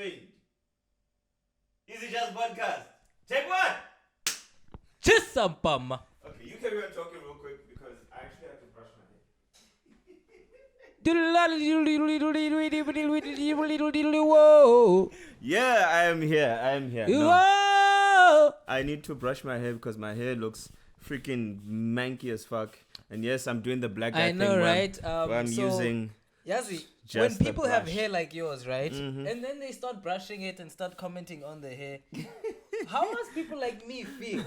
trained. EasyJust podcast. Take one. Just some bum. Okay, you carry on talking real quick because I actually have to brush my hair. Whoa. Yeah, I am here. No, Whoa. I need to brush my hair because my hair looks freaking manky as fuck. And yes, I'm doing the black guy I know, thing right? where I'm using Yazi, when just a people have brush. hair like yours, right? Mhm. And then they start brushing it and start commenting on the hair. How must people like me feel?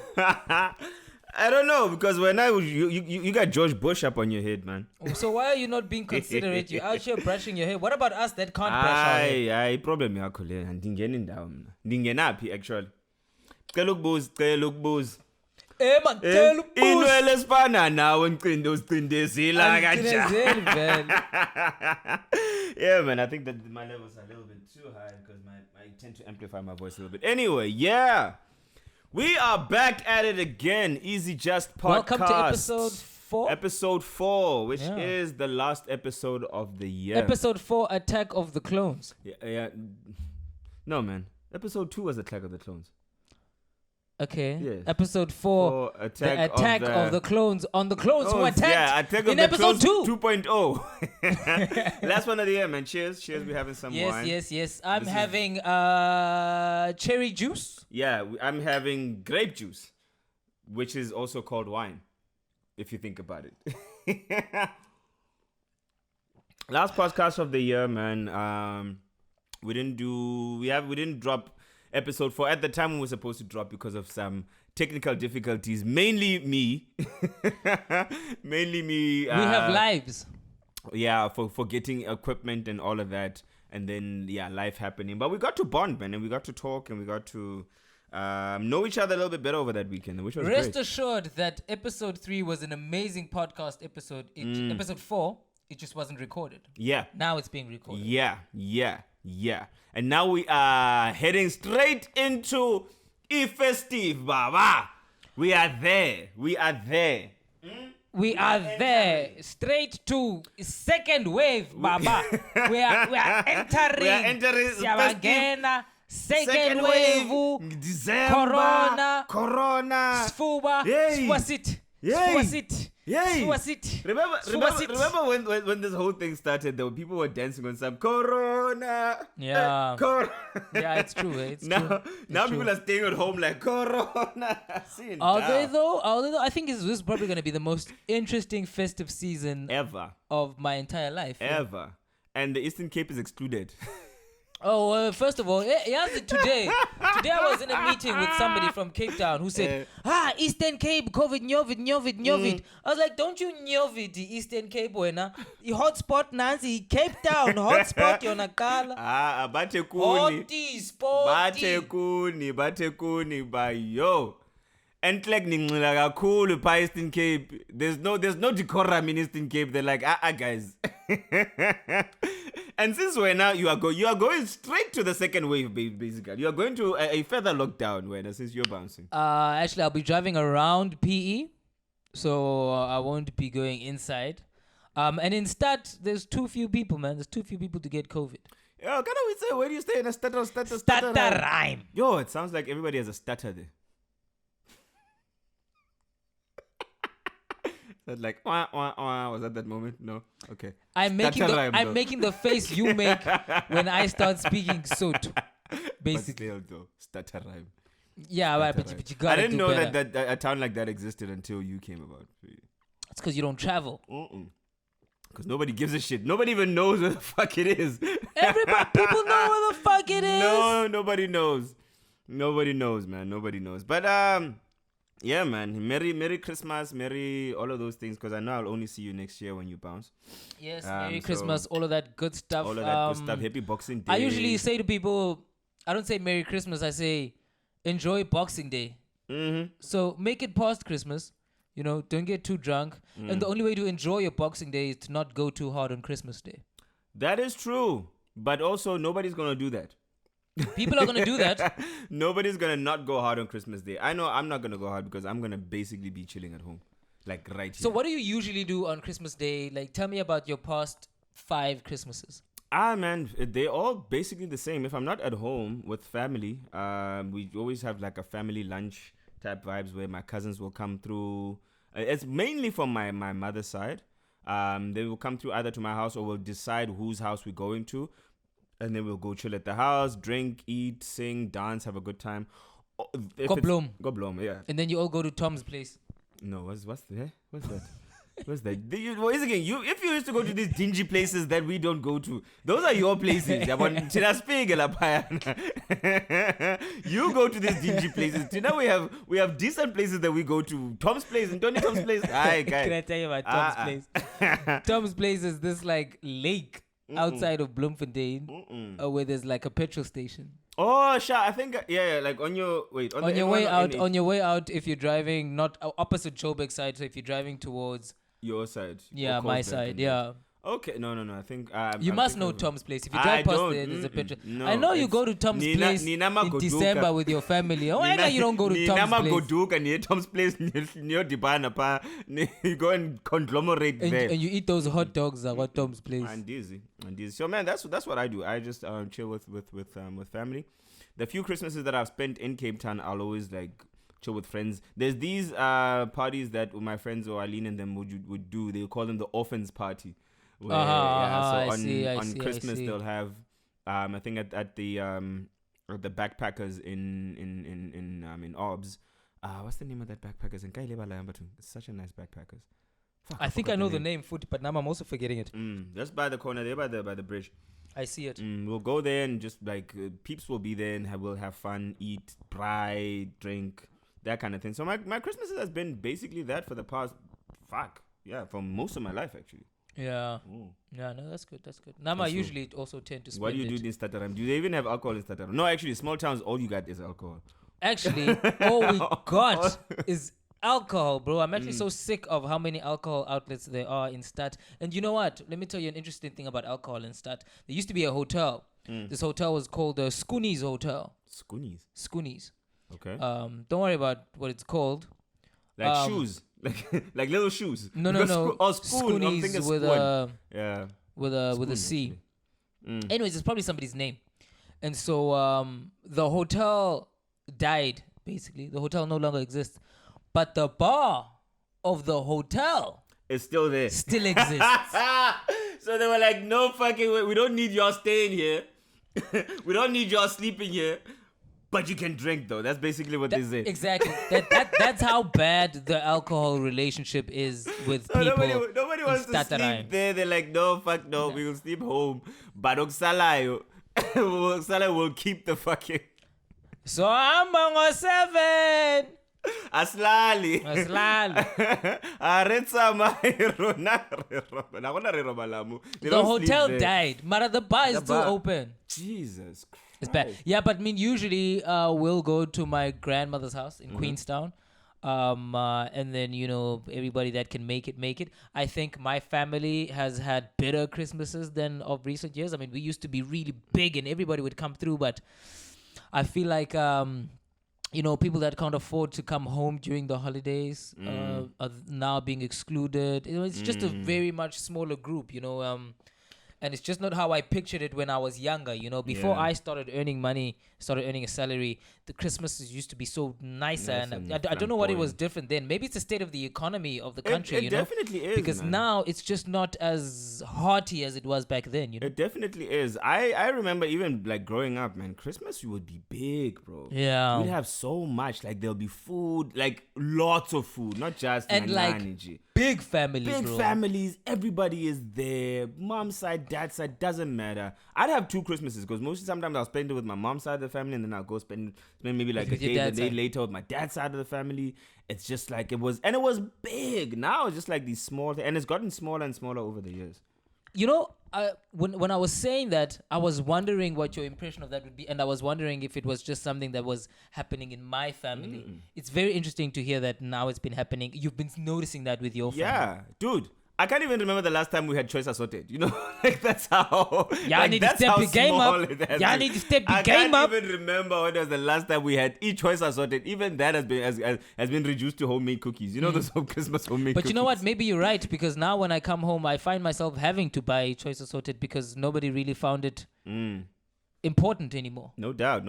I don't know because when you got George Bush up on your head, man. So why are you not being considerate? You're out here brushing your hair. What about us that can't brush our hair? Aye, problem yakho le ndingena indawo mina. Ndingenaphi actually? Cela ukubuza. Man, tell us. Inwele esifana nawe ngcinde uzicindezela kanjani? Yeah, man, I think that my levels are a little bit too high because I tend to amplify my voice a little bit. Anyway, yeah. We are back at it again. EasyJust podcast. Welcome to episode 4. Episode 4, which is the last episode of the year. Episode 4, Attack of the Clones. Yeah. No, man. Episode 2 was Attack of the Clones. Okay. Yes. Episode 4, Attack the Attack of the Clones on the clones who attacked Attack of in the episode Clones 2. 2.0. Last one of the year, man. Cheers. We're having some wine. Yes. I'm having cherry juice. Yeah, I'm having grape juice, which is also called wine, if you think about it. Last podcast of the year, man. We didn't drop episode 4 at the time we were supposed to drop because of some technical difficulties. Mainly me. We have lives. Yeah, for getting equipment and all of that, and then life happening. But we got to bond, man, and we got to talk, and we got to know each other a little bit better over that weekend, which was Rest great. assured that episode 3 was an amazing podcast episode. Episode 4, it just wasn't recorded. Yeah. Now it's being recorded. Yeah. And now we are heading straight into festive, Baba. We are there. We are there, straight to second wave, Baba. we are entering Siyabangena, second wave, December, Corona, Sfuba, Yay. Swasit. Remember when this whole thing started, though, people were dancing on some Corona. Yeah. Yeah, it's true. Now It's people true. are staying at home like Corona. Are they though? I think this is probably going to be the most interesting festive season ever of my entire life. Ever. And the Eastern Cape is excluded. Oh, first of all, today I was in a meeting with somebody from Cape Town who said, Eastern Cape, COVID, Nyovid. I was like, don't you Nyovid the Eastern Cape, wena? The hotspot, Nancy, Cape Town, hotspot, yonakala. Batekuni, bayo. Entlek ningcila kakhulu pa Eastern Cape. There's no decorum in Eastern Cape. They're like, guys. And since you are going straight to the second wave, basically. You are going to a further lockdown since you're bouncing. Actually, I'll be driving around PE, so I won't be going inside. And instead, there's too few people, man. There's too few people to get COVID. Yo, can we say, where do you stay in a stutter rhyme? Yo, it sounds like everybody has a stutter there. That's like, was that moment? No? Okay. I'm making the face you make when I start speaking Sotho, basically. But still, though, stutter rhyme. Yeah, Stutter but rhyme. you gotta I didn't know better. that a town like that existed until you came about. It's because you don't travel. Because nobody gives a shit. Nobody even knows where the fuck it is. People know where the fuck it is. No, nobody knows. Nobody knows, man. Nobody knows. But yeah, man. Merry Christmas, Merry all of those things. Because I know I'll only see you next year when you bounce. Yes, Merry Christmas, all of that good stuff. All of that good stuff. Happy Boxing Day. I usually say to people, I don't say Merry Christmas. I say enjoy Boxing Day. Mm-hmm. So make it past Christmas. Don't get too drunk. And the only way to enjoy your Boxing Day is to not go too hard on Christmas Day. That is true. But also, nobody's going to do that. People are going to do that. Nobody's going to not go hard on Christmas Day. I know I'm not going to go hard because I'm going to basically be chilling at home. Like right here. So what do you usually do on Christmas Day? Like, tell me about your past 5 Christmases. Man, they're all basically the same. If I'm not at home with family, we always have like a family lunch type vibes where my cousins will come through. It's mainly from my mother's side. They will come through either to my house or we'll decide whose house we're going to. And then we'll go chill at the house, drink, eat, sing, dance, have a good time. Go Bloom, yeah. and then you all go to Tom's place. No, what's that? What's that? If you used to go to these dingy places that we don't go to, those are your places. You go to these dingy places. Tina, we have decent places that we go to. Tom's place and Tony Tom's place. Aye, guy. Can I tell you about Tom's place? Tom's place is this like lake outside of Bloemfontein, where there's like a petrol station. Oh, sure. I think like on your way out, if you're driving not opposite Joburg side, so if you're driving towards your side, my side, Okay, no. I think you must know Tom's place. If you drive past there's a picture. No, I know you go to Tom's place in December with your family. Oh, I know you don't go to Tom's place. Near Tom's place near Dibana pa. You go and conglomerate there. And you eat those hot dogs at Tom's place. And dizzy. So man, that's what I do. I just chill with family. The few Christmases that I've spent in Cape Town, I'll always like chill with friends. There's these parties that my friends or Aline and them would do. They call them the orphans party. Where, on Christmas they'll have I think at the backpackers in Obs. What's the name of that backpackers in Kaileba? It's such a nice backpackers. I think I know the name, but now I'm also forgetting it. Just by the corner there, by the bridge. I see it. We'll go there and just like peeps will be there and we'll have fun, eat, braai, drink, that kind of thing. So my Christmas has been basically that for the past for most of my life actually. Yeah. Yeah, no, that's good. Nama usually also tend to spend What do you do in Stataram? Do they even have alcohol in Stataram? No, actually, small towns, all you got is alcohol. Actually, all we got is alcohol, bro. I'm actually so sick of how many alcohol outlets there are in Stat. And you know what? Let me tell you an interesting thing about alcohol in Stat. There used to be a hotel. This hotel was called the Skoonies Hotel. Skoonies. Okay. Don't worry about what it's called. Like shoes. like little shoes. No. Skoonies with a C. Anyways, it's probably somebody's name. And so the hotel died, basically. The hotel no longer exists. But the bar of the hotel is still there. Still exists. So they were like, no fucking way. We don't need y'all staying here. We don't need y'all sleeping here. But you can drink though. That's basically what they say. Exactly. That's how bad the alcohol relationship is with people. Nobody wants to sleep there. They're like, no, fuck no. We will sleep home. But Oksalayo will keep the fucking. So I'm on 7. Aslali. The hotel died. But the bar is still open. Jesus Christ. It's bad. Yeah, but I mean, usually we'll go to my grandmother's house in Queenstown. And then, everybody that can make it. I think my family has had better Christmases than of recent years. I mean, we used to be really big and everybody would come through, but I feel like, people that can't afford to come home during the holidays are now being excluded. It's just a very much smaller group, and it's just not how I pictured it when I was younger. Before I started earning money, started earning a salary, the Christmases used to be so nicer. And I don't know what it was different then. Maybe it's the state of the economy of the country, It definitely is, because now it's just not as hearty as it was back then, It definitely is. I remember even like growing up, man, Christmas would be big, bro. Yeah. We'd have so much. Like there'll be food, like lots of food, not just and like energy. Big families, Big bro. families, everybody is there. Mom's side, dad's side, doesn't matter. I'd have 2 Christmases because sometimes I'll spend it with my mom's side of the family and then I'll go spend maybe like a day later with my dad's side of the family. It's just like it was big. Now it's just like these small things, and it's gotten smaller and smaller over the years. When I was saying that, I was wondering what your impression of that would be, and I was wondering if it was just something that was happening in my family. It's very interesting to hear that now it's been happening. You've been noticing that with your family. Yeah, dude. I can't even remember the last time we had choice assorted. You know, like that's how. Y'all like, need to that's step how your game small up. it has Y'all been. need to step your I game up. can't even remember when was the last time we had each choice assorted. Even that has been reduced to homemade cookies. You know, those Christmas homemade cookies. But you know what? Maybe you're right, because now when I come home, I find myself having to buy choice assorted because nobody really found it important anymore. No doubt.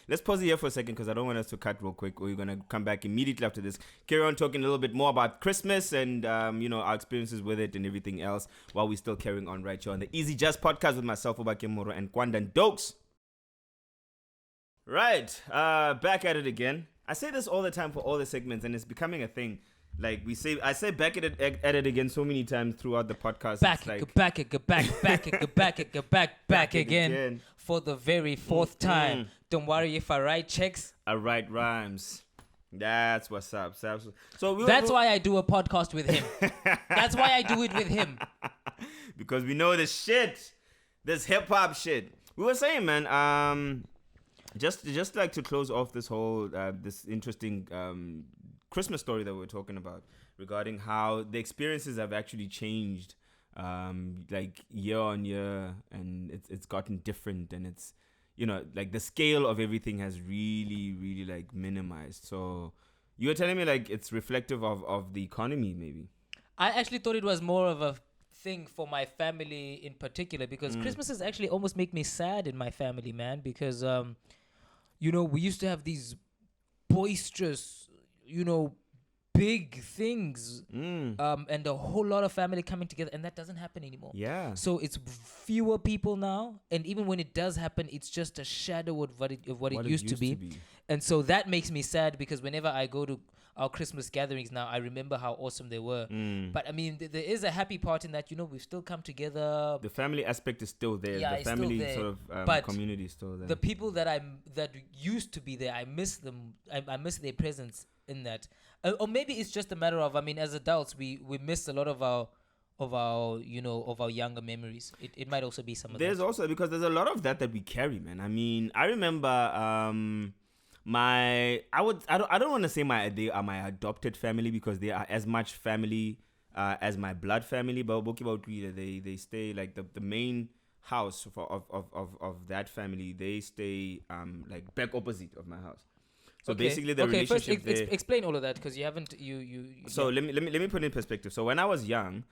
Let's pause here for a second because I don't want us to cut real quick. We're going to come back immediately after this. Carry on talking a little bit more about Christmas and, our experiences with it and everything else while we're still carrying on right here on the Easy Just podcast with myself, Obakeng Moroe and Kwanda Reminisce. Right, back at it again. I say this all the time for all the segments and it's becoming a thing. Like I say back at it again so many times throughout the podcast. Back again for the very fourth time. Don't worry if I write checks. I write rhymes. That's what's up. So that's why I do a podcast with him. That's why I do it with him. Because we know this shit, this hip hop shit. We were saying, man. Just like to close off this whole this interesting Christmas story that we're talking about regarding how the experiences have actually changed like year on year, and it's gotten different, and it's like the scale of everything has really like minimized. So you were telling me like it's reflective of the economy maybe. I actually thought it was more of a thing for my family in particular, because Christmases actually almost make me sad in my family, man, because we used to have these boisterous, big things, and a whole lot of family coming together, and that doesn't happen anymore. Yeah. So it's fewer people now, and even when it does happen, it's just a shadow of what it used to be. And so that makes me sad, because whenever I go to our Christmas gatherings now, I remember how awesome they were. But I mean, there is a happy part in that, we've still come together. The family aspect is still there. Yeah, the family sort of but community is still there. The people that used to be there, I miss them. I miss their presence in that. Or maybe it's just a matter of, as adults, we miss a lot of our younger memories. It might also be some of that. There's also, because there's a lot of that we carry, man. I remember I don't want to say they are my adopted family, because they are as much family as my blood family, but they stay like the main house of that family. They stay like back opposite of my house. So basically the relationship first explain all of that, because you haven't So let me put it in perspective. So when I was young,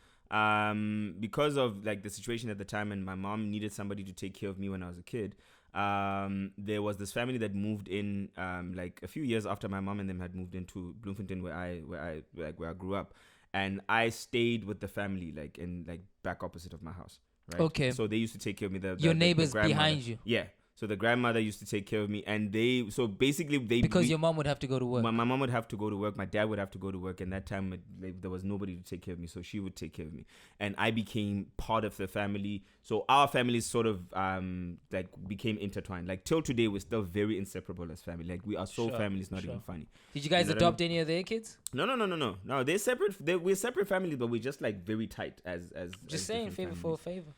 because of like the situation at the time, and my mom needed somebody to take care of me when I was a kid, there was this family that moved in like a few years after my mom and them had moved into Bloemfontein, where I grew up, and I stayed with the family like in like back opposite of my house. Right? Okay. So they used to take care of me. Your neighbors behind you. Yeah. So the grandmother used to take care of me, and because your mom would have to go to work. My mom would have to go to work. My dad would have to go to work, and that time there was nobody to take care of me, so she would take care of me, and I became part of the family. So our families sort of like became intertwined. Like till today, we're still very inseparable as family. Like we are so family, it's not even funny. Did you guys adopt any of their kids? No. They're separate. We're separate families, but we're just like very tight as. Just saying, favor for a favor.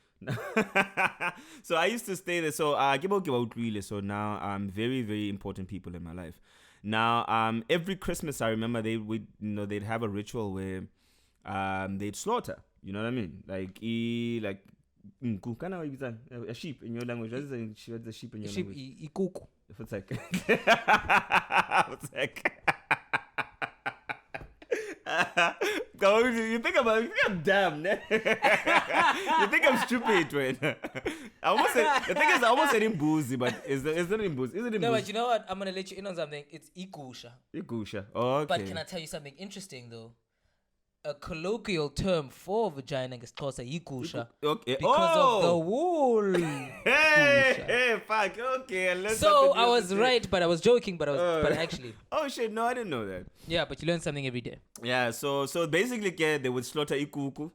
So I used to stay there. So so now very, very important people in my life. Now every Christmas I remember they'd have a ritual where they'd slaughter. You know what I mean? Like a sheep in your language. What's a sheep in your language? Ikuku. What's like? You think I'm dumb, ne? You think I'm stupid, man. I almost said imbuzi, but is it imbuzi? Is it imbuzi? No, but you know what? I'm gonna let you in on something. It's ikusha. Ikusha. Oh, okay. But can I tell you something interesting though? A colloquial term for vagina is called ikusha. Okay. Because of the wool. Hey, fuck. Okay. So I was right, but I was joking. But actually. Oh shit! No, I didn't know that. Yeah, but you learn something every day. Yeah. So basically, they would slaughter ikuku.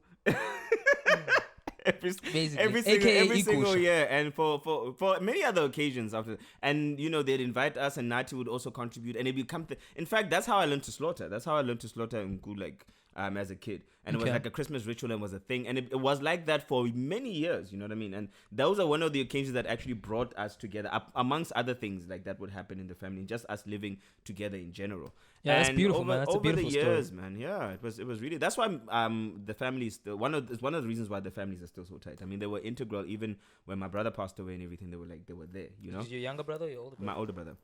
every single year, and for many other occasions after, and they'd invite us, and Nati would also contribute, and it become in fact that's how I learned to slaughter. That's how I learned to slaughter in like as a kid. And it was like a Christmas ritual and was a thing. And it was like that for many years, you know what I mean? And those are one of the occasions that actually brought us together, amongst other things like that would happen in the family, just us living together in general. Yeah, that's beautiful, man. That's a beautiful story. Over the years, man, yeah, it was really, that's why the family is still, one of the reasons why the families are still so tight. I mean, they were integral even when my brother passed away and everything. They were there, you know? Is your younger brother or your older brother? My older brother.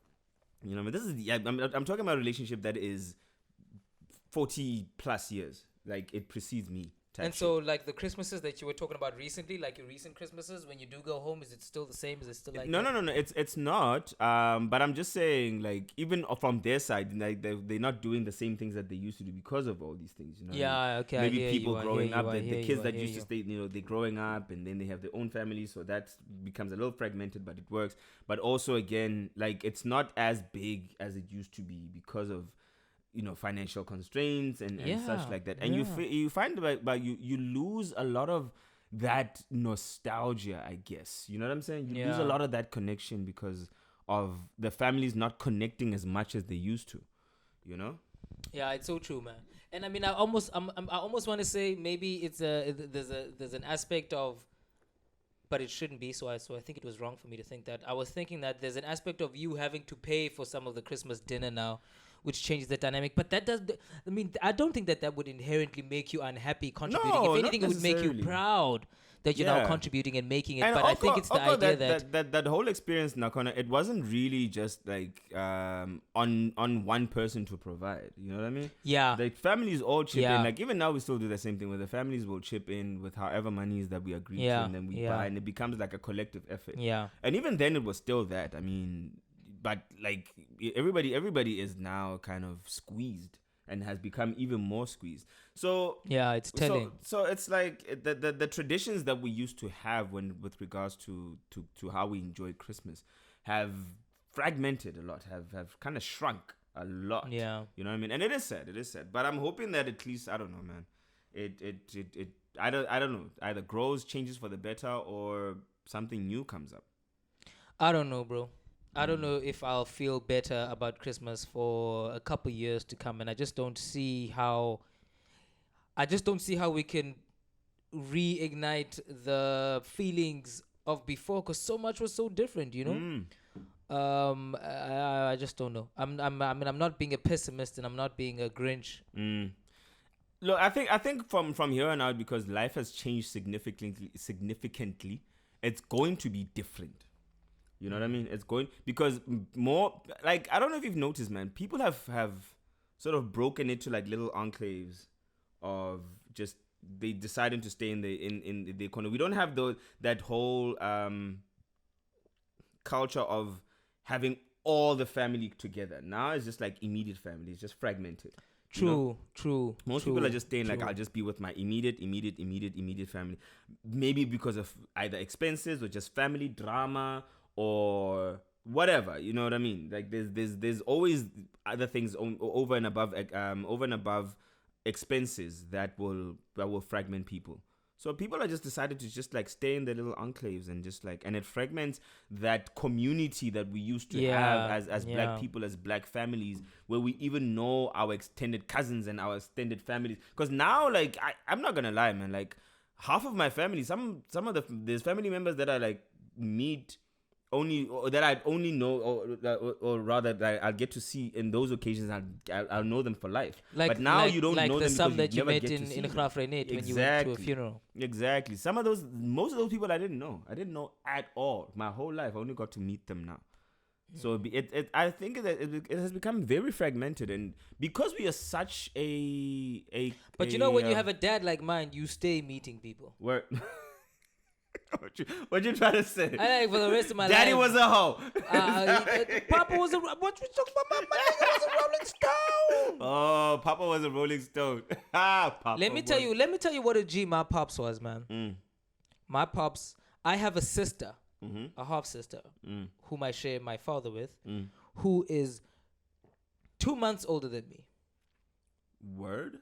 You know, I mean, this is, I'm talking about a relationship that is 40 plus years. Like, it precedes me. And so, like, the Christmases that you were talking about recently, like your recent Christmases, when you do go home, is it still the same? Is it still like No. It's not. But I'm just saying, like, even from their side, like, they're not doing the same things that they used to do because of all these things, you know? Yeah, okay. Maybe people growing up, the kids that used to stay, you know, they're growing up and then they have their own families, so that becomes a little fragmented, but it works. But also, again, like, it's not as big as it used to be because of, you know, financial constraints and such like that. And you find like you lose a lot of that nostalgia, I guess. You know what I'm saying? You lose a lot of that connection because of the families not connecting as much as they used to, you know? Yeah, it's so true, man. And I mean, I almost want to say maybe it's there's an aspect of, but it shouldn't be. So I think it was wrong for me to think that. I was thinking that there's an aspect of you having to pay for some of the Christmas dinner now, which changes the dynamic. But that does, I mean, I don't think that would inherently make you unhappy contributing. No, if anything, it would make you proud that you're now contributing and making it. And but I think it's the idea that whole experience, Nakona, it wasn't really just like on one person to provide. You know what I mean? Yeah. The families all chip in. Like, even now we still do the same thing where the families will chip in with however money is that we agree to, and then we buy, and it becomes like a collective effort. Yeah. And even then it was still that. I mean, but like everybody is now kind of squeezed and has become even more squeezed. So yeah, it's telling. So it's like the traditions that we used to have with regards to how we enjoy Christmas have fragmented a lot, have kind of shrunk a lot. Yeah, you know what I mean. And it is sad. But I'm hoping that at least, I don't know, man. It I don't know, either grows, changes for the better, or something new comes up. I don't know, bro. I don't know if I'll feel better about Christmas for a couple years to come, and I just don't see how we can reignite the feelings of before, because so much was so different, you know. I just don't know. I'm not being a pessimist and I'm not being a Grinch. Look, I think from here on out, because life has changed significantly, it's going to be different. You know what I mean? It's going, because more, like, I don't know if you've noticed, man, people have sort of broken into like little enclaves of just, they decided to stay in the corner. We don't have that whole culture of having all the family together. Now it's just like immediate family. It's just fragmented. True. Most people are just staying like, I'll just be with my immediate family. Maybe because of either expenses or just family drama or whatever, you know what I mean? Like there's always other things over and above expenses that will fragment people. So people are just decided to just like stay in their little enclaves and just like, and it fragments that community that we used to have as black people, as black families, where we even know our extended cousins and our extended families. Because now, like, I'm not gonna lie, man, like half of my family, some of there's family members that I like meet only, or that I only know, or rather that I'll get to see in those occasions. I'll know them for life. But now you don't know them, because some that you met in Graafrenet when you went to a funeral. Exactly. Most of those people I didn't know at all my whole life. I only got to meet them now. So I think that it has become very fragmented, and because we are such a But you know, when you have a dad like mine, you stay meeting people. Where? What you trying to say? I like for the rest of my Daddy life. was a hoe. Papa was a. What you talking about? My nigga was a Rolling Stone. Oh, Papa was a Rolling Stone. Papa. Let me tell you what a G my pops was, man. My pops. I have a sister, a half sister, whom I share my father with, who is 2 months older than me. Word.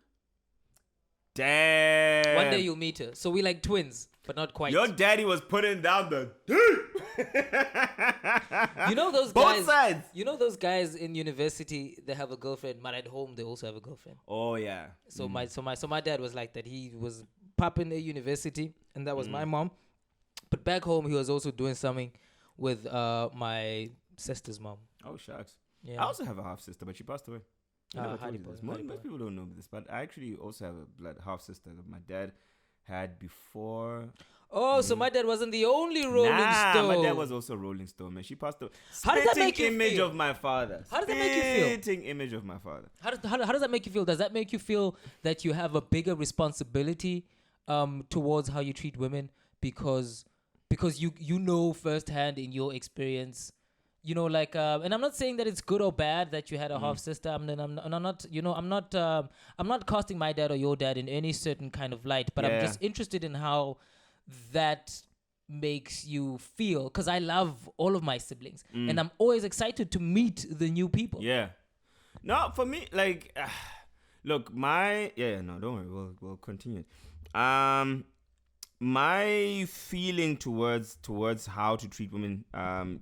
Damn. One day you'll meet her. So we like twins, but not quite. Your daddy was putting down the deep. You know those Both guys. sides. You know those guys in university. They have a girlfriend, but at home they also have a girlfriend. Oh yeah. So my dad was like that. He was popping at university, and that was my mom. But back home, he was also doing something with my sister's mom. Oh shucks. Yeah. I also have a half sister, but she passed away. I never told you this. Hardy Most boy. people don't know this, but I actually also have a blood half sister that my dad had before. Oh, so my dad wasn't the only Rolling Stone. My dad was also a Rolling Stone, man. She passed away. How does that make you image feel? of my father. How does that make you feel? Spitting image of my father. How does that make you feel? Does that make you feel that you have a bigger responsibility towards how you treat women because you know firsthand in your experience, you know, like and I'm not saying that it's good or bad that you had a half sister. I'm not casting my dad or your dad in any certain kind of light, but I'm just interested in how that makes you feel, because I love all of my siblings and I'm always excited to meet the new people. Yeah. No, for me, like, look, don't worry, we'll continue. My feeling towards how to treat women,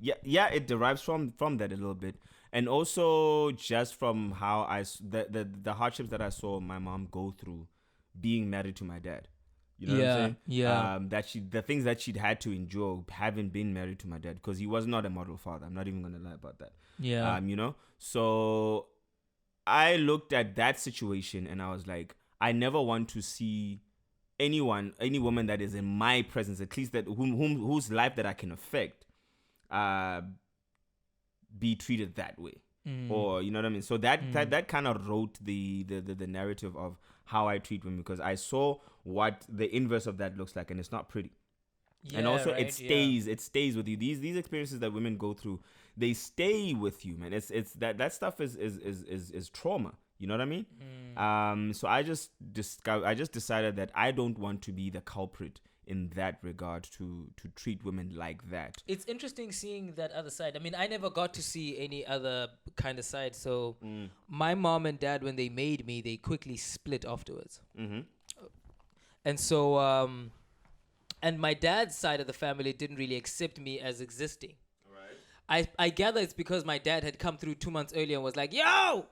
it derives from that a little bit, and also just from how the hardships that I saw my mom go through being married to my dad. You know what I'm saying? Yeah. The things that she'd had to endure having been married to my dad, because he was not a model father. I'm not even gonna lie about that. Yeah. You know, so I looked at that situation and I was like, I never want to see any woman that is in my presence, at least that whose life that I can affect, be treated that way. Or you know what I mean? So that kind of wrote the narrative of how I treat women, because I saw what the inverse of that looks like, and it's not pretty. And also it stays with you. These experiences that women go through, they stay with you, man. It's that stuff is trauma. You know what I mean? So I just decided that I don't want to be the culprit in that regard, to treat women like that. It's interesting seeing that other side. I mean, I never got to see any other kind of side. So my mom and dad, when they made me, they quickly split afterwards. Mm-hmm. And so, and my dad's side of the family didn't really accept me as existing. Right. I gather it's because my dad had come through 2 months earlier and was like, yo!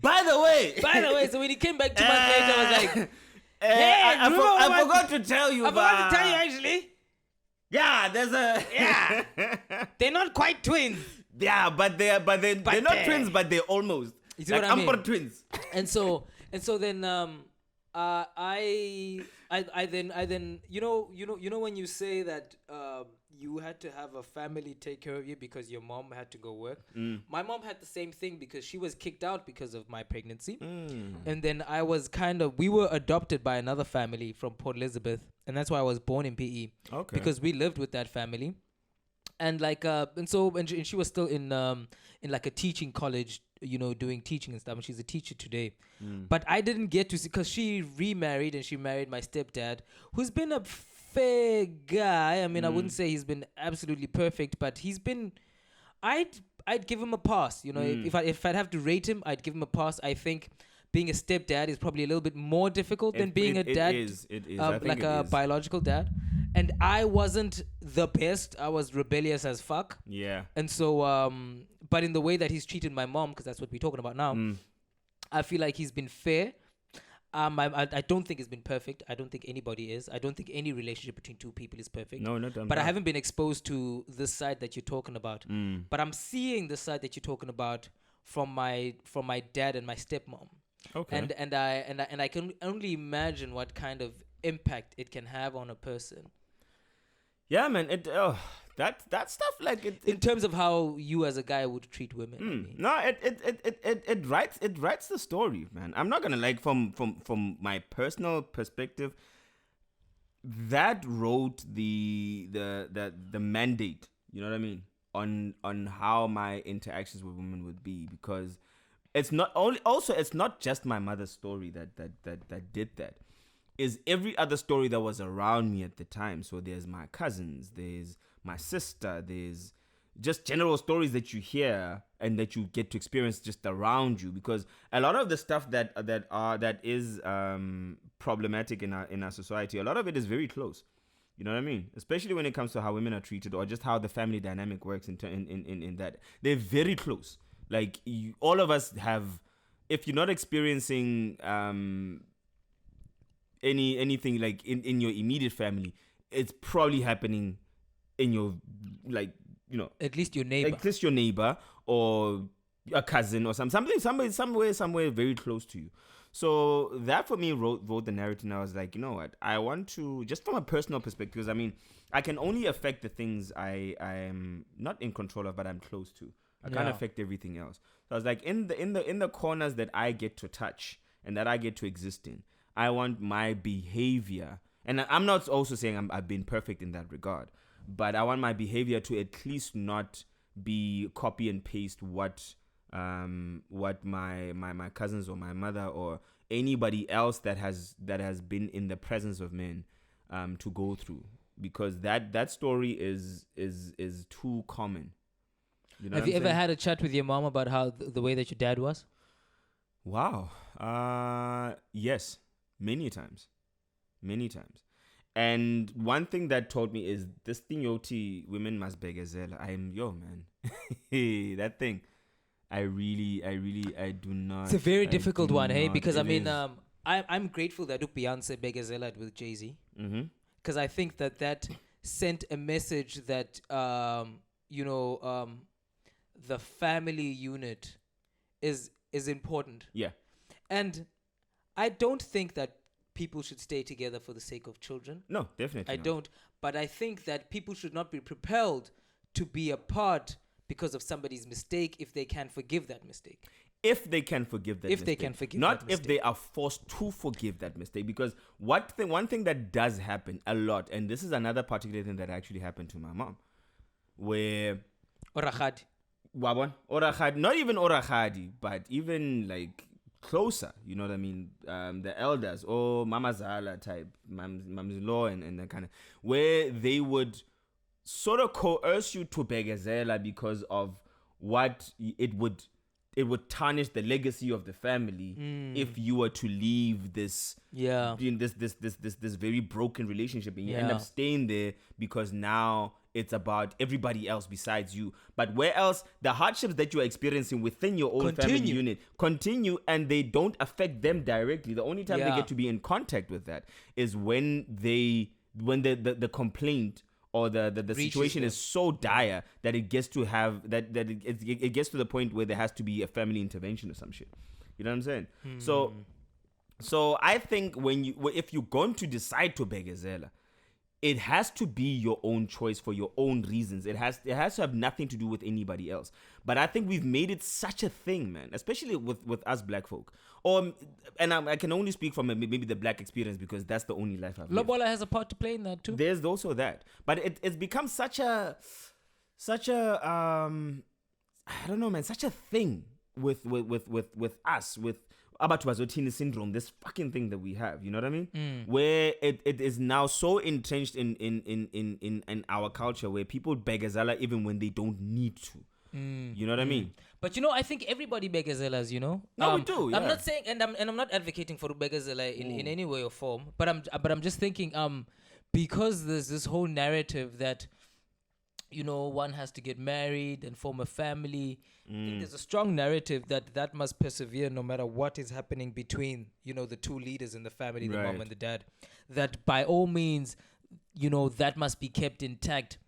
By the way, so when he came back 2 months later, I was like, hey, I forgot to tell you. I forgot to tell you, actually. Yeah, there's a... Yeah. They're not quite twins. Yeah, but they're not twins, but they're almost. You see like what I mean? Amber twins. And so then I then you know when you say that you had to have a family take care of you because your mom had to go work. My mom had the same thing because she was kicked out because of my pregnancy. And then we were adopted by another family from Port Elizabeth, and that's why I was born in PE. Okay. Because we lived with that family. And she was still in like a teaching college, you know, doing teaching and stuff, and she's a teacher today. But I didn't get to see, because she remarried and she married my stepdad, who's been a fair guy. I mean, I wouldn't say he's been absolutely perfect, but he's been. I'd give him a pass. You know, if I'd have to rate him, I'd give him a pass. I think being a stepdad is probably a little bit more difficult than being a dad. It is. Like a biological dad. And I wasn't the best. I was rebellious as fuck. Yeah. And so, but in the way that he's treated my mom, because that's what we're talking about now, I feel like he's been fair. I don't think it's been perfect. I don't think anybody is. I don't think any relationship between two people is perfect. No, not done. But I haven't been exposed to this side that you're talking about. But I'm seeing the side that you're talking about from my dad and my stepmom. Okay. And I can only imagine what kind of impact it can have on a person. Yeah, man. That stuff, like it, in terms of how you as a guy would treat women. I mean. No, it writes the story, man. I'm not gonna, like, from my personal perspective, that wrote the mandate. You know what I mean? On how my interactions with women would be, because it's not just my mother's story that did that. Is every other story that was around me at the time. So there's my cousins, there's my sister, there's just general stories that you hear and that you get to experience just around you, because a lot of the stuff that is problematic in our society, a lot of it is very close. You know what I mean? Especially when it comes to how women are treated, or just how the family dynamic works in that. They're very close. Like, all of us have, if you're not experiencing anything like in your immediate family, it's probably happening in your, like, you know, at least your neighbor, or a cousin or something, somewhere very close to you. So that for me wrote the narrative, and I was like, you know what, I want to, just from a personal perspective, because I mean, I can only affect the things I am not in control of, but I'm close to. I can't affect everything else. So I was like, in the corners that I get to touch and that I get to exist in, I want my behavior, and I'm not also saying I've been perfect in that regard, but I want my behavior to at least not be copy and paste what my cousins or my mother or anybody else that has been in the presence of men to go through, because that story is too common. You know, have you ever had a chat with your mom about how the way that your dad was? Wow. Yes, many times. And one thing that told me is this thing, yoti, women must begazela. Man. That thing. I do not. It's a very difficult one, hey? Because I mean, I'm grateful that Beyonce begazela with Jay-Z. Because I think that sent a message that, the family unit is important. Yeah. And I don't think that people should stay together for the sake of children. No, definitely I not. don't. But I think that people should not be propelled to be apart because of somebody's mistake if they can forgive that mistake. If they can forgive that mistake. If they can forgive not that mistake. If they are forced to forgive that mistake. Because one thing that does happen a lot, and this is another particular thing that actually happened to my mom, where... Orachadi. Orachadi, not even Orachadi, but even like closer, you know what I mean? The elders, or Mama Zala type, Mam's law and that kind of, where they would sort of coerce you to begazela because of what it would tarnish the legacy of the family if you were to leave this this very broken relationship, and you end up staying there because now it's about everybody else besides you. But where else the hardships that you're experiencing within your own family unit continue, and they don't affect them directly. The only time they get to be in contact with that is when the complaint or the situation is so dire that it gets to have it gets to the point where there has to be a family intervention or some shit. You know what I'm saying? So I think if you're going to decide to begazela, it has to be your own choice for your own reasons. It has to have nothing to do with anybody else. But I think we've made it such a thing, man, especially with us black folk. And I can only speak from maybe the black experience because that's the only life I've lived. Lobola has a part to play in that too. There's also that. But it's become such a I don't know, man, such a thing with us, with Abantu Bazotini syndrome, this fucking thing that we have, you know what I mean? Where it is now so entrenched in our culture, where people begazela even when they don't need to. You know what I mean? But I think everybody begazelas, No, we do. Yeah. I'm not saying, and I'm not advocating for begazela in any way or form. But I'm just thinking, because there's this whole narrative that one has to get married and form a family. I think there's a strong narrative that must persevere no matter what is happening between, the two leaders in the family, the mom and the dad. That by all means, that must be kept intact.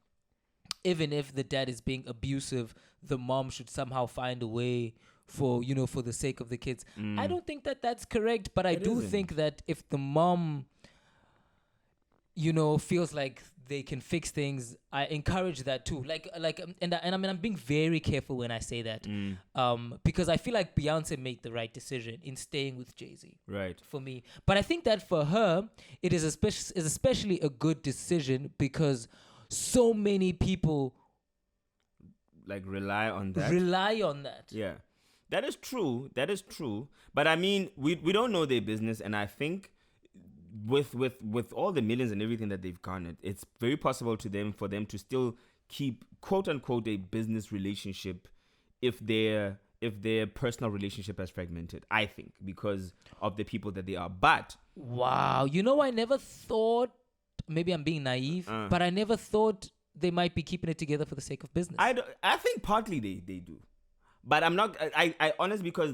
Even if the dad is being abusive, the mom should somehow find a way for the sake of the kids. I don't think that's correct, but I do think that if the mom, feels like they can fix things, I encourage that too. I'm being very careful when I say that, because I feel like Beyonce made the right decision in staying with Jay-Z. Right. For me, but I think that for her, it is especially a good decision because so many people rely on that. Yeah, that is true. But I mean, we don't know their business, and I think with all the millions and everything that they've garnered, it's very possible for them to still keep quote unquote a business relationship if their personal relationship has fragmented, I think, because of the people that they are. But wow, I never thought, maybe I'm being naive, but I never thought they might be keeping it together for the sake of business. I think partly they do. But I'm not. I honestly because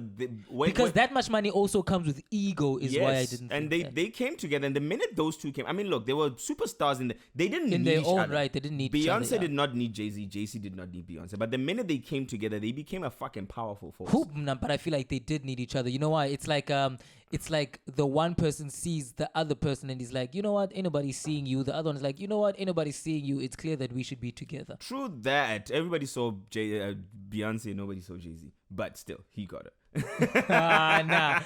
that much money also comes with ego is why I didn't. And they came together, and the minute those two came, I mean, look, they were superstars they didn't in need their each own other. right. They didn't need Beyonce each other, did not need Jay-Z. Jay-Z did not need Beyonce. But the minute they came together, they became a fucking powerful force. But I feel like they did need each other. You know why? It's like the one person sees the other person and he's like, you know what? Ain't nobody seeing you. The other one is like, you know what? Ain't nobody seeing you. It's clear that we should be together. True that. Everybody saw Beyonce. Nobody saw Jay-Z. But still, he got her. Nah.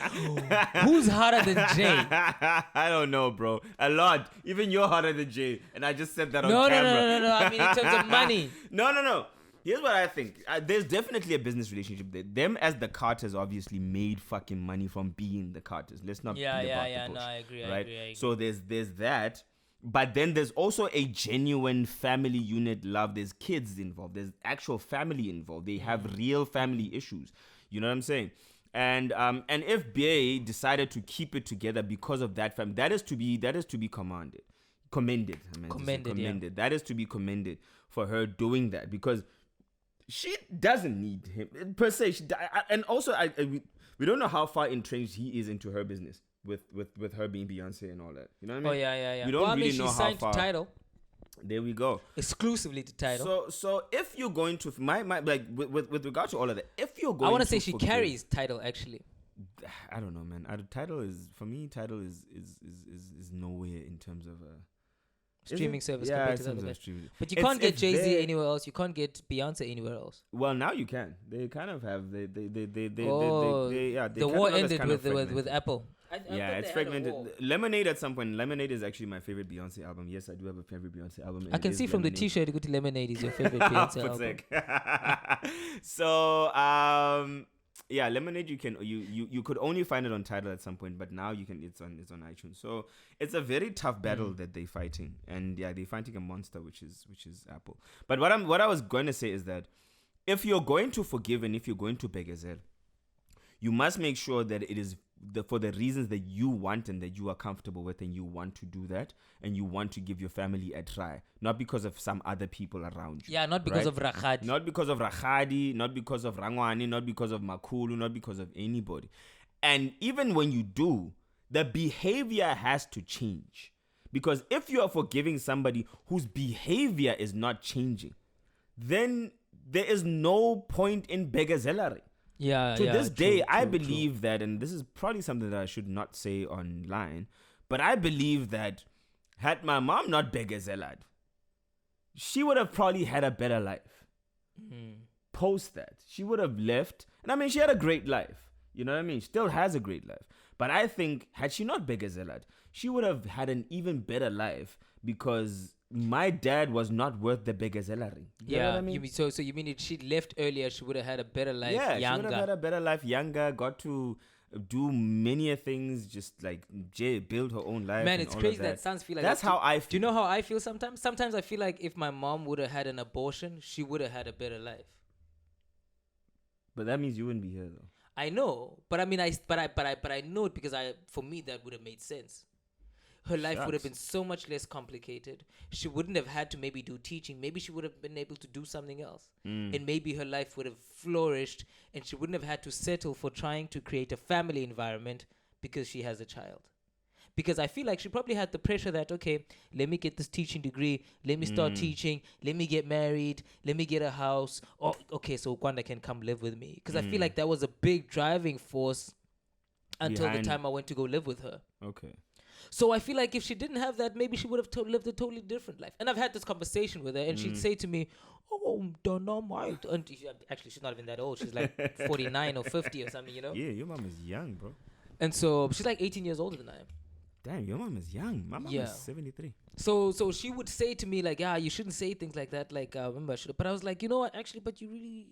Who's hotter than Jay? I don't know, bro. A lot. Even you're hotter than Jay. And I just said that on camera. No. I mean, in terms of money. No. Here's what I think. There's definitely a business relationship there. Them as the Carters obviously made fucking money from being the Carters. Let's not Yeah. the bush, No, I agree. right? I agree. So there's that. But then there's also a genuine family unit love. There's kids involved. There's actual family involved. They have real family issues. You know what I'm saying? And if BA decided to keep it together because of that family, that is to be commended. Yeah. That is to be commended for her doing that, because she doesn't need him per se. And also, we don't know how far entrenched he is into her business with her being Beyonce and all that. You know what I mean? Oh yeah. We don't really know she's how signed far. to Tidal. There we go. Exclusively to Tidal. So if you're going to my like with regard to all of that, if you're going, I want to say she carries Tidal actually. I don't know, man. Tidal is for me. Tidal is nowhere in terms of streaming service. Yeah, compared to the other guys. But you can't get Jay-Z anywhere else. You can't get Beyonce anywhere else. Well, now you can. They kind of have. The war ended with Apple. It's fragmented. Lemonade at some point. Lemonade is actually my favorite Beyonce album. Yes, I do have a favorite Beyonce album. I can see from Lemonade. the T-shirt, go to Lemonade is your favorite Beyonce album. So, yeah, Lemonade you could only find it on Tidal at some point, but now you can. It's on iTunes. So it's a very tough battle that they're fighting, and yeah, they're fighting a monster, which is Apple. But what I was going to say is that if you're going to forgive and if you're going to begezel, you must make sure that it is for the reasons that you want and that you are comfortable with, and you want to do that, and you want to give your family a try, not because of some other people around you. Yeah, not because of Rakhadi. Not because of Rakhadi, not because of Rangwani, not because of Makulu, not because of anybody. And even when you do, the behavior has to change. Because if you are forgiving somebody whose behavior is not changing, then there is no point in begazellery. Yeah. To this day, I believe that, and this is probably something that I should not say online, but I believe that had my mom not begazeled, she would have probably had a better life. Post that. She would have left. And I mean, she had a great life. You know what I mean? She still has a great life. But I think had she not begazeled, she would have had an even better life, because my dad was not worth the begazellery. You know what I mean? So you mean if she left earlier, she would have had a better life younger? Yeah, she would have had a better life younger, got to do many things, just like build her own life. Man, it's crazy that sounds feel like that's how I feel. Do you know how I feel sometimes? Sometimes I feel like if my mom would have had an abortion, she would have had a better life. But that means you wouldn't be here, though. I know, but I mean, I know it because for me that would have made sense. Her life would have been so much less complicated. She wouldn't have had to maybe do teaching. Maybe she would have been able to do something else. And maybe her life would have flourished, and she wouldn't have had to settle for trying to create a family environment because she has a child. Because I feel like she probably had the pressure that, okay, let me get this teaching degree. Let me start teaching. Let me get married. Let me get a house. Oh, okay, so Kwanda can come live with me. Because I feel like that was a big driving force until the time I went to go live with her. Okay. So I feel like if she didn't have that, maybe she would have lived a totally different life. And I've had this conversation with her, and she'd say to me, "Oh, dynamite." And actually, she's not even that old. She's like 49 or 50 or something, you know? Yeah, your mom is young, bro. And so she's like 18 years older than I am. Damn, your mom is young. My mom is 73. So she would say to me, like, you shouldn't say things like that. Like, remember, I should have. But I was like, you know what? Actually, but you really,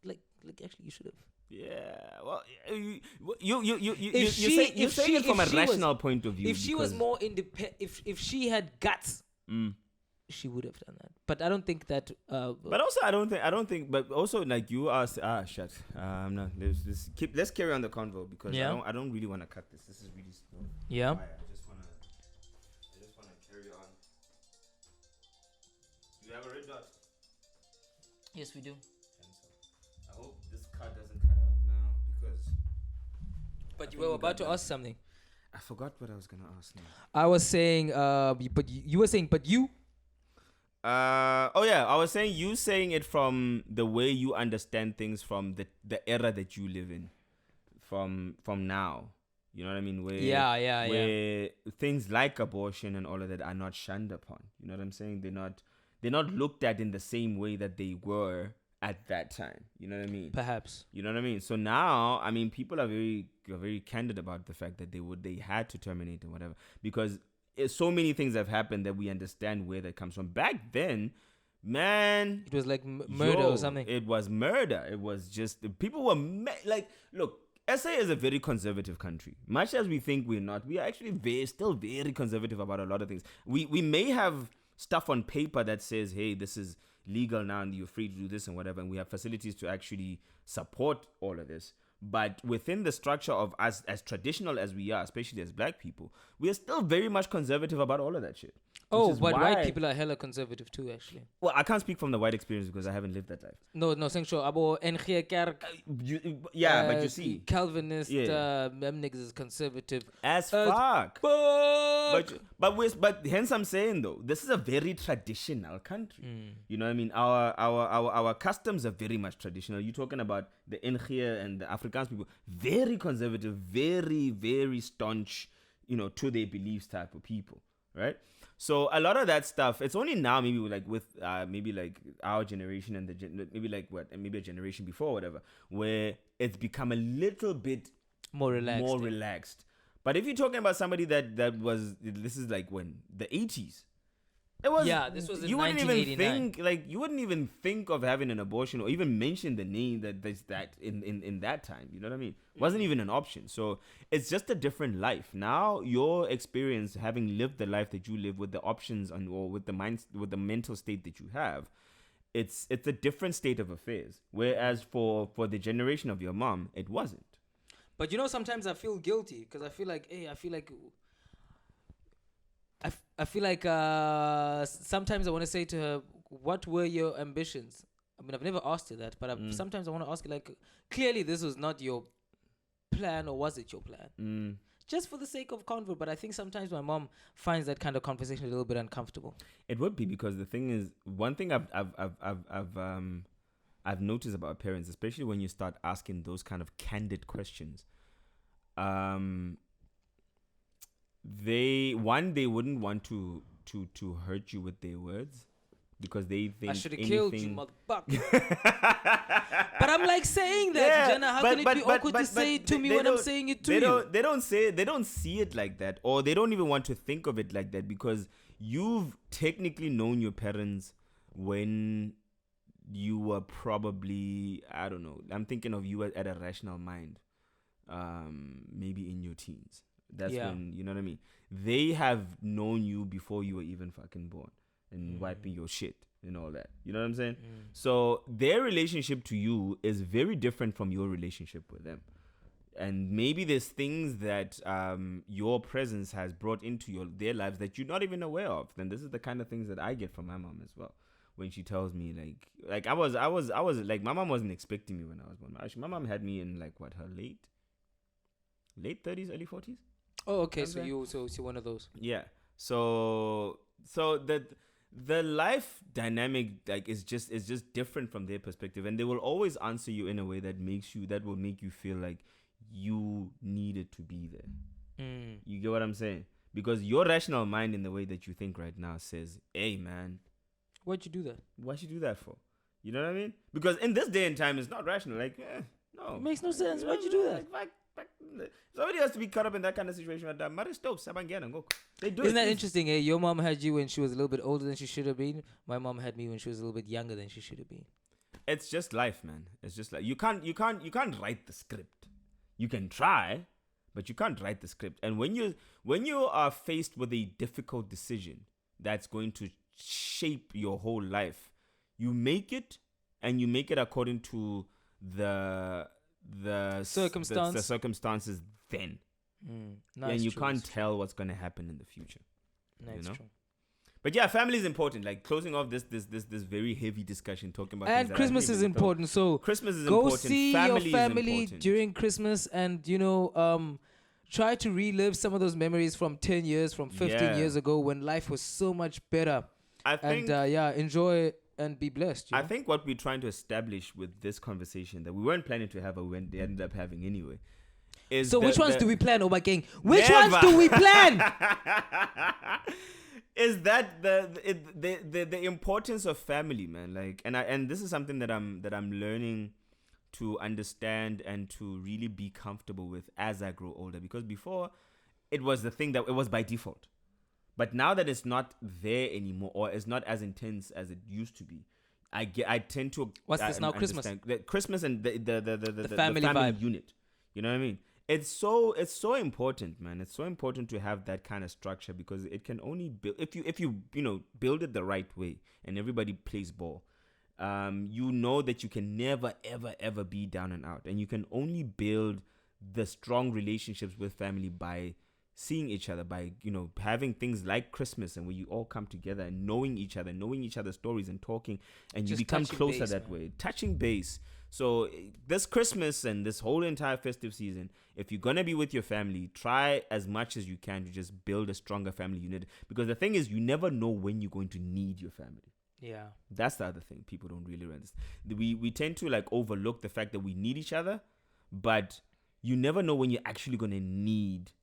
like actually, you should have. Yeah, well, you're saying it from a rational point of view. If she was more independent, if she had guts, she would have done that. But I don't think that. But also, I don't think. But also, like you asked, shut. I'm not. Let's carry on the convo because I don't really want to cut this. This is really slow. Yeah. I just wanna carry on. Do you have a red dot? Yes, we do. I hope this cut doesn't cut out now because. But you were about to ask something. I forgot what I was gonna ask now. I was saying, but you were saying, but you. I was saying you saying it from the way you understand things from the era that you live in, from now. You know what I mean? Where things like abortion and all of that are not shunned upon. You know what I'm saying? They're not looked at in the same way that they were at that time. You know what I mean? Perhaps. You know what I mean? So now, I mean, people are very candid about the fact that they had to terminate and whatever because so many things have happened that we understand where that comes from. Back then, man, it was like murder or something. It was murder. It was just people were like, look, SA is a very conservative country. Much as we think we're not, we are actually still very conservative about a lot of things. We may have stuff on paper that says, hey, this is legal now and you're free to do this and whatever, and we have facilities to actually support all of this. But within the structure of us, as traditional as we are, especially as black people, we are still very much conservative about all of that shit. Oh, but white people are hella conservative too, actually. Well, I can't speak from the white experience because I haven't lived that life. No, saying sure. Abo NG Kerk. But you see. Calvinist, them niggas is conservative. As fuck. But hence I'm saying though, this is a very traditional country. You know what I mean? Our customs are very much traditional. You're talking about the NG and the Afrikaans people, very conservative, very, very staunch, to their beliefs type of people. Right? So a lot of that stuff, it's only now maybe with our generation and maybe a generation before, whatever, where it's become a little bit more relaxed. But if you're talking about somebody that was, this is like when the 80s. It was, this was in you 1989. You wouldn't even think of having an abortion or even mention the name that in that time. You know what I mean? It wasn't even an option. So it's just a different life. Now your experience, having lived the life that you live with the options or with the mental state that you have, it's a different state of affairs. Whereas for the generation of your mom, it wasn't. But sometimes I feel guilty because I feel like sometimes I want to say to her, what were your ambitions? I mean, I've never asked her that, but sometimes I want to ask her, like, clearly this was not your plan, or was it your plan? Just for the sake of convo. But I think sometimes my mom finds that kind of conversation a little bit uncomfortable. It would be, because the thing is, one thing I've noticed about parents, especially when you start asking those kind of candid questions, they wouldn't want to hurt you with their words, because they think I should have killed you, motherfucker. But I'm like saying that, Jenna. How can it be awkward to say it to me when I'm saying it to you? They don't see it like that, or they don't even want to think of it like that, because you've technically known your parents when you were probably, I don't know, I'm thinking of you at a rational mind, maybe in your teens. That's when, you know what I mean? They have known you before you were even fucking born and wiping your shit and all that. You know what I'm saying? So their relationship to you is very different from your relationship with them. And maybe there's things that your presence has brought into their lives that you're not even aware of. Then this is the kind of things that I get from my mom as well. When she tells me, like I was like, my mom wasn't expecting me when I was born. Actually, my mom had me in her late 30s, early 40s. Oh, okay. So you're one of those. Yeah. So the life dynamic is just different from their perspective, and they will always answer you in a way that will make you feel like you needed to be there. You get what I'm saying? Because your rational mind, in the way that you think right now, says, "Hey, man, why'd you do that? Why'd you do that for?" You know what I mean? Because in this day and time, it's not rational. Like, no, it makes no sense. Why'd you do that? Somebody has to be caught up in that kind of situation. Isn't that interesting? Your mom had you when she was a little bit older than she should have been. My mom had me when she was a little bit younger than she should have been. It's just life, man. It's just like you can't write the script. You can try, but you can't write the script. And when you are faced with a difficult decision that's going to shape your whole life, you make it, and you make it according to the circumstances then. And you can't tell what's going to happen in the future. That's true. But yeah, family is important. Like closing off this very heavy discussion talking about. And Christmas is important. So Christmas is go important. see your family during Christmas, and try to relive some of those memories from 10 years, from 15 years ago, when life was so much better. I think, enjoy and be blessed. I think what we're trying to establish with this conversation that we weren't planning to have, but we ended up having anyway. Which ones do we plan, Obakeng? Which ones do we plan? Is that the importance of family, man? Like, and this is something that I'm learning to understand and to really be comfortable with as I grow older. Because before, it was the thing that it was by default, but now that it's not there anymore, or it's not as intense as it used to be, I tend to. What's this now? Christmas. Christmas and the family vibe unit. You know what I mean? It's so important, man. It's so important to have that kind of structure, because it can only build if you build it the right way and everybody plays ball. That you can never ever be down and out, and you can only build the strong relationships with family by seeing each other, by having things like Christmas, and where you all come together and knowing each other's stories and talking, and you become closer that way, touching base. So this Christmas and this whole entire festive season, if you're going to be with your family, try as much as you can to just build a stronger family unit. Because the thing is, you never know when you're going to need your family. Yeah. That's the other thing people don't really understand. We tend to overlook the fact that we need each other, but you never know when you're actually going to need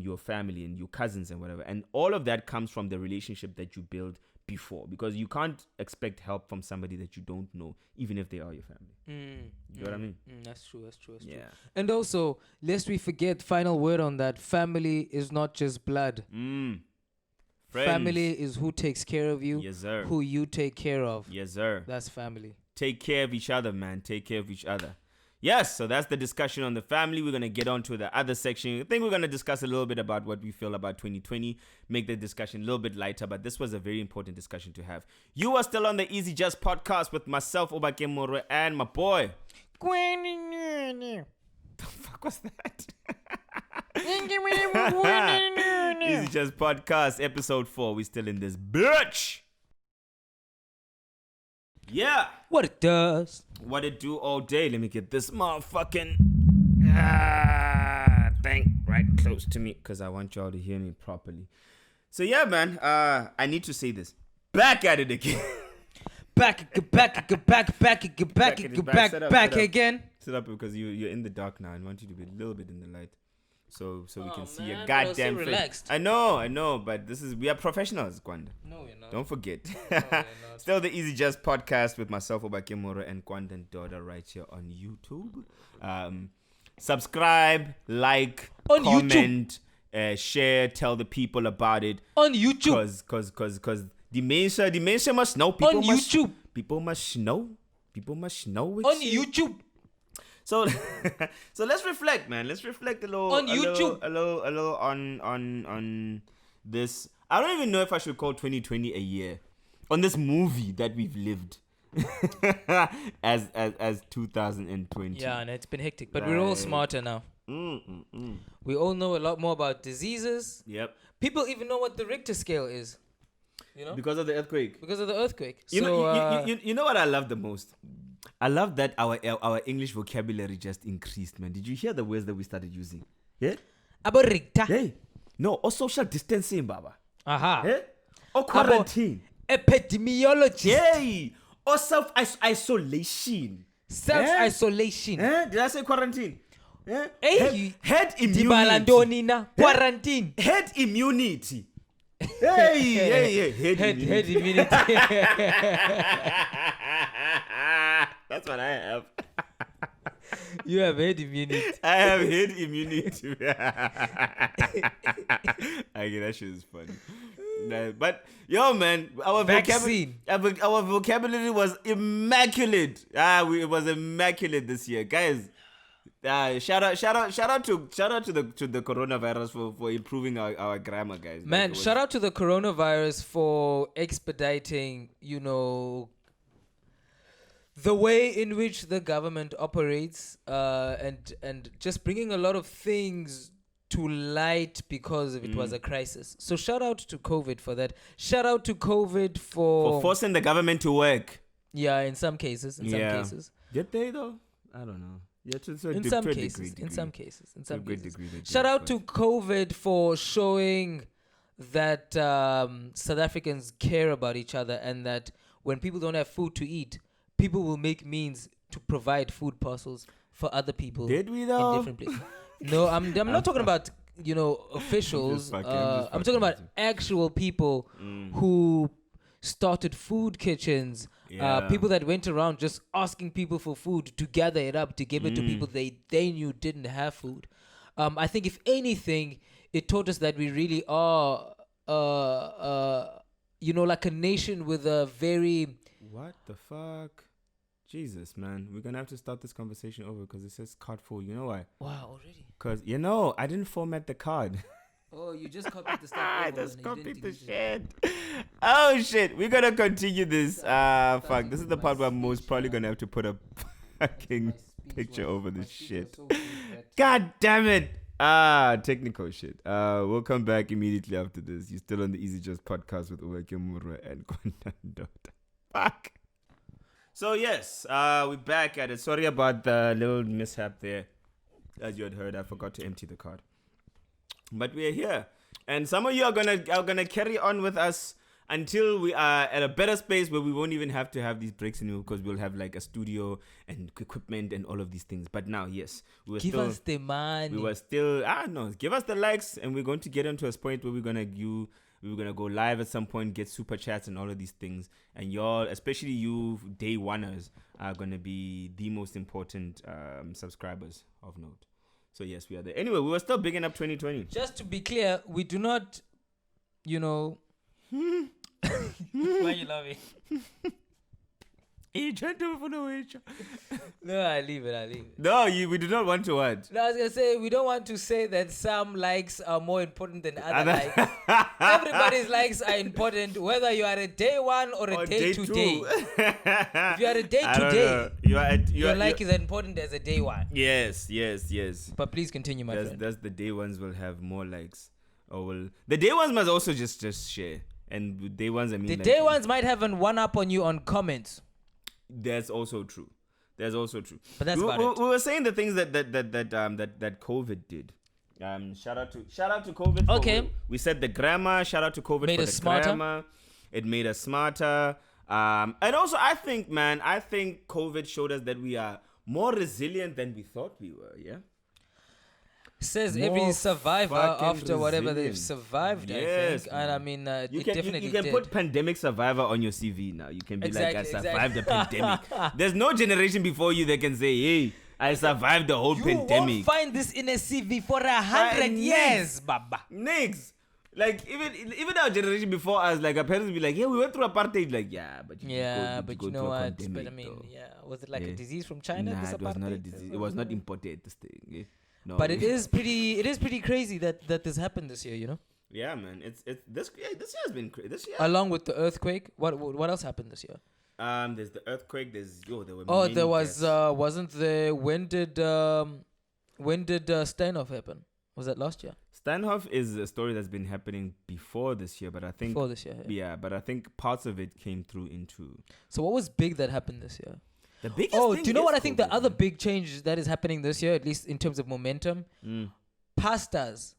your family and your cousins and whatever. And all of that comes from the relationship that you build before, because you can't expect help from somebody that you don't know, even if they are your family. You know what I mean? That's true. Yeah. And also, lest we forget, final word on that, family is not just blood. Friends. Family is who takes care of you. Yes, sir. Who you take care of. Yes, sir. That's family. Take care of each other, man. Take care of each other. Yes, so that's the discussion on the family. We're going to get on to the other section. I think we're going to discuss a little bit about what we feel about 2020, make the discussion a little bit lighter, but this was a very important discussion to have. You are still on the EasyJust podcast with myself, Obakeng Moroe, and my boy. The fuck was that? EasyJust podcast, episode 4. We still in this bitch. Yeah. What it does. What it do all day. Let me get this motherfucking thing right close to me, because I want y'all to hear me properly. So yeah, man. I need to say this. Back at it again. back again. Sit up, because you're in the dark now. I want you to be a little bit in the light. So we can see your man, goddamn so face. relaxed. I know, but we are professionals, Kwanda. No, you're not. Don't forget. No, you're not. Still the Just podcast with myself, Obakeng Moroe, and Kwanda Daughter right here on YouTube. Subscribe, like, on comment, share, tell the people about it. On YouTube. Cause dementia must know. People on must, YouTube. People must know. People must know. On YouTube. So let's reflect, man. Let's reflect a little on YouTube. A little on this. I don't even know if I should call 2020 a year on this movie that we've lived as 2020. Yeah, and it's been hectic, but we're all smarter now. We all know a lot more about diseases. Yep. People even know what the Richter scale is. Because of the earthquake. You know what I love the most? I love that our English vocabulary just increased, man. Did you hear the words that we started using? Yeah? About Richter. Hey. No, or social distancing, Baba. Aha. Yeah? Or quarantine. Epidemiology. Yay. Or self-isolation. Self-isolation. Did I say quarantine? Yeah? Hey, Herd immunity. Quarantine. Herd immunity. Hey, Herd immunity. That's what I have. You have herd immunity. I have herd immunity. Okay, that shit is funny. But yo, man, our Vaccine. vocabulary was immaculate. It was immaculate this year, guys. Shout out to the coronavirus for improving our grammar, guys. Man, shout out to the coronavirus for expediting, the way in which the government operates, and just bringing a lot of things to light because it was a crisis. So shout out to COVID for that. Shout out to COVID for forcing the government to work. Yeah, in some cases. Did they though? I don't know. Yeah, in some cases. Shout out to COVID for showing that South Africans care about each other, and that when people don't have food to eat, people will make means to provide food parcels for other people. Did we though? In different places. No, I'm not talking about officials. I'm talking about actual people who started food kitchens. People that went around just asking people for food to gather it up to give it to people they knew didn't have food. I think if anything, it taught us that we really are, like a nation with a very... What the fuck? Jesus, man. We're going to have to start this conversation over because it says card full. You know why? Wow, already? Because, I didn't format the card. Oh, you just copied the stuff over. I just copied the shit. Oh, shit. We're going to continue this. Fuck. This is the part where I'm most probably going to have to put a fucking picture over this shit. God damn it. Technical shit. We'll come back immediately after this. You're still on the EasyJust podcast with Obakeng Moroe and Kwanda Reminisce. Fuck. So yes, we're back at it. Sorry about the little mishap there. As you had heard, I forgot to empty the card. But we're here, and some of you are gonna carry on with us until we are at a better space where we won't even have to have these breaks anymore, because we'll have like a studio and equipment and all of these things. But now, yes, give us the money. We were still give us the likes, and we're going to get into a point where we're gonna go live at some point, get super chats and all of these things. And y'all, especially you day oneers, are gonna be the most important subscribers of note. So yes, we are there. Anyway, we were still bigging up 2020. Just to be clear, we do not, Why are you laughing? Are you trying to follow away? No, I leave it. No, we do not want to what? No, I was going to say, we don't want to say that some likes are more important than other likes. Everybody's likes are important, whether you are a day one or a day to day. If you are a day to day, your like is as important as a day one. Yes. But please continue, my friend. That's the day ones will have more likes. The day ones must also just share. And day ones, the day ones might have an one up on you on comments. That's also true. But that's about it. We were saying the things that COVID did. Shout out to COVID. Okay. We said the grammar. Shout out to COVID made for us the smarter. Grammar. It made us smarter. And also, I think COVID showed us that we are more resilient than we thought we were. Yeah. Says More every survivor after whatever they've resilient. survived, Yes, I think. And I mean, You it can definitely put did. pandemic survivor on your CV now. You can be like, I Exactly. survived the pandemic. There's no generation before you that can say, hey, I survived the whole You pandemic. won't find this in a CV for 100 years, Baba. Next. Like, even our generation before us, like, our parents would be like, yeah, we went through apartheid. Like, yeah, but you You know through a what? pandemic, But I mean, though. was it like a disease from China? Nah, this it was not a apartheid? disease. It was not imported, this thing. Yeah. No. But it is pretty crazy that this happened this year, Yeah, man. This year has been crazy. This year. Along with the earthquake, what else happened this year? There's the earthquake. There were. Oh, many there was deaths. wasn't there? When did Steinhoff happen? Was that last year? Steinhoff is a story that's been happening before this year, but I think Before this year. yeah, but I think parts of it came through into So what was big that happened this year? the biggest. Oh, thing do you know is what I think the COVID, other man. big change that is happening this year, at least in terms of momentum? Pastas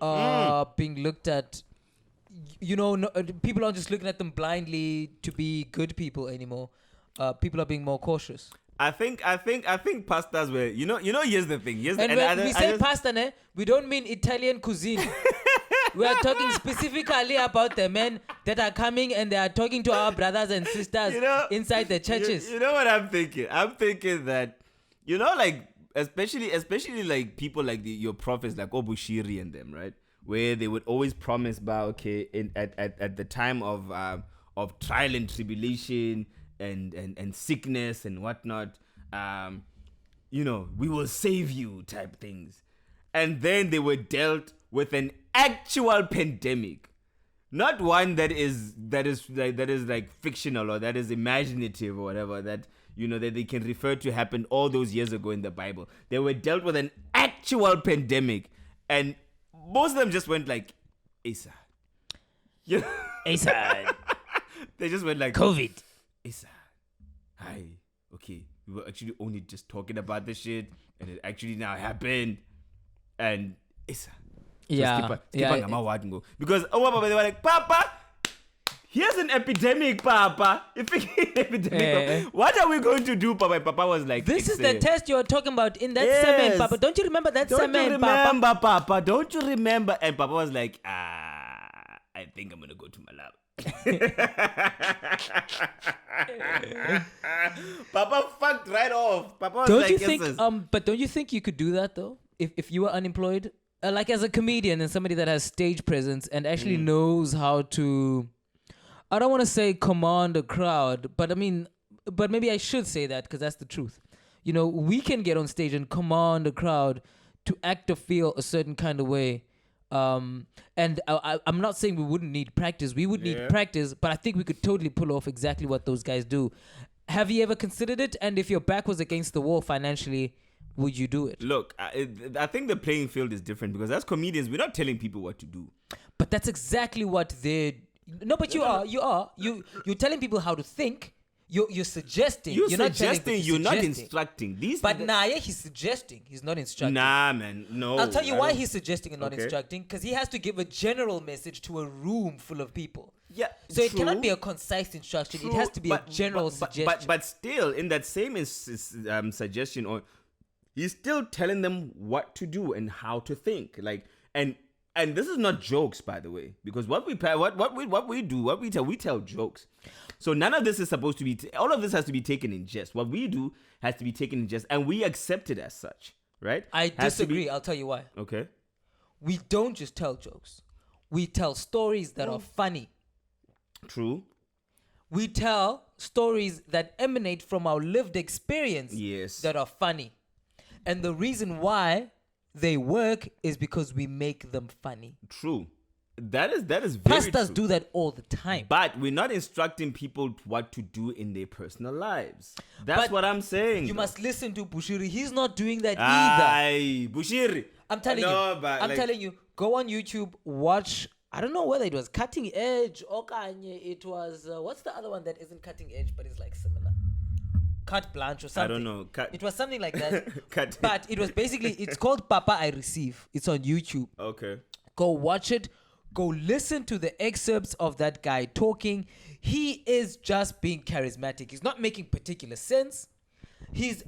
are being looked at. People aren't just looking at them blindly to be good people anymore. People are being more cautious. I think pastas were here's the thing. And when we say pasta, we don't mean Italian cuisine. We are talking specifically about the men that are coming and they are talking to our brothers and sisters inside the churches. You know what I'm thinking? I'm thinking that like especially like people like your prophets like Obushiri and them, right? where they would always promise about at the time of trial and tribulation and sickness and whatnot, we will save you type things. And then they were dealt with an actual pandemic. Not one that is like fictional or that is imaginative or whatever, that that they can refer to happened all those years ago in the Bible. They were dealt with an actual pandemic, and most of them just went like, Asa. Asa. They just went like, COVID. Asa. Hi. Okay. We were actually only just talking about this shit, and it actually now happened. And Asa. Yeah. Because they were like, Papa, here's an epidemic, Papa. What are we going to do, Papa? Papa was like, this is the test you're talking about in that sermon, Papa. Don't you remember that sermon, Papa? Don't you remember? And Papa was like, I think I'm going to go to my lab. Papa fucked right off. Papa was don't like, you think, but don't you think you could do that, though? If you were unemployed? Like as a comedian and somebody that has stage presence and actually knows how to, I don't want to say command a crowd, but maybe I should say that because that's the truth. We can get on stage and command a crowd to act or feel a certain kind of way. And I'm not saying we wouldn't need practice. We would need practice, but I think we could totally pull off exactly what those guys do. Have you ever considered it? And if your back was against the wall financially, would you do it? Look, I think the playing field is different because as comedians, we're not telling people what to do. But that's exactly what they're... No, but you are. You're telling people how to think. You're suggesting. You're suggesting. You're not instructing. He's suggesting. He's not instructing. Nah, man. No. I'll tell you why he's suggesting and not instructing. Because he has to give a general message to a room full of people. Yeah, so it cannot be a concise instruction. It has to be a general suggestion. But still, in that same suggestion, or he's still telling them what to do and how to think. Like, and this is not jokes, by the way, because what we tell jokes. So none of this is supposed to be. All of this has to be taken in jest. What we do has to be taken in jest, and we accept it as such, right? I disagree. I'll tell you why. Okay. We don't just tell jokes. We tell stories that are funny. True. We tell stories that emanate from our lived experience. Yes. That are funny, and the reason why they work is because we make them funny. True. That is very Pastors true. do that all the time. But we're not instructing people what to do in their personal lives. That's what I'm saying. You must listen to Bushiri. He's not doing that either. Aye, Bushiri. I'm telling you. Go on YouTube, watch. I don't know whether it was Cutting Edge or Kanye. It was what's the other one that isn't Cutting Edge but is like similar? Carte Blanche or something. I don't know. It was something like that. But it was basically, it's called Papa I Receive. It's on YouTube. Okay. Go watch it. Go listen to the excerpts of that guy talking. He is just being charismatic. He's not making particular sense. He's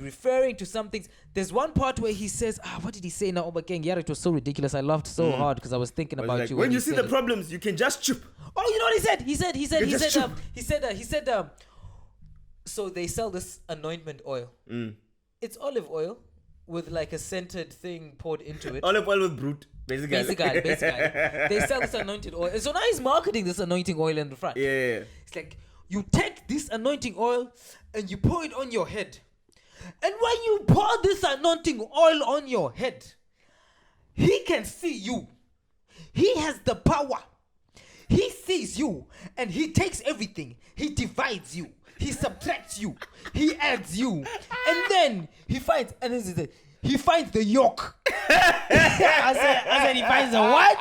referring to some things. There's one part where he says, what did he say now, Obakeng? Yeah, it was so ridiculous. I laughed so hard because I was thinking about like, you. When you see the problems, you can just chup. Oh, you know what he said? He said, so they sell this anointment oil. It's olive oil with like a scented thing poured into it. Olive oil with brute, basically. They sell this anointed oil. So now he's marketing this anointing oil in the front. Yeah. It's like, you take this anointing oil and you pour it on your head. And when you pour this anointing oil on your head, he can see you. He has the power. He sees you and he takes everything. He divides you. He subtracts you. He adds you. And then he finds, he finds the yoke. I said he finds the what?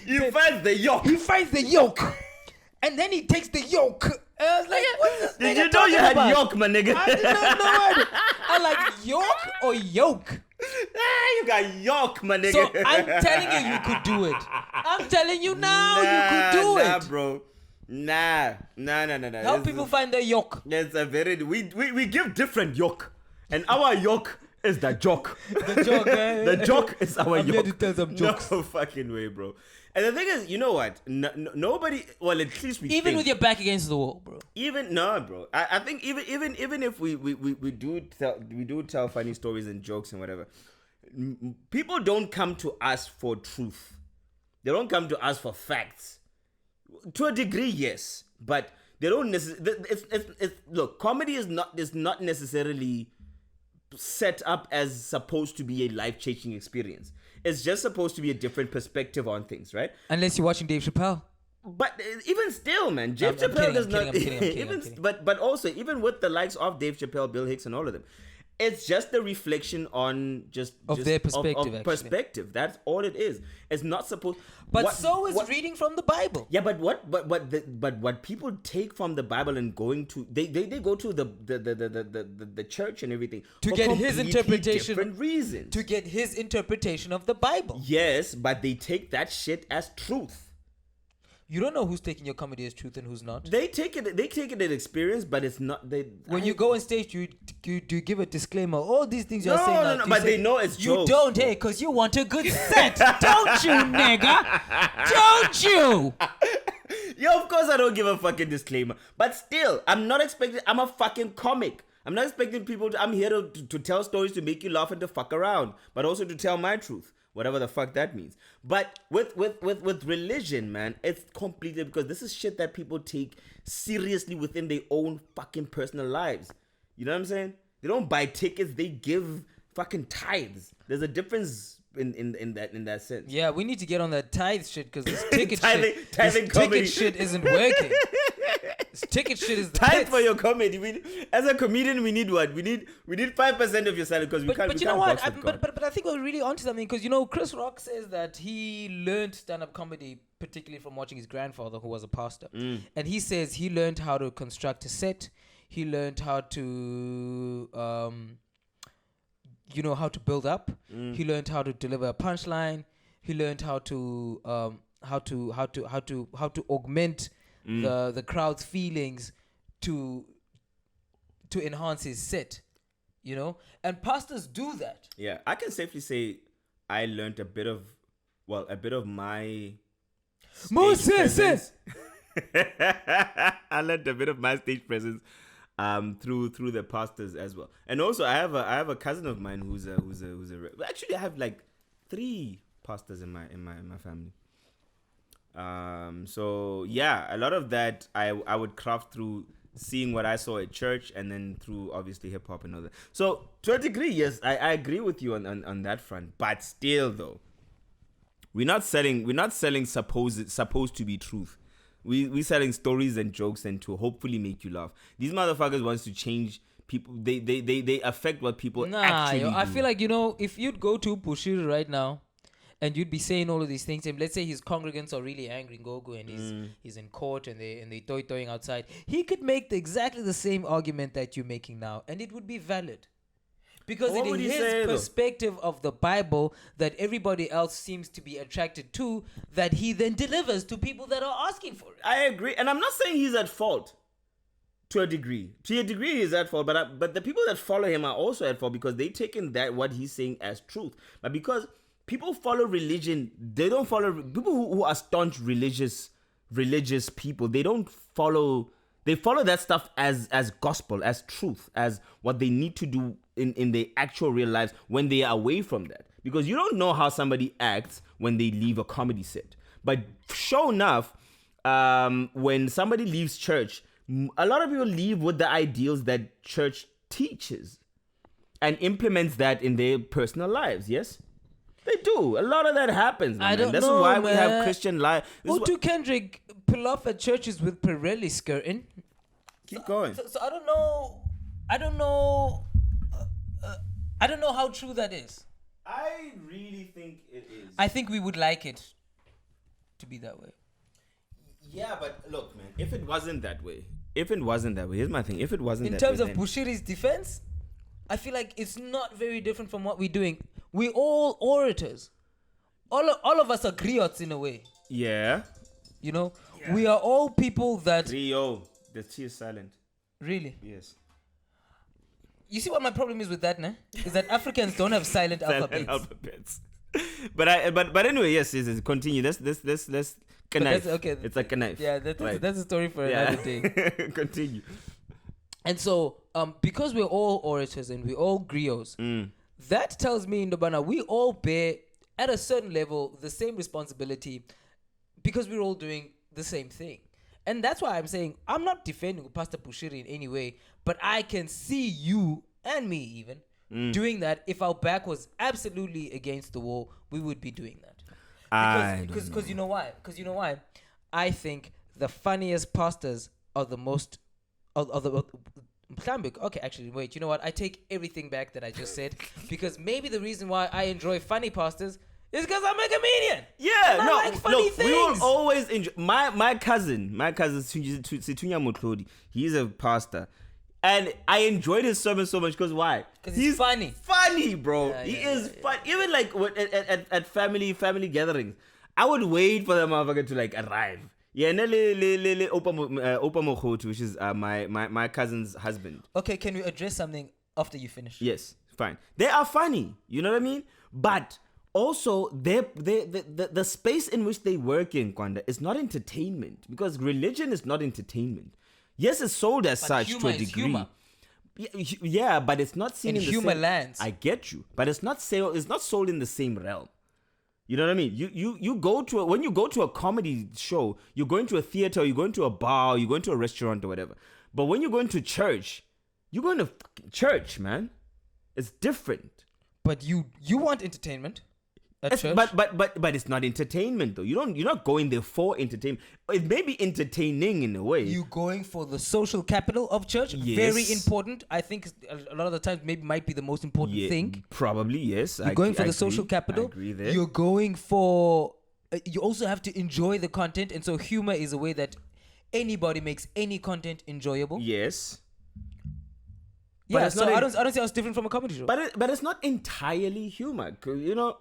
He finds the yoke. He finds the yoke. And then he takes the yoke. I was like, what's this Did you know you had yoke, my nigga? I did not know it. I like yoke or yoke? You got yoke, my nigga. So I'm telling you could do it. I'm telling you now you could do it. Nah, bro. Nah. Help people find the yoke. It's a very we give different yoke, and our yoke is the joke. The joke. The joke is our yoke. I'm here to tell some jokes. No fucking way, bro. And the thing is, you know what? Nobody. Well, at least we. Even with your back against the wall, bro. Bro. I think even if we do tell funny stories and jokes and whatever, people don't come to us for truth. They don't come to us for facts. To a degree, yes, but they don't necessarily. Look, comedy is not necessarily set up as supposed to be a life-changing experience. It's just supposed to be a different perspective on things, right? Unless you're watching Dave Chappelle. But even still, man, Dave Chappelle does not. But also, even with the likes of Dave Chappelle, Bill Hicks, and all of them, it's just a reflection on their perspective. Of perspective. That's all it is. It's not supposed. But so is reading from the Bible. Yeah, but what people take from the Bible and going to they go to the church and everything to get his interpretation. Different reasons. To get his interpretation of the Bible. Yes, but they take that shit as truth. You don't know who's taking your comedy as truth and who's not. They take it as experience, but it's not. When you go on stage, you give a disclaimer. All these things you're saying. No, but they know it's jokes. You don't, hey, because you want a good set, don't you, nigga? Don't you? Yeah, of course I don't give a fucking disclaimer, but still, I'm not expecting. I'm a fucking comic. I'm not expecting people to. I'm here to tell stories to make you laugh and to fuck around, but also to tell my truth. Whatever the fuck that means. But with religion, man, it's completely because this is shit that people take seriously within their own fucking personal lives. You know what I'm saying? They don't buy tickets, they give fucking tithes. There's a difference in that sense. Yeah, we need to get on that tithe shit because this ticket ticket shit isn't working. This ticket shit is the tithe for your comedy. As a comedian, we need what? We need 5% of your salary because we can't. But you know what? But I think we're really onto something because Chris Rock says that he learned stand-up comedy particularly from watching his grandfather who was a pastor, and he says he learned how to construct a set. He learned how to how to build up. He learned how to deliver a punchline. He learned how to augment the crowd's feelings to enhance his set, and pastors do that. Yeah, I can safely say I learned a bit of my presence. I learned a bit of my stage presence through the pastors as well. And also I have a cousin of mine who's actually I have like 3 pastors in my family. So yeah, a lot of that I would craft through seeing what I saw at church and then through obviously hip hop and all that. So to a degree, yes, I agree with you on that front. But still though, we're not selling supposed to be truth. We're selling stories and jokes and to hopefully make you laugh. These motherfuckers wants to change people. They affect what people actually do. I feel like, if you'd go to Bushiri right now and you'd be saying all of these things, and let's say his congregants are really angry, Ngogo, and he's in court and they toying outside, he could make exactly the same argument that you're making now, and it would be valid. Because it is his perspective of the Bible that everybody else seems to be attracted to, that he then delivers to people that are asking for it. I agree. And I'm not saying he's at fault to a degree. To a degree, he's at fault. But the people that follow him are also at fault because they've taken what he's saying as truth. But because people follow religion, they don't follow... People who are staunch religious people, they don't follow... They follow that stuff as gospel, as truth, as what they need to do in their actual real lives when they are away from that. Because you don't know how somebody acts when they leave a comedy set. But sure enough, when somebody leaves church, a lot of people leave with the ideals that church teaches and implements that in their personal lives, yes? They do. A lot of that happens, man. This is why we have Christian life. Do Kendrick pull off at churches with Pirelli skirting? Keep going. So I don't know. I don't know how true that is. I really think it is. I think we would like it to be that way. Yeah, but look, man. If it wasn't that way, here's my thing. If it wasn't in that way, in terms of Bushiri's defense, I feel like it's not very different from what we're doing. We're all orators. All of us are griots in a way. Yeah. We are all people that... Griot. The T is silent. Really? Yes. You see what my problem is with that, né? Is that Africans don't have silent alphabets. But anyway, yes, continue. Let's knife. Okay. It's like a knife. Yeah, that's a story for another day. Continue. And so, because we're all orators and we're all griots, that tells me, Ndobana, we all bear at a certain level, the same responsibility, because we're all doing the same thing. And that's why I'm saying I'm not defending Pastor Bushiri in any way, but I can see you and me even doing that. If our back was absolutely against the wall, we would be doing that. Because you know why? Because you know why? I think the funniest pastors are the most... Okay, actually, wait. You know what? I take everything back that I just said, because maybe the reason why I enjoy funny pastors is because I'm a comedian. Yeah, I like funny things. We will always enjoy. My cousin Situnya Motlodi, he's a pastor, and I enjoyed his sermon so much because why? Because he's funny. Funny, bro. He is fun. Even like at family gatherings, I would wait for the motherfucker to like arrive. Yeah, Opa Mokotu, which is my cousin's husband. Okay, can we address something after you finish? Yes, fine. They are funny, you know what I mean? But also, the space in which they work in, Kwanda, is not entertainment, because religion is not entertainment. Yes, it's sold as such to a degree. Humor. Yeah, but it's not seen in the humor same lands. I get you, but it's not sold in the same realm. You know what I mean? When you go to a comedy show, you're going to a theater, you're going to a bar, you're going to a restaurant or whatever. But when you're going to church, you're going to church, man. It's different. But you want entertainment at church? But it's not entertainment though. You're not going there for entertainment. It may be entertaining in a way. You going for the social capital of church? Yes. Very important. I think a lot of the times maybe might be the most important thing. Probably, yes. You're going for the social capital. I agree there. You're going for... you also have to enjoy the content, and so humor is a way that anybody makes any content enjoyable. Yes. Yeah, so I don't see how it's different from a comedy show. But it's not entirely humor. You know,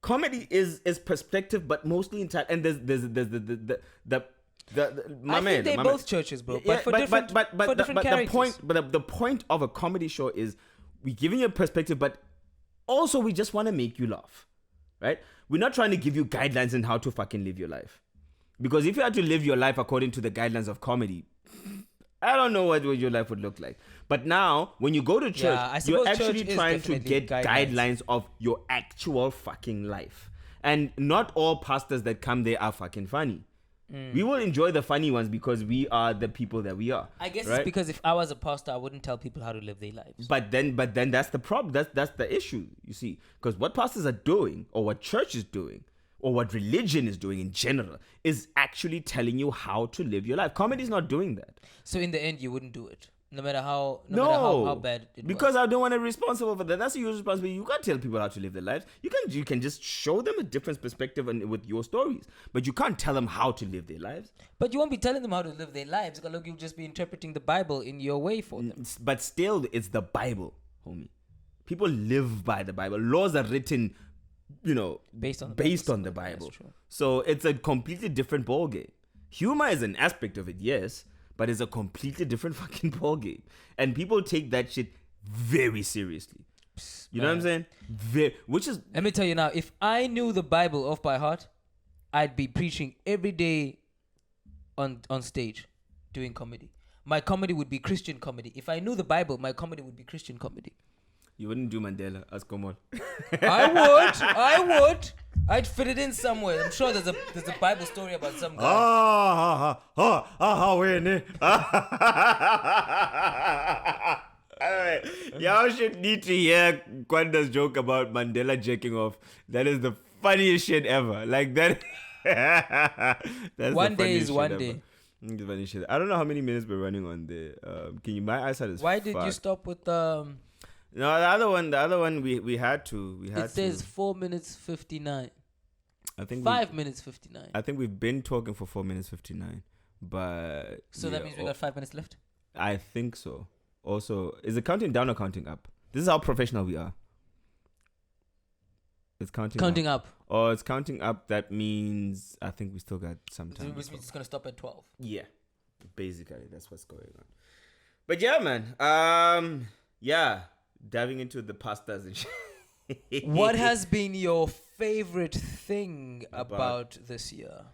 comedy is perspective, but mostly entire. And there's the I think they're both churches, bro. But for different characters. The point of a comedy show is we're giving you a perspective, but also we just want to make you laugh, right? We're not trying to give you guidelines on how to fucking live your life, because if you had to live your life according to the guidelines of comedy, I don't know what your life would look like. But now, when you go to church, you're actually trying to get guidelines of your actual fucking life. And not all pastors that come there are fucking funny. We will enjoy the funny ones because we are the people that we are. I guess it's because if I was a pastor, I wouldn't tell people how to live their lives. But then that's the problem. That's the issue, you see. Because what pastors are doing, or what church is doing, or what religion is doing in general, is actually telling you how to live your life. Comedy is not doing that. So in the end, you wouldn't do it, no matter how bad it was. Because I don't want to be responsible for that. That's your responsibility. You can't tell people how to live their lives. You can just show them a different perspective with your stories, but you can't tell them how to live their lives. But you won't be telling them how to live their lives. Look, you'll just be interpreting the Bible in your way for them. But still, it's the Bible, homie. People live by the Bible. Laws are written, based on the Bible. So it's a completely different ballgame. Humor is an aspect of it, yes, but it's a completely different fucking ballgame. And people take that shit very seriously. You know what I'm saying? Let me tell you now, if I knew the Bible off by heart, I'd be preaching every day on stage doing comedy. My comedy would be Christian comedy. If I knew the Bible, my comedy would be Christian comedy. You wouldn't do Mandela as Komol. I would. I'd fit it in somewhere. I'm sure there's a Bible story about some guy. Alright. Y'all should need to hear Kwanda's joke about Mandela jerking off. That is the funniest shit ever. Like that. That's one day is one day. Funny shit. I don't know how many minutes we're running on there. My eyesight is Why did you stop with No, the other one we had to. It says 4 minutes 59. I think 5 minutes 59. I think we've been talking for 4 minutes 59, but so that means we got 5 minutes left. I think so. Also, is it counting down or counting up? This is how professional we are. It's counting up. Oh, it's counting up. That means I think we still got some time. Which means it's gonna stop at 12. Yeah, basically that's what's going on. But yeah, man. Yeah. Diving into the pastas and shit. What has been your favorite thing about this year?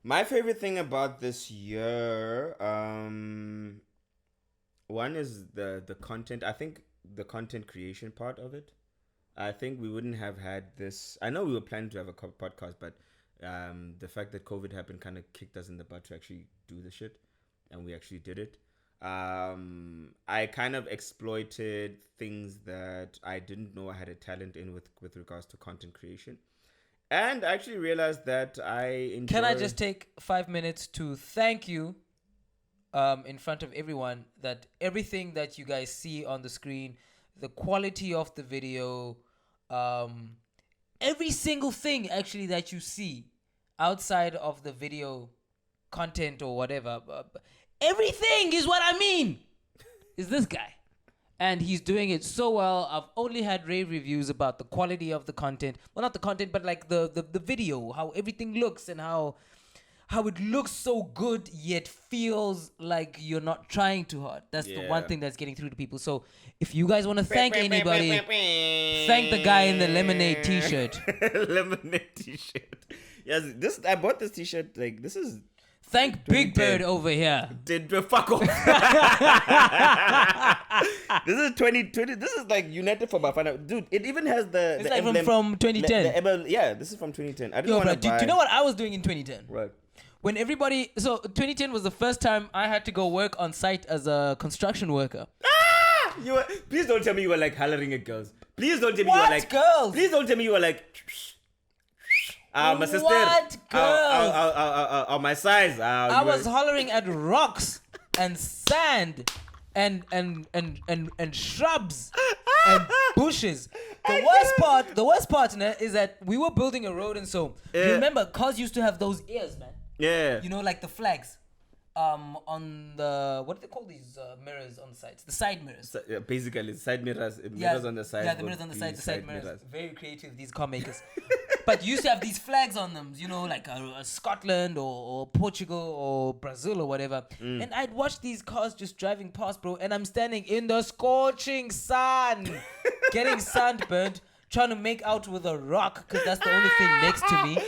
My favorite thing about this year, one is the content. I think the content creation part of it. I think we wouldn't have had this. I know we were planning to have a podcast, but the fact that COVID happened kind of kicked us in the butt to actually do the shit, and we actually did it. I kind of exploited things that I didn't know I had a talent in with regards to content creation. And I actually realized that I enjoy... Can I just take 5 minutes to thank you in front of everyone that everything that you guys see on the screen, the quality of the video, every single thing actually that you see outside of the video content or whatever, everything is what I mean is this guy. And he's doing it so well. I've only had rave reviews about the quality of the content. Well, not the content, but like the video, how everything looks and how it looks so good yet feels like you're not trying too hard. That's the one thing that's getting through to people. So if you guys want to thank anybody, thank the guy in the lemonade t-shirt. Lemonade t-shirt. Yes, I bought this t-shirt. Like, this is... Thank Big Bird over here. Fuck off. This is 2020. This is like United for Bafana. Dude, it even has the... It's like from 2010. Yeah, this is from 2010. I didn't Yo, want bro, to buy... do you know what I was doing in 2010? Right. When everybody... So 2010 was the first time I had to go work on site as a construction worker. Please don't tell me you were like hollering at girls. Please don't tell me What you were like... girls? Please don't tell me you were like... my sister. What girls? My size. I was hollering at rocks and sand and shrubs and bushes. The worst part is that we were building a road, and so you remember cars used to have those ears, man. Yeah. You know, like the flags. On the, what do they call these mirrors on the sides? The side mirrors. Basically, side mirrors on the side. Yeah, the mirrors on the side, the side mirrors. Very creative, these car makers. But you used to have these flags on them, you know, like Scotland or Portugal or Brazil or whatever. And I'd watch these cars just driving past, bro, and I'm standing in the scorching sun, getting sunburned, trying to make out with a rock because that's the only thing next to me.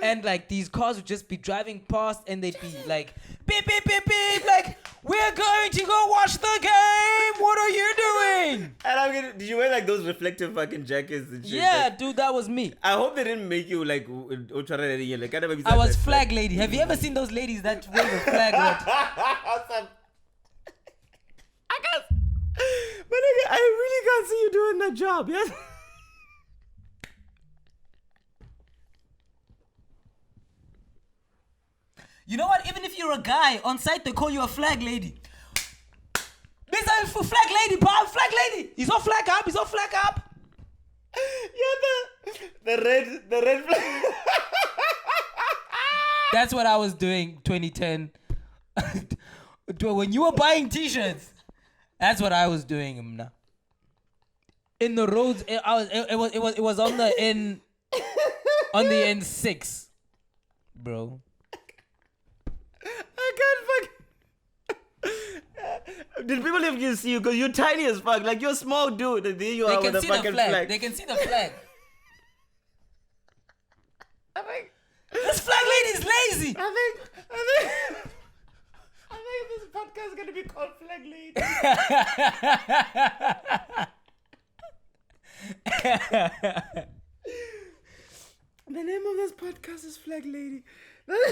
And like these cars would just be driving past and they'd be like, beep, beep, beep, beep, like, we're going to go watch the game. What are you doing? And did you wear like those reflective fucking jackets and shit? Yeah, like, dude, that was me. I hope they didn't make you like I was flag lady. Have you ever seen those ladies that wave a flag? Awesome. But I really can't see you doing that job, yes? You know what? Even if you're a guy on site, they call you a flag lady. This is for flag lady, Bob. Flag lady. He's on flag up. He's on flag up. Yeah, the red flag. That's what I was doing 2010. When you were buying t-shirts, that's what I was doing. Now. In the roads, it was on the N6, bro. I can't fuck. Did people even see you? Because you're tiny as fuck. Like, you're a small dude. And there you are with a fucking flag. They can see the flag. I think this flag lady is lazy. I think this podcast is going to be called Flag Lady. The name of this podcast is Flag Lady. Next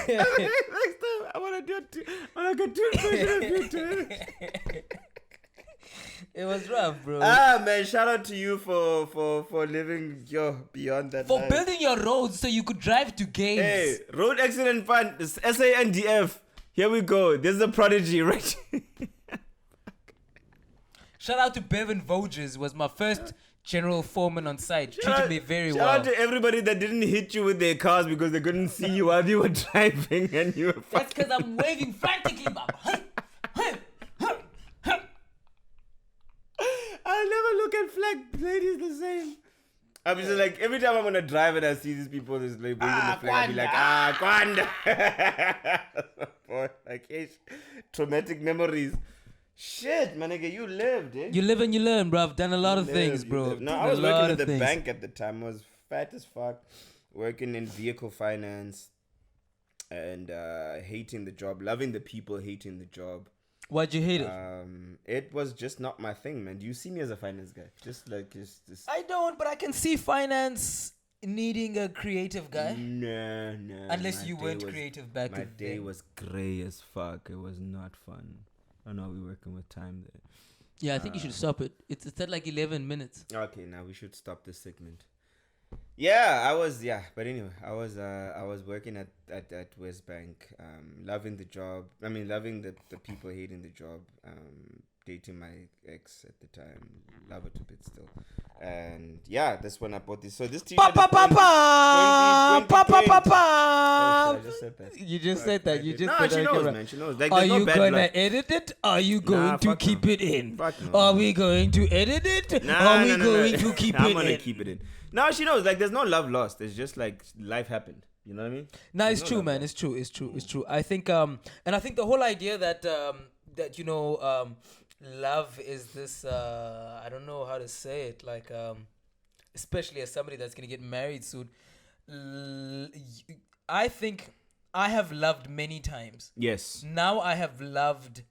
time I want to do a cartoon version of you too. It was rough, bro. Man, shout out to you for living beyond that. For life. building your roads so you could drive to games. Hey, road accident fund, SANDF. Here we go. This is a prodigy, right? Shout out to Bevan Voges, was my first general foreman on site. Treated me very well. Shout out to everybody that didn't hit you with their cars because they couldn't see you while you were driving and you were That's because I'm waving frantically, Bob. I'll never look at flag ladies the same. I'm just like, every time I'm gonna drive and I see these people just like waving the flag, I'll be like, Kwanda. Boy, like, traumatic memories. Shit, my nigga, you lived, eh? You live and you learn, bro. I've done a lot of things, bro. No, I was working at the bank at the time. I was fat as fuck, working in vehicle finance and hating the job, loving the people, hating the job. Why'd you hate it? It was just not my thing, man. Do you see me as a finance guy? Just. I don't, but I can see finance needing a creative guy. No. Unless you weren't creative back in the day. My day was grey as fuck. It was not fun. I know we're working with time there. Yeah, I think you should stop it. It's at like 11 minutes. Okay, now we should stop this segment. Yeah, but anyway, I was working at West Bank, loving the job. I mean, loving the people, hating the job. Dating my ex at the time, love her to bits still, and yeah, that's when I bought this. So this T-shirt. I just said that. You just said that. You just no, said she that. knows, man. She knows. Like, are no you bad gonna blood. edit it? Are you going to keep it in? Fuck no. Are we going to edit it? Nah, are we going to keep it in? I'm gonna keep it in. No, she knows. Like, there's no love lost. It's just like life happened. You know what I mean? No, it's true, man. It's true. I think and I think the whole idea that love is this I don't know how to say it, like especially as somebody that's gonna get married soon. I think I have loved many times. Yes. Now I have loved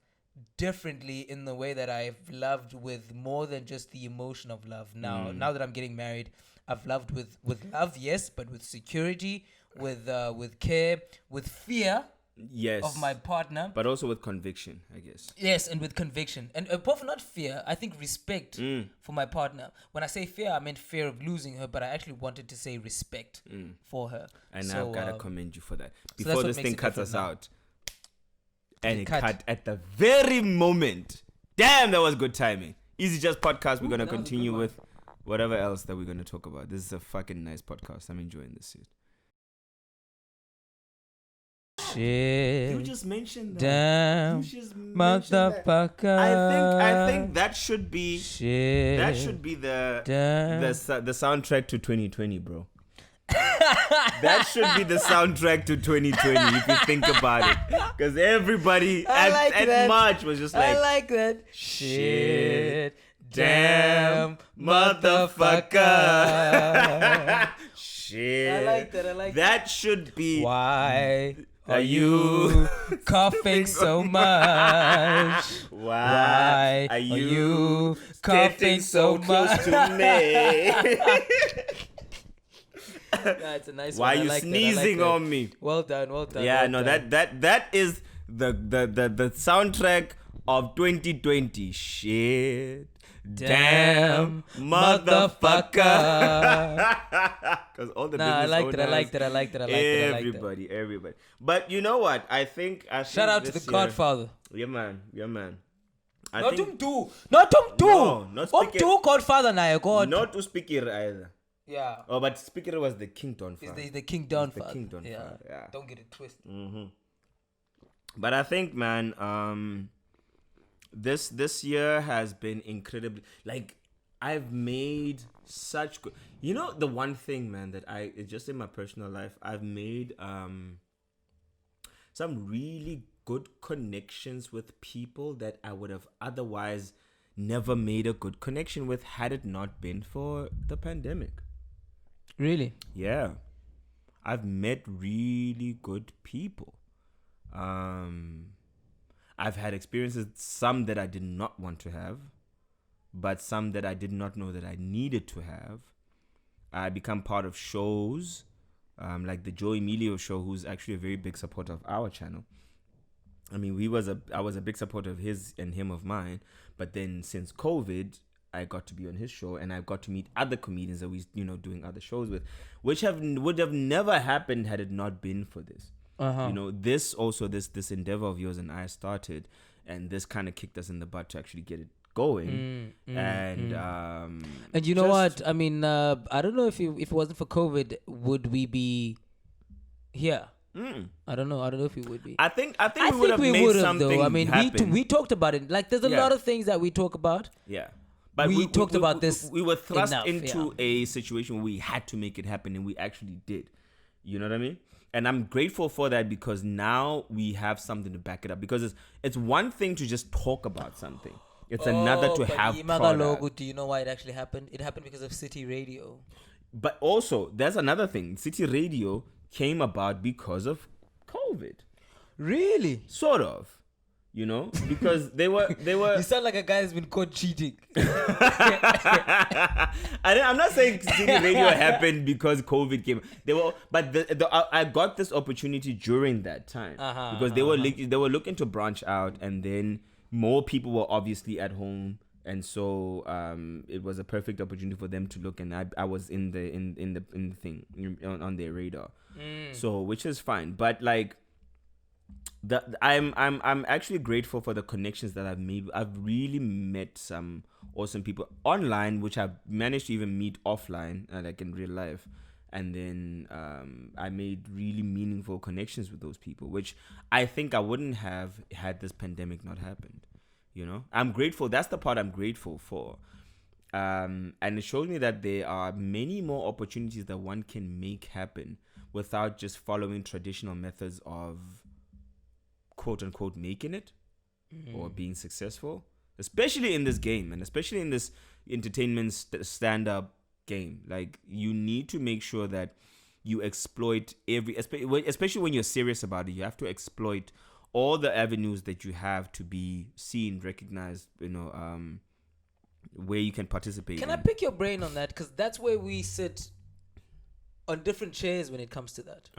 differently in the way that I've loved with more than just the emotion of love. Now that I'm getting married, I've loved with love, yes, but with security, with care, with fear. Yes. Of my partner. But also with conviction, I guess. Yes, and with conviction. And apart from not fear, I think respect for my partner. When I say fear, I meant fear of losing her, but I actually wanted to say respect for her. And I've got to commend you for that. So Before this thing cuts us out. And it cut at the very moment. Damn, that was good timing. EasyJust podcast, we're going to continue with whatever else that we're going to talk about. This is a fucking nice podcast. I'm enjoying this shit. Shit. You just mentioned that. Damn, motherfucker. That. I think that should be. Shit. That should be the soundtrack to 2020, bro. That should be the soundtrack to 2020 if you think about it, because everybody at March was just like, I like that. Shit. Damn, motherfucker. Shit. I like that. That should be. Why are you coughing so much? Why are you coughing so much? to me? That's a nice Why one. are you sneezing on me? Well done. Yeah, that is the soundtrack of 2020. Shit. Damn, motherfucker. Because all the business I liked it. Everybody. But you know what? I think shout out to the Godfather. Yeah, man. Not him too. No, not Speaker. Godfather now, God. Not to Speaker either. Yeah. Oh, but Speaker was the King Don Father. He's the King Don Father. The King Don Father. Yeah. Don't get it twisted. Mm-hmm. But I think, man, this year has been incredibly, like, I've made such good, the one thing, man, that it's just in my personal life, I've made some really good connections with people that I would have otherwise never made a good connection with had it not been for the pandemic. Really? Yeah. I've met really good people. I've had experiences, some that I did not want to have, but some that I did not know that I needed to have. I become part of shows, like the Joe Emilio show, who's actually a very big supporter of our channel. I mean, I was a big supporter of his and him of mine, but then since COVID, I got to be on his show, and I got to meet other comedians that we, doing other shows with, which would have never happened had it not been for this. This endeavor of yours and I started, and this kind of kicked us in the butt to actually get it going. And you know what? I mean, I don't know if it wasn't for COVID, would we be here? I don't know if we would be. I think we would have made something though. I mean, happen. we talked about it. Like, there's a lot of things that we talk about. Yeah. But we talked about this. We were thrust into a situation where we had to make it happen, and we actually did. You know what I mean? And I'm grateful for that, because now we have something to back it up. Because it's one thing to just talk about something. It's another to have product. Do you know why it actually happened? It happened because of City Radio. But also, there's another thing. City Radio came about because of COVID. Really? Sort of. You know, because they were. You sound like a guy who's been caught cheating. I'm not saying City Radio happened because COVID came. I got this opportunity during that time because they were looking to branch out, and then more people were obviously at home, and so it was a perfect opportunity for them to look, and I was in the thing on their radar, so which is fine, but like. I'm actually grateful for the connections that I've made. I've really met some awesome people online, which I've managed to even meet offline, like in real life. And then I made really meaningful connections with those people, which I think I wouldn't have had this pandemic not happened. You know, I'm grateful. That's the part I'm grateful for. And it showed me that there are many more opportunities that one can make happen without just following traditional methods of quote unquote making it or being successful, especially in this game and especially in this entertainment stand-up game. Like, you need to make sure that you exploit especially when you're serious about it, you have to exploit all the avenues that you have to be seen, recognized, you know, where you can participate. Can I pick your brain on that? Because that's where we sit on different chairs when it comes to that.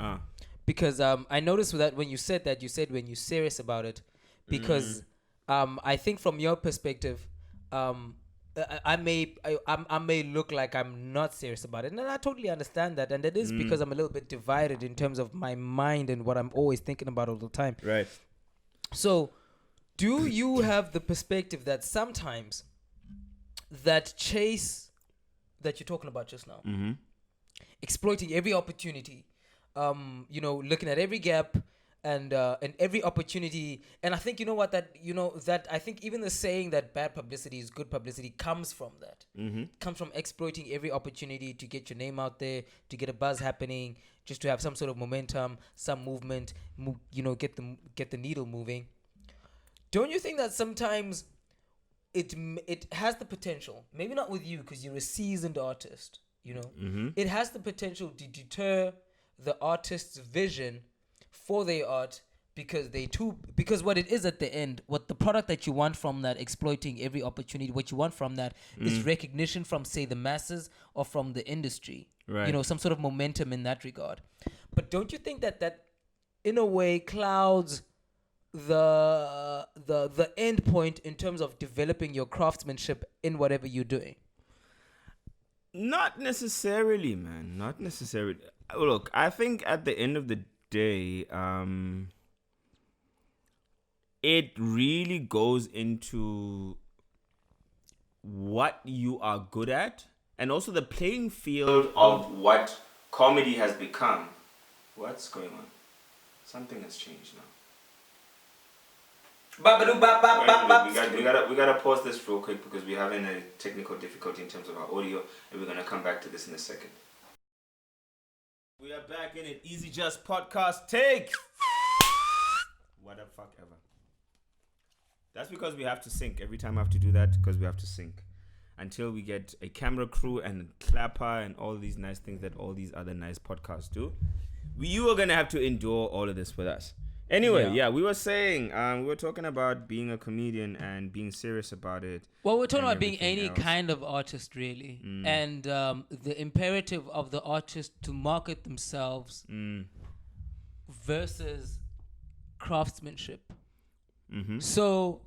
Because I noticed that when you said that, you said when you're serious about it. Because I think from your perspective, I may look like I'm not serious about it. And I totally understand that. And that is because I'm a little bit divided in terms of my mind and what I'm always thinking about all the time. Right. So do you have the perspective that sometimes that chase that you're talking about just now, exploiting every opportunity, you know, looking at every gap and every opportunity, and I think that I think even the saying that bad publicity is good publicity comes from that. Comes from exploiting every opportunity to get your name out there, to get a buzz happening, just to have some sort of momentum, some movement, get the needle moving. Don't you think that sometimes it has the potential, maybe not with you because you're a seasoned artist, you know, it has the potential to deter the artist's vision for their art because what it is at the end, what the product that you want from that, exploiting every opportunity, what you want from that is recognition from, say, the masses or from the industry, right? You know, some sort of momentum in that regard. But don't you think that in a way clouds the end point in terms of developing your craftsmanship in whatever you're doing? Not necessarily, man. Not necessarily. Look, I think at the end of the day, it really goes into what you are good at and also the playing field of what comedy has become. What's going on? Something has changed now. We gotta pause this real quick because we're having a technical difficulty in terms of our audio, and we're gonna come back to this in a second. We are back in it. EasyJust podcast take. What the fuck ever. That's because we have to sync. Every time I have to do that because we have to sync. Until we get a camera crew and a clapper and all these nice things that all these other nice podcasts do. You are gonna have to endure all of this with us. Anyway, we were saying, we were talking about being a comedian and being serious about it. Well, we're talking about being any kind of artist, really. And the imperative of the artist to market themselves versus craftsmanship. So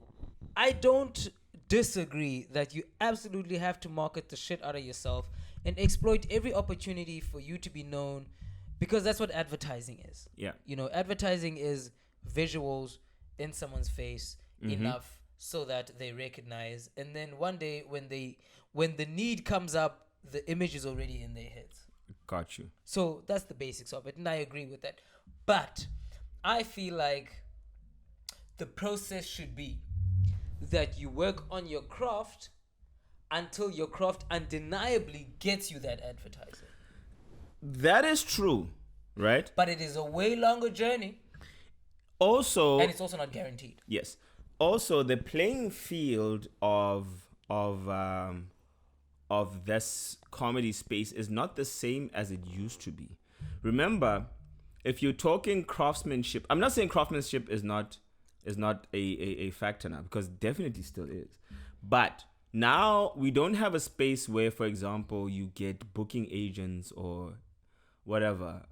I don't disagree that you absolutely have to market the shit out of yourself and exploit every opportunity for you to be known. Because that's what advertising is. Yeah. You know, advertising is visuals in someone's face enough so that they recognize. And then one day when the need comes up, the image is already in their heads. Got you. So that's the basics of it. And I agree with that. But I feel like the process should be that you work on your craft until your craft undeniably gets you that advertising. That is true, right? But it is a way longer journey. Also, and it's also not guaranteed. Yes. Also, the playing field of this comedy space is not the same as it used to be. Remember, if you're talking craftsmanship, I'm not saying craftsmanship is not a factor now, because definitely still is. But now we don't have a space where, for example, you get booking agents or whatever,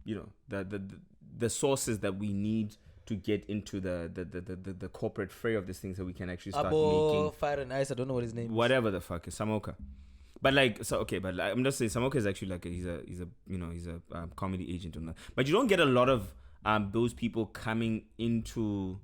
the sources that we need to get into the corporate fray of these things, so we can actually start making Fire and Ice. I don't know what his name is. Whatever the fuck is Samoka. But I'm just saying Samoka is actually like he's a comedy agent on that. But you don't get a lot of those people coming into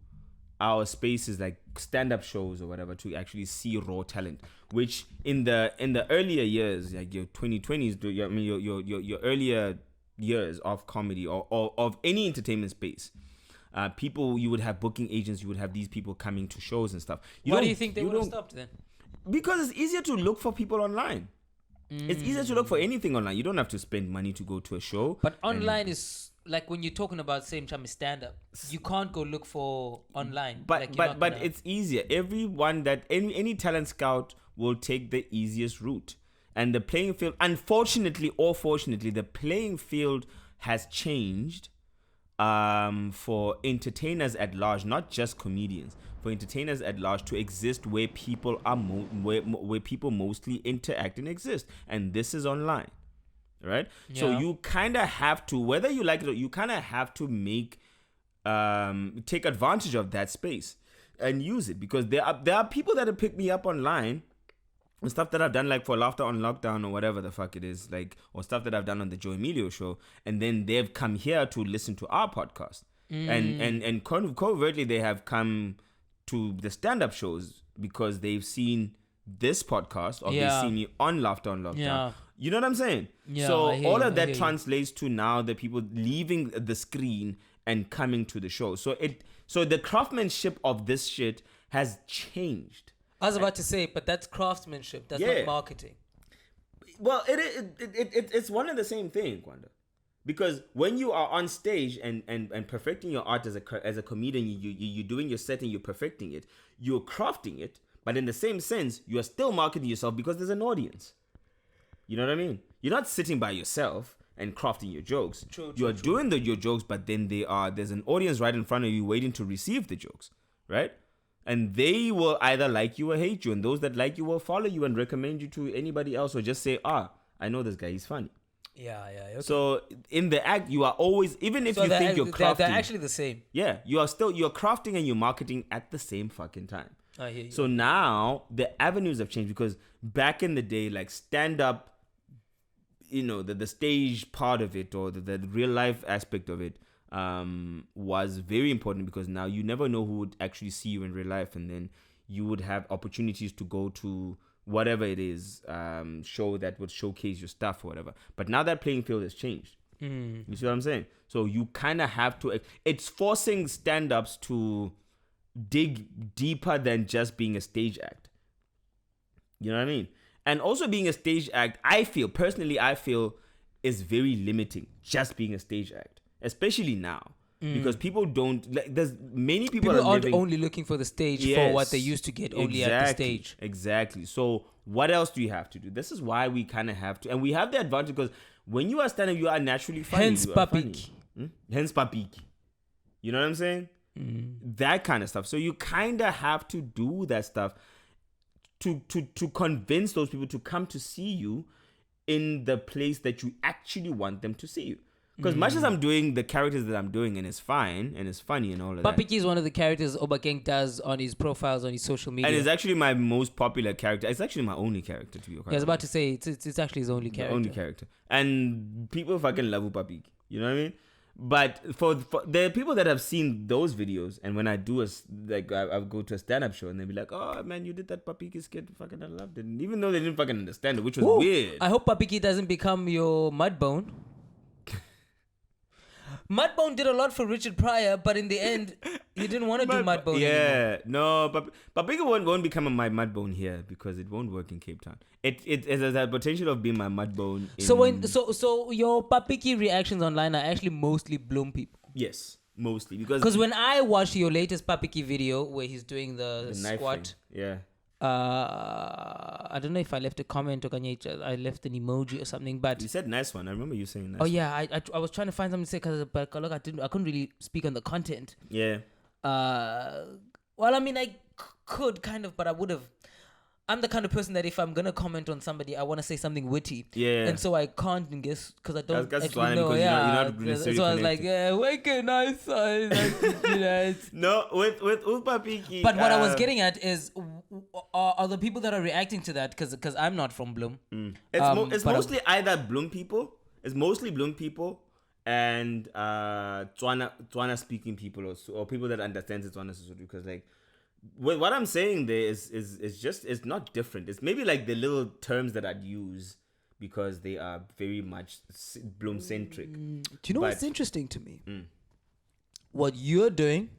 our spaces like stand-up shows or whatever to actually see raw talent, which in the earlier years, like your 2020s, your earlier years of comedy or of any entertainment space, you would have booking agents, you would have these people coming to shows and stuff. Why do you think they would have stopped then? Because it's easier to look for people online. It's easier to look for anything online. You don't have to spend money to go to a show. But online is like when you're talking about same time as stand-up, you can't go look for online. But it's easier. Everyone that any talent scout will take the easiest route, and the playing field, unfortunately or fortunately, the playing field has changed for entertainers at large, not just comedians. For entertainers at large to exist where people are where people mostly interact and exist, and this is online, right? Yeah. So you kind of have to, whether you like it or you kind of have to make take advantage of that space and use it, because there are people that have picked me up online and stuff that I've done like for Laughter on Lockdown or whatever the fuck it is, like, or stuff that I've done on the Joe Emilio show, and then they've come here to listen to our podcast, and covertly they have come to the stand-up shows because they've seen this podcast or they've seen me on Laughter on Lockdown. Yeah. You know what I'm saying? Yeah, so all of that translates to now the people leaving the screen and coming to the show. So the craftsmanship of this shit has changed. I was about to say, but that's craftsmanship. That's not marketing. Well, it's one and the same thing, Kwanda. Because when you are on stage and perfecting your art as a comedian, you're doing your set and you're perfecting it, you're crafting it, but in the same sense, you are still marketing yourself because there's an audience. You know what I mean? You're not sitting by yourself and crafting your jokes. You are doing your jokes, but then there's an audience right in front of you waiting to receive the jokes, right? And they will either like you or hate you, and those that like you will follow you and recommend you to anybody else, or just say, I know this guy, he's funny. Yeah. Okay. So in the act, you are always, even if you think you're crafting, they're actually the same. Yeah, you're crafting and you're marketing at the same fucking time. I hear you. So now the avenues have changed, because back in the day, like stand up, the stage part of it, or the real life aspect of it, was very important, because now you never know who would actually see you in real life, and then you would have opportunities to go to whatever it is, show that would showcase your stuff or whatever. But now that playing field has changed. You see what I'm saying? So you kind of have to, it's forcing stand-ups to dig deeper than just being a stage act. You know what I mean? And also being a stage act, I feel is very limiting, just being a stage act, especially now. Because people don't, there's many people aren't only looking for the stage for what they used to get only at the stage. Exactly. So what else do you have to do? This is why we kind of have to, and we have the advantage, because when you are standing, you are naturally funny. Hence papik. Hence papik. You know what I'm saying? That kind of stuff. So you kind of have to do that stuff to convince those people to come to see you in the place that you actually want them to see you. Because much as I'm doing the characters that I'm doing, and it's fine and it's funny and all of that. Papiki is one of the characters Obakeng does on his profiles on his social media. And it's actually my most popular character. It's actually my only character, to be honest. I was about to say, it's actually his only character. Only character. And people fucking love Papiki. You know what I mean? But for there are people that have seen those videos, and when I do I'll go to a stand-up show and they'll be like, "Oh man, you did that Papiki skit, fucking I loved it." And even though they didn't fucking understand it, which was weird. I hope Papiki doesn't become your Mudbone. Mudbone did a lot for Richard Pryor, but in the end, he didn't want to do Mudbone anymore. No, but Papiki won't become my Mudbone here, because it won't work in Cape Town. It has the potential of being my Mudbone. So your Papiki reactions online are actually mostly Bloom people. Yes, mostly, because when I watched your latest Papiki video where he's doing the squat, yeah, I don't know if I left a comment or I left an emoji or something, but you said nice one. I remember you saying nice. Oh yeah, I was trying to find something to say but look, I couldn't really speak on the content. Yeah. Well, I mean, I could kind of, but I would have. I'm the kind of person that if I'm gonna comment on somebody, I want to say something witty. Yeah. And so I can't guess because I don't actually You're know. not necessarily so I was like, connected. where can I say? No, with Upapiki. But what I was getting at is, are the people that are reacting to that? Because I'm not from Bloem. It's mostly either Bloem people. It's mostly Bloem people and Tswana speaking people or people that understand Tswana because like. What I'm saying there is just it's not different. It's maybe like the little terms that I'd use because they are very much Bloem centric. Do you know what's interesting to me? What you're doing,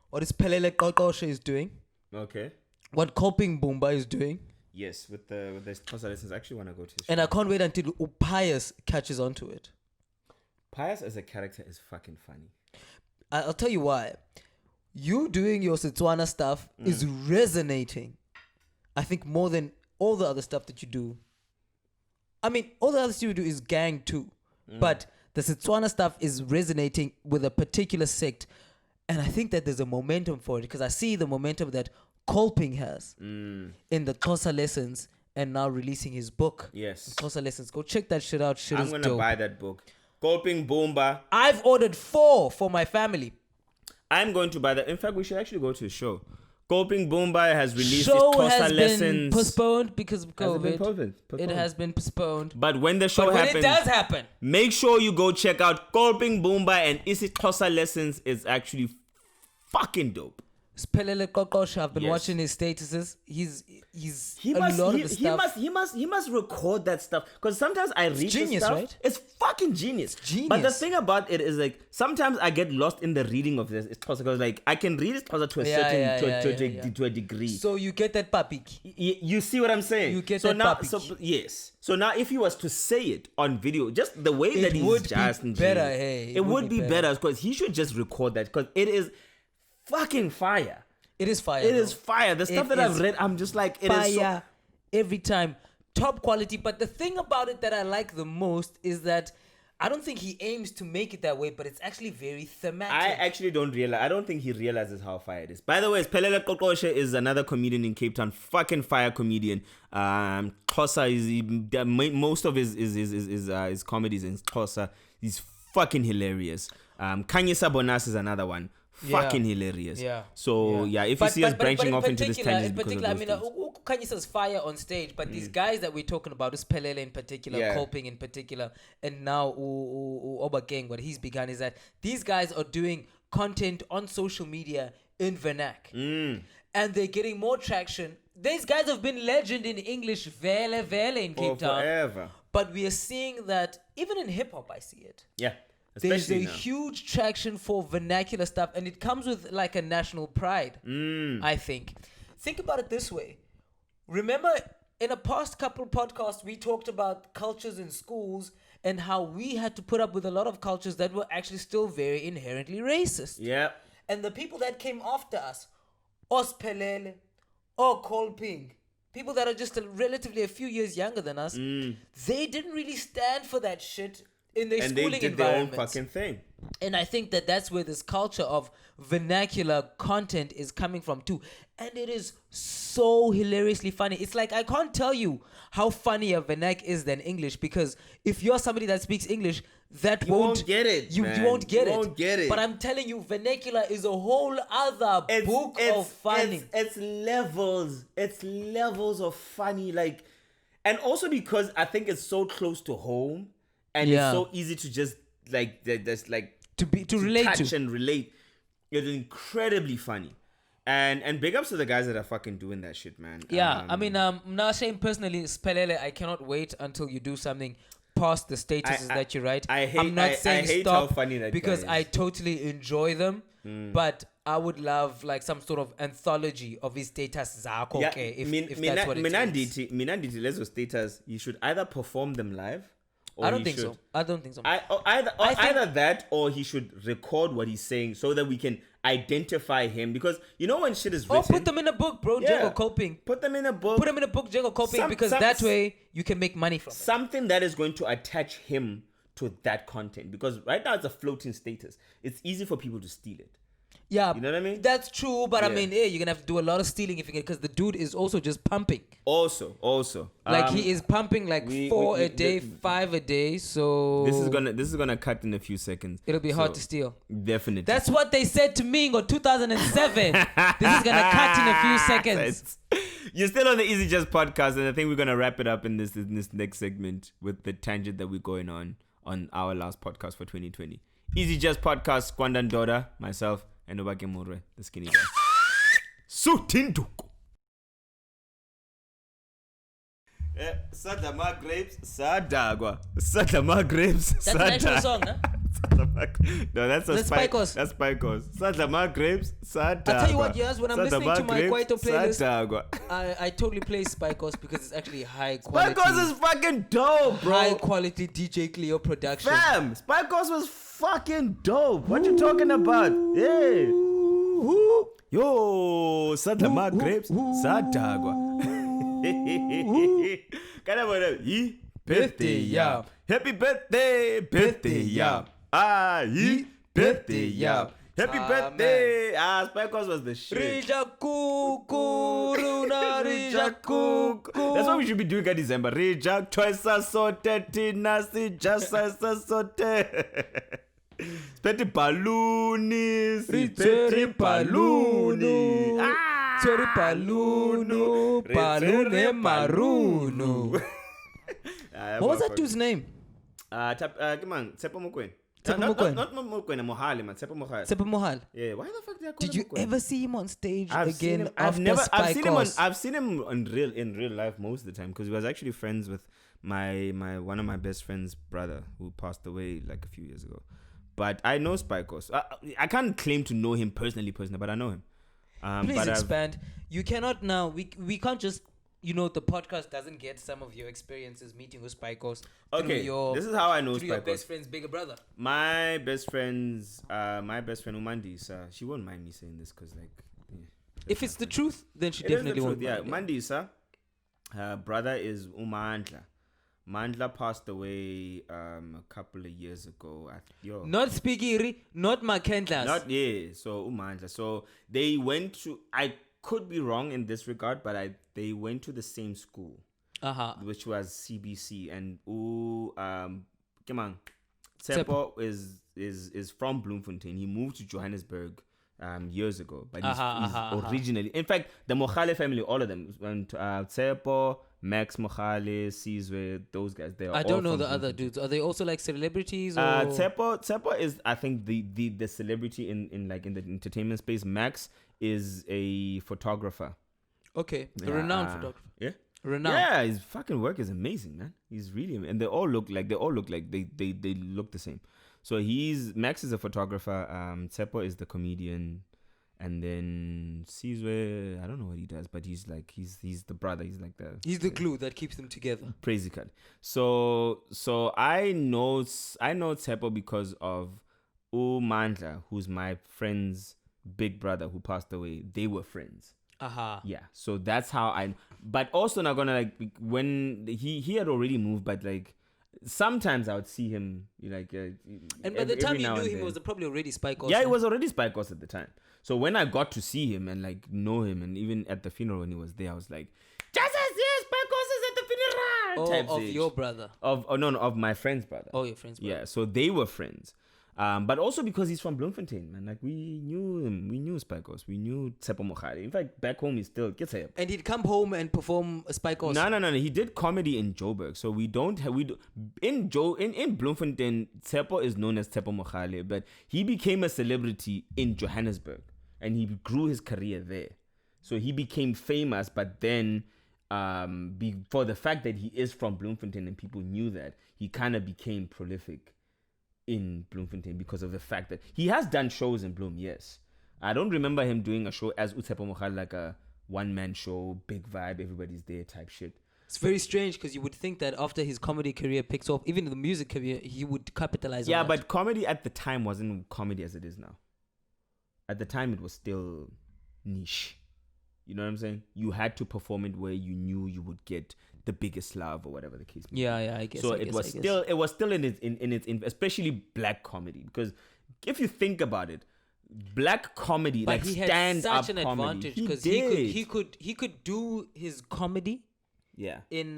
what is Pelele Kokoshe is doing, okay, what Koping Boomba is doing. Yes, with the sponsor lessons, I actually want to go to. And I can't wait until Pius catches on to it. Pius as a character is fucking funny. I'll tell you why. You doing your Setswana stuff is resonating, I think, more than all the other stuff that you do. I mean, all the other stuff you do is gang too. But the Setswana stuff is resonating with a particular sect. And I think that there's a momentum for it because I see the momentum that Kolping has in the Xhosa lessons and now releasing his book. Yes. Xhosa lessons. Go check that shit out. I'm going to buy that book. Kolping Boomba. I've ordered 4 for my family. I'm going to buy that. In fact, we should actually go to a show. Kolping Boomba has released show his Xhosa has lessons. Been postponed because of Has it been COVID. postponed? It has been postponed. But when the show But when happens, it does happen, make sure you go check out Kolping Boomba and Xhosa lessons is actually fucking dope. Spelele Kokosha, I've been Yes. watching his statuses. He's He a must lot of the stuff. he must record that stuff because sometimes I read genius, the stuff. right? It's fucking genius. Genius. But the thing about it is like sometimes I get lost in the reading of this. It's possible like I can read it to a certain to a degree. So you get that papik. You see what I'm saying? You get so that now, papik. yes. So now, if he was to say it on video, just the way that he's would just be better. Hey, it would be better because he should just record that because it is fucking fire. It is fire. It is fire. The stuff that I've read, I'm just like, it is fire every time. Top quality. But the thing about it that I like the most is that I don't think he aims to make it that way, but it's actually very thematic. I actually don't realize. I don't think he realizes how fire it is. By the way, Pelele Kokoshe is another comedian in Cape Town. Fucking fire comedian. Xhosa is most of his comedies in Xhosa. He's fucking hilarious. Kanyisa Bonas is another one. Fucking hilarious. Yeah. So if you see us branching off into this tangent because of those things. Kanyisa's fire on stage, but these guys that we're talking about, is Pelele in particular, Kolping in particular, and now Obakeng, what he's begun is that these guys are doing content on social media in Vernac. And they're getting more traction. These guys have been legend in English, vele in Cape Town. Forever. But we are seeing that even in hip hop, I see it. Yeah. There's a now. huge traction for vernacular stuff, and it comes with like a national pride, I think. Think about it this way. Remember, in a past couple of podcasts, we talked about cultures in schools and how we had to put up with a lot of cultures that were actually still very inherently racist. Yeah. And the people that came after us, Ospelele, or Kolping, people that are just relatively a few years younger than us, they didn't really stand for that shit in their schooling they did environments. their own fucking thing. And I think that that's where this culture of vernacular content is coming from too. And it is so hilariously funny. It's like, I can't tell you how funny a vernac is than English, because if you're somebody that speaks English, you won't get it. You won't get it. But I'm telling you, vernacular is a whole other book of funny. It's levels. It's levels of funny. Like, and also because I think it's so close to home. And it's so easy to just like to relate touch and relate. It's incredibly funny, and big ups to the guys that are fucking doing that shit, man. Yeah, I mean, now saying personally, Spelele, I cannot wait until you do something past the statuses that you write. I'm not saying stop, how funny that because guy is. I totally enjoy them, but I would love like some sort of anthology of his status. Okay, if that's what it is. Minanditi lezo status, you should either perform them live. I don't think so. Either that, or he should record what he's saying so that we can identify him, because you know when shit is Or written. put them in a book, bro. Yeah. Jago coping. Put them in a book. Put them in a book, Jago coping, because that way you can make money from it. Something that is going to attach him to that content, because right now it's a floating status. It's easy for people to steal it. Yeah, you know what I mean? That's true, but I Yeah. mean, you're gonna have to do a lot of stealing if you can, because the dude is also just pumping. Also, Like he is pumping like 4 a day, 5 a day. So this is gonna cut in a few seconds. It'll be hard to steal. Definitely. That's what they said to me in 2007. This is gonna cut in a few seconds. You're still on the Easy Just podcast, and I think we're gonna wrap it up in this next segment with the tangent that we're going on our last podcast for 2020. Easy Just podcast, Kwanda and Doda, myself, and Obakeng Moroe, the skinny guy. Sutinduko. Sadama grapes, sadagwa. Sadama grapes, That's an actual song, huh? No, that's Spikos. That's Spikos. Sadama grapes, sadagwa. I'll tell you what, yes, when I'm listening to my Kwaito playlist, sadagwa. I totally play Spikos because it's actually high quality. Spikos is fucking dope, bro. High quality DJ Cleo production. Fam, Spikos was fucking dope. What you talking about? Yeah. Yo, sadama grapes, sadagwa. Birthday, yeah. Happy birthday, birthday, yeah. Birthday, yeah. Happy birthday. Spikos was the shit. That's what we should be doing at December. Rejak twice as sorted, tinasi just as sorted. Speti ballooni, speti ballooni. Tori Paluno, Palune Maruno. What was that dude's name? Come on, Tsepo Mokoena. Tsepo Mokoena. Not Mokoena, Mohale, man. Tsepo Mohale. Tsepo Mohale. Yeah, why the fuck did I call Did him you Mokoena? ever see him on stage I've again I've seen him in real life most of the time, because he was actually friends with my one of my best friend's brother, who passed away like a few years ago. But I know Spikos. I can't claim to know him personally, but I know him. Please expand. You cannot now. We can't just. The podcast doesn't get some of your experiences meeting with Spikos. Okay, this is how I know Spikos. Your best friend's bigger brother. My best friend Umandi, she won't mind me saying this, because if it's the truth, then she definitely won't. Yeah, Umandi, her brother is Umandla. Mandla passed away a couple of years ago. Not Spigiri, not Makendlas. So Umandla. So they went to, I could be wrong in this regard, but they went to the same school, which was CBC. And Tsepo is from Bloemfontein. He moved to Johannesburg years ago, but he's originally, in fact, the Mohale family, all of them, went Tsepo, Max Mohale, Sizwe, those guys. I don't know the other dudes. Are they also like celebrities? Or? Tsepo is, I think, the celebrity in the entertainment space. Max is a photographer. Okay, a renowned photographer. Yeah, renowned. Yeah, his fucking work is amazing, man. He's really, and they all look like they look the same. So Max is a photographer. Tsepo is the comedian. And then Sizwe, I don't know what he does, but he's the brother. He's the glue that keeps them together. Crazy cut. So I know Tsepo because of Umandla, who's my friend's big brother who passed away. They were friends. Yeah. So that's how but also not gonna when he had already moved, but sometimes I would see him and by the time you knew him, it was probably already Spikos. Yeah, it was already Spikos at the time. So when I got to see him and know him, and even at the funeral when he was there, I was like, just as yes, Spikos is at the funeral. Of your brother. Of my friend's brother. Oh, your friend's brother. Yeah, so they were friends. But also because he's from Bloemfontein, man. We knew him. We knew Spikos. We knew Tsepo Mohale. In fact, back home, he still gets here. And he'd come home and perform Spikos. No. He did comedy in Joburg. So in Bloemfontein, Tsepo is known as Tsepo Mohale, but he became a celebrity in Johannesburg, and he grew his career there. So he became famous, but then for the fact that he is from Bloemfontein and people knew that, he kind of became prolific in Bloemfontein because of the fact that he has done shows in Bloem, yes. I don't remember him doing a show as Tsepo Mohale, like a one-man show, big vibe, everybody's there type shit. It's very strange because you would think that after his comedy career picks up, even in the music career, he would capitalize on that. Yeah, but comedy at the time wasn't comedy as it is now. at the time it was still niche. You know what I'm saying? You had to perform it where you knew you would get the biggest love or whatever the case may be. Yeah, I guess. So it was still in its especially black comedy, because if you think about it, black comedy, but like he had stand up such an comedy, advantage because he could do his comedy in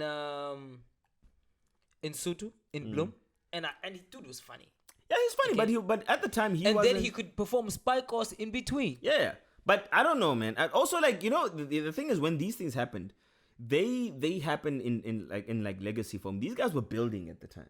Sutu, in Bloom, and he dude was funny. Yeah, he's funny, okay. but at the time then he could perform spy course in between. Yeah, but I don't know, man. Also, like, you know, the thing is, when these things happened, they happen in legacy form. These guys were building at the time.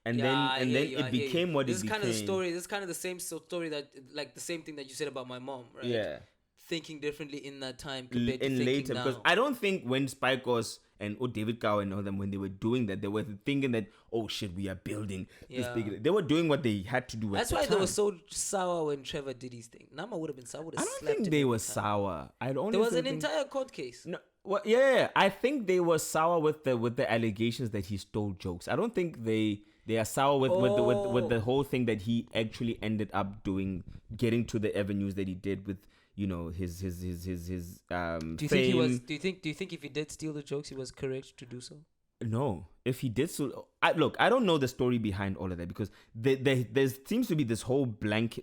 And then it became what it became. This is kind of the story. This is kind of the same story that, like, the same thing that you said about my mom, right? Yeah. Thinking differently in that time compared to later, now. because I don't think when Spike Oz and David Cow and all them, when they were doing that, they were thinking that, oh shit, we are building this big. They were doing what they had to do. That's why they were so sour when Trevor did his thing. Nama would have been sour. I don't think they were sour. There was an entire court case. No. Well, yeah, I think they were sour with the allegations that he stole jokes. I don't think they are sour with the whole thing that he actually ended up doing, getting to the avenues that he did with, you know, his do you think he was? Do you think if he did steal the jokes, he was correct to do so? No, if he did so, I don't know the story behind all of that, because there seems to be this whole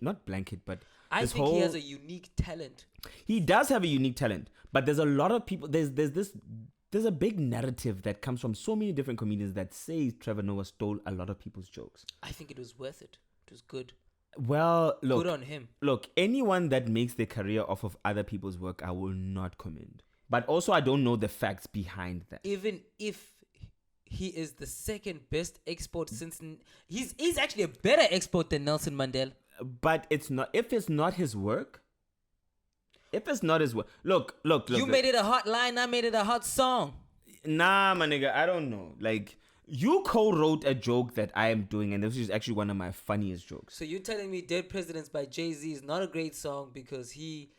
not blanket, but I think he has a unique talent. He does have a unique talent, but there's a lot of people. There's a big narrative that comes from so many different comedians that say Trevor Noah stole a lot of people's jokes. I think it was worth it. It was good. Well, look, good on him. Look, anyone that makes their career off of other people's work, I will not commend. But also, I don't know the facts behind that. Even if he is the second best export since he's actually a better export than Nelson Mandela. But it's not. If it's not his work. If it's not his work, look. You made it a hot line. I made it a hot song. Nah, my nigga, I don't know. Like, you co-wrote a joke that I am doing, and this is actually one of my funniest jokes. So you're telling me "Dead Presidents" by Jay-Z is not a great song because he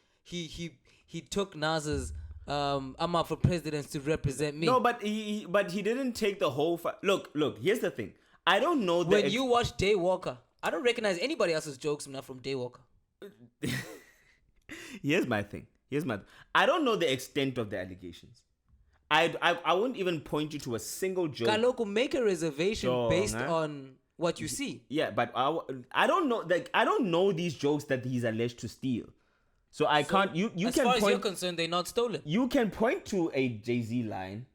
took Nas's "I'm Out for Presidents" to represent me. No, but he didn't take the whole. Look. Here's the thing. I don't know that when you watch Daywalker, I don't recognize anybody else's jokes not from Daywalker. Here's my thing. I don't know the extent of the allegations. I wouldn't even point you to a single joke. Kaloko, make a reservation based on what you see. Yeah, but I don't know. Like, I don't know these jokes that he's alleged to steal. So I can't. You as can far point, as you're concerned, they're not stolen. You can point to a Jay-Z line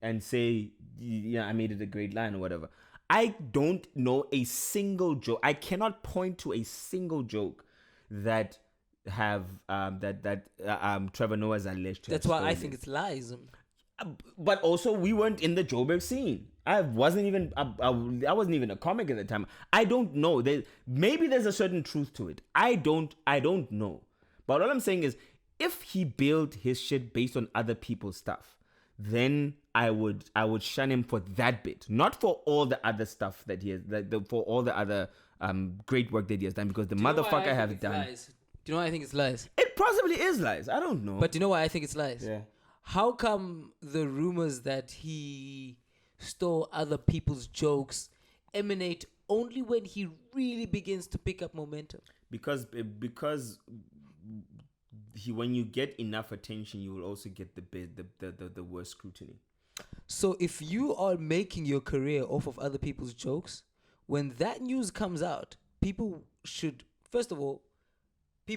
and say, "Yeah, I made it a great line" or whatever. I don't know a single joke. I cannot point to a single joke that have Trevor Noah is alleged to. That's why I think it's lies. But also, we weren't in the Joburg scene. I wasn't even a comic at the time. I don't know. Maybe there's a certain truth to it. I don't know. But all I'm saying is, if he built his shit based on other people's stuff, then I would shun him for that bit, not for all the other stuff that he has, for all the other great work that he has done, because the motherfucker has done. Lies? Do you know why I think it's lies? It possibly is lies. I don't know. But do you know why I think it's lies? Yeah. How come the rumors that he stole other people's jokes emanate only when he really begins to pick up momentum? Because when you get enough attention, you will also get the worst scrutiny. So if you are making your career off of other people's jokes, when that news comes out, people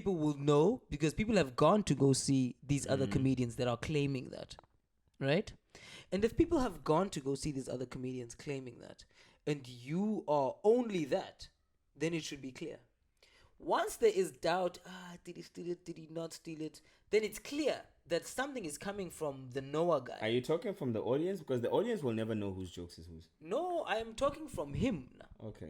will know, because people have gone to go see these other comedians that are claiming that, right? And if people have gone to go see these other comedians claiming that, and you are only that, then it should be clear. Once there is doubt, did he steal it? Did he not steal it? Then it's clear that something is coming from the Noah guy. Are you talking from the audience? Because the audience will never know whose jokes is whose. No, I am talking from him now. Okay.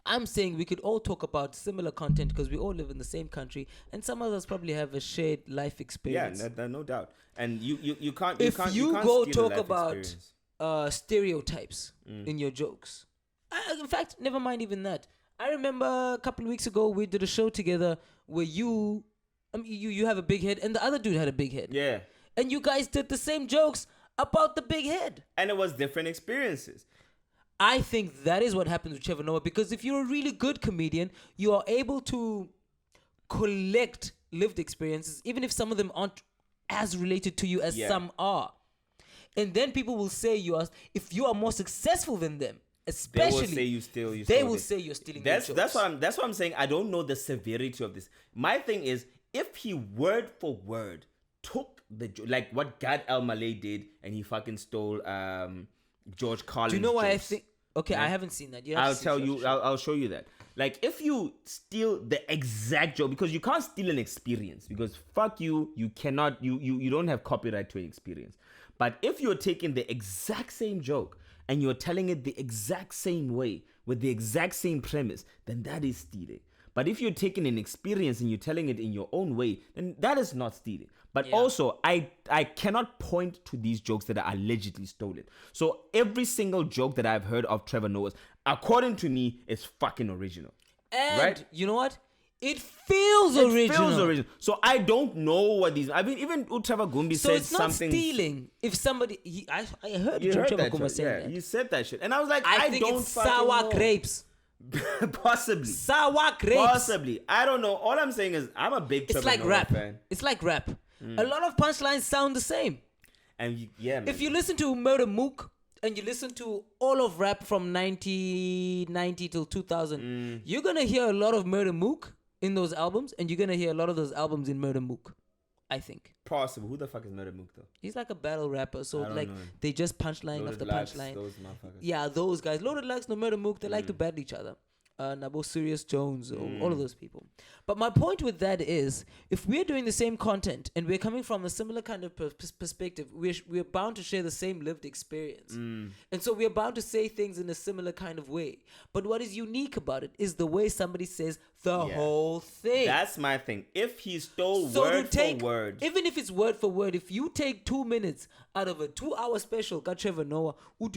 I'm saying we could all talk about similar content because we all live in the same country, and some of us probably have a shared life experience. Yeah, no doubt. And you can't. If you go talk about stereotypes Mm. in your jokes, in fact, never mind even that. I remember a couple of weeks ago we did a show together where you have a big head and the other dude had a big head. Yeah. And you guys did the same jokes about the big head. And it was different experiences. I think that is what happens with Trevor Noah, because if you're a really good comedian, you are able to collect lived experiences, even if some of them aren't as related to you as some are. And then people will say if you are more successful than them, especially, they will say you're stealing their jokes. That's what I'm saying. I don't know the severity of this. My thing is, if he word for word took like what Gad Elmaleh did, and he fucking stole George Carlin's. Do you know why jokes, I think? Okay, I haven't seen that. I'll tell you. I'll show you that. Like, if you steal the exact joke, because you can't steal an experience, because fuck you, you cannot. You don't have copyright to an experience. But if you're taking the exact same joke and you're telling it the exact same way with the exact same premise, then that is stealing. But if you're taking an experience and you're telling it in your own way, then that is not stealing. But also, I cannot point to these jokes that are allegedly stolen. So every single joke that I've heard of Trevor Noah's, according to me, is fucking original. And right? You know what? It feels original. So I don't know what these. I mean, even Trevor Gumbi said something. So it's not stealing. If somebody, I heard Trevor Gumbi saying that. You said that shit, and I was like, I think don't it's sour grapes. Possibly. Sour grapes. Possibly. I don't know. All I'm saying is, I'm a big Trevor Noah fan. It's like rap. A lot of punchlines sound the same. And man. If you listen to Murder Mook and you listen to all of rap from 1990 till 2000, you're gonna hear a lot of Murder Mook in those albums, and you're gonna hear a lot of those albums in Murder Mook, I think. Possible. Who the fuck is Murder Mook though? He's like a battle rapper, so like they just punchline after punchline. Those motherfuckers. Yeah, those guys. Loaded Lux, no Murder Mook, they like to battle each other. Nabo Sirius Jones, all of those people. But my point with that is, if we're doing the same content and we're coming from a similar kind of perspective, we're bound to share the same lived experience. And so we're bound to say things in a similar kind of way. But what is unique about it is the way somebody says the whole thing. That's my thing. If he stole word for word. Even if it's word for word, if you take 2 minutes out of a 2-hour special, got Trevor Noah, my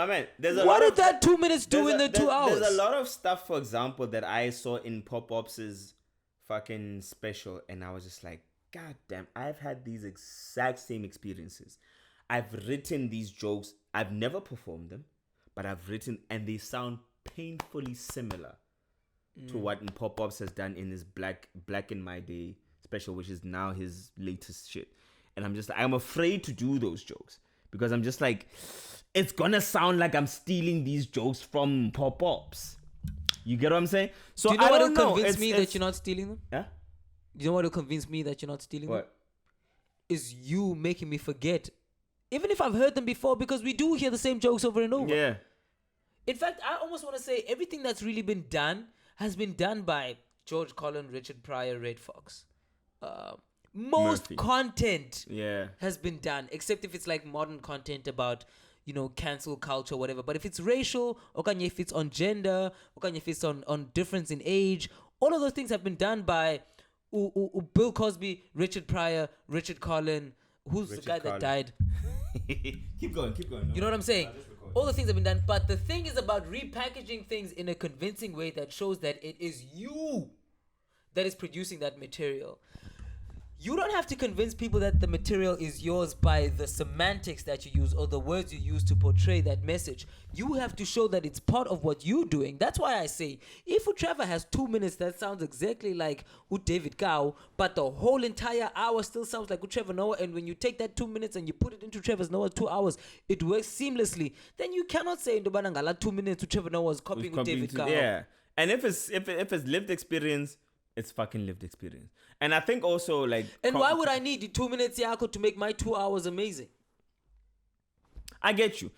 man, there's a what lot did that 2 minutes do in the 2 hours? There's a lot of stuff, for example, that I saw in Pop-Ops's fucking special, and I was just like, God damn, I've had these exact same experiences. I've written these jokes. I've never performed them, but I've written, and they sound painfully similar to what Pop-Ops has done in his Black in My Day special, which is now his latest shit. And I'm afraid to do those jokes, because I'm just like, it's gonna sound like I'm stealing these jokes from Pop-Ops. You get what I'm saying? So do you know what will convince me that you're not stealing them? Yeah? Do you know what will convince me that you're not stealing them? Is you making me forget, even if I've heard them before, because we do hear the same jokes over and over. Yeah. In fact, I almost want to say everything that's really been done has been done by George Carlin, Richard Pryor, Red Fox. Most Murphy. Content has been done, except if it's like modern content about, cancel culture, whatever. But if it's racial, or if it's on gender, or if it's on difference in age, all of those things have been done by Bill Cosby, Richard Pryor, Richard Carlin. Who's the guy that died? Keep going. No, you know what I'm saying? All the things have been done, but the thing is about repackaging things in a convincing way that shows that it is you that is producing that material. You don't have to convince people that the material is yours by the semantics that you use or the words you use to portray that message. You have to show that it's part of what you're doing. That's why I say, if Trevor has 2 minutes that sounds exactly like David Gao, but the whole entire hour still sounds like Trevor Noah, and when you take that 2 minutes and you put it into Trevor Noah's 2 hours, it works seamlessly, then you cannot say in 2 minutes Trevor Noah was copying David Gao. Yeah. And if it's lived experience, it's fucking lived experience. And I think also like... And why would I need the 2 minutes Yako to make my 2 hours amazing? I get you.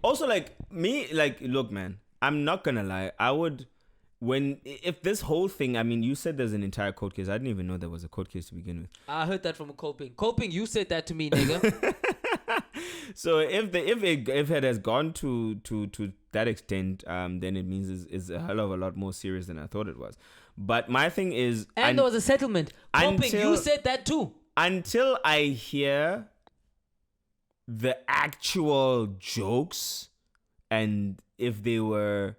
Also, like, me, like, look, man, I'm not gonna lie. I would... If this whole thing... I mean, you said there's an entire court case. I didn't even know there was a court case to begin with. I heard that from a Kolping. Kolping, you said that to me, nigga. So if it has gone to that extent, then it means it's a hell of a lot more serious than I thought it was. But my thing is... And there was a settlement. Kolping, you said that too. Until I hear the actual jokes, and if they were,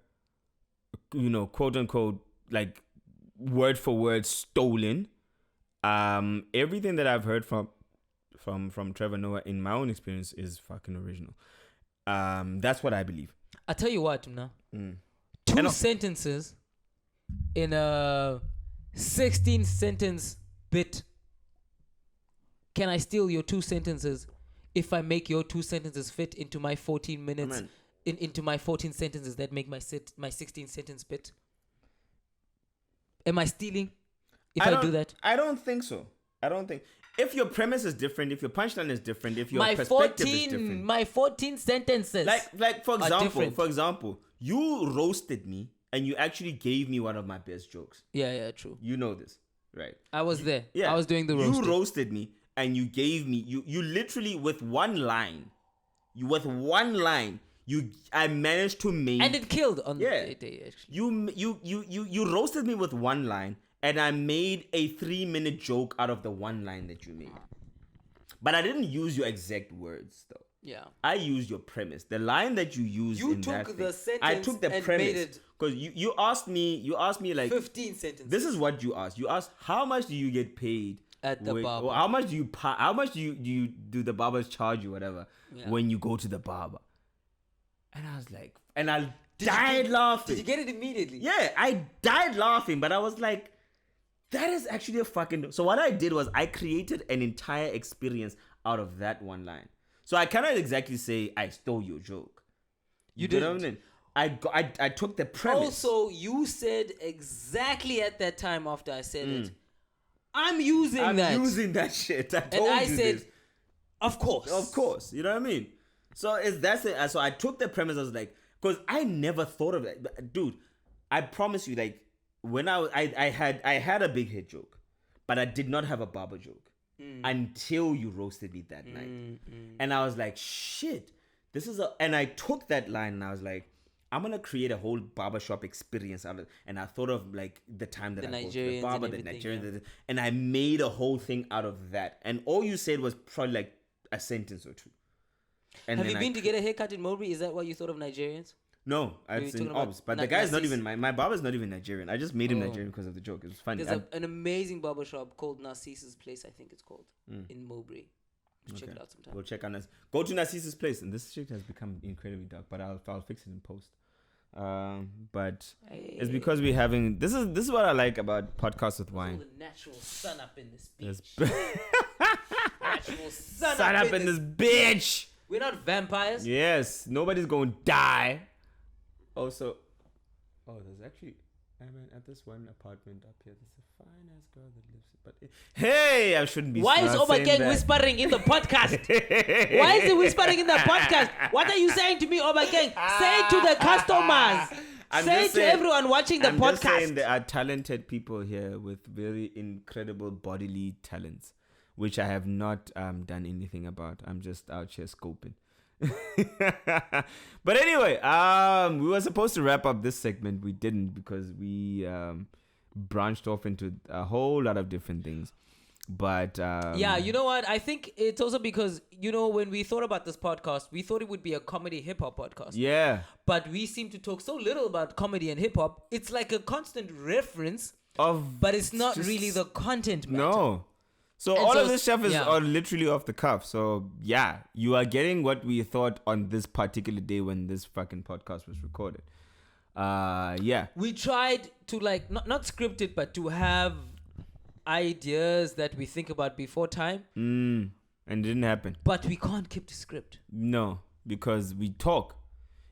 quote unquote, like word for word stolen, everything that I've heard from Trevor Noah in my own experience is fucking original. That's what I believe. I tell you what, Two sentences in a 16 sentence bit. Can I steal your 2 sentences if I make your 2 sentences fit into my 14 minutes, into my 14 sentences that make my 16 sentence bit? Am I stealing if I do that? I don't think so. I don't think. If your premise is different, if your punchline is different, if your perspective is different. My 14 sentences. Like for example, you roasted me and you actually gave me one of my best jokes. Yeah, true. You know this, right? I was there. Yeah. I was doing the roasting. You roasted me and you gave me, you literally with one line, I managed to make. And it killed on the day, actually. You roasted me with one line. And I made a 3-minute joke out of the one line that you made. But I didn't use your exact words, though. Yeah. I used your premise. The line that you used in that thing. I took the premise. Because you asked me like... 15 sentences. This is what you asked. You asked, how much do you get paid at the barber? Or how much do you the barbers charge you, whatever, when you go to the barber? And I was like... And I died laughing. Did you get it immediately? Yeah, I died laughing. But I was like... That is actually a fucking... So what I did was I created an entire experience out of that one line. So I cannot exactly say I stole your joke. You didn't. Know what I mean? I took the premise. Also, you said exactly at that time after I said it, I'm using that shit. I told and I you said, this. Of course. You know what I mean? So that's it. So I took the premise. I was like... Because I never thought of that. Dude, I promise you, like... When I had a big hit joke, but I did not have a barber joke until you roasted me that night. And I was like, shit, and I took that line and I was like, I'm going to create a whole barbershop experience out of it. And I thought of like the time that I go to the barber, the Nigerians, and I made a whole thing out of that. And all you said was probably like a sentence or two. And have you been to get a haircut in Mowbray? Is that what you thought of Nigerians? No, I've seen Obs, but the guy's not even my barber's not even Nigerian. I just made him Nigerian because of the joke. It was funny. There's an amazing barbershop called Narcissus Place, I think it's called, in Mowbray. Check it out sometime. We'll check on us. Go to Narcissus Place, and this shit has become incredibly dark, but I'll fix it in post. But it's because we're having this is what I like about podcasts with wine. The natural sun up in this bitch. Natural sun up in this bitch. We're not vampires. Yes, nobody's going to die. Also, there's actually, at this one apartment up here, there's a fine ass girl that lives. But hey, I shouldn't be. Why is Obakeng whispering in the podcast? Why is he whispering in the podcast? What are you saying to me, Obakeng? Say it to the customers. Say it to everyone watching the podcast. I'm just saying there are talented people here with very incredible bodily talents, which I have not done anything about. I'm just out here scoping. But anyway, we were supposed to wrap up this segment. We didn't because we branched off into a whole lot of different things. But yeah, you know what? I think it's also because, when we thought about this podcast, we thought it would be a comedy hip hop podcast. Yeah. But we seem to talk so little about comedy and hip hop. It's like a constant reference but it's not really the content matter. No. So all of this stuff is all literally off the cuff. So yeah, you are getting what we thought on this particular day when this fucking podcast was recorded. Yeah. We tried to not script it, but to have ideas that we think about before time. And it didn't happen. But we can't keep the script. No, because we talk.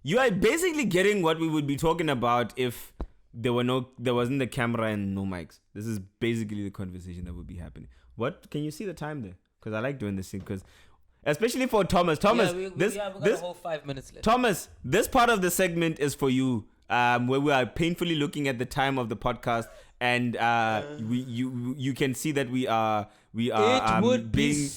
You are basically getting what we would be talking about if there wasn't the camera and no mics. This is basically the conversation that would be happening. What can you see the time there? Because I like doing this thing. Because especially for Thomas. We've got a whole 5 minutes left. Thomas, this part of the segment is for you. Where we are painfully looking at the time of the podcast, and you can see that we are it would being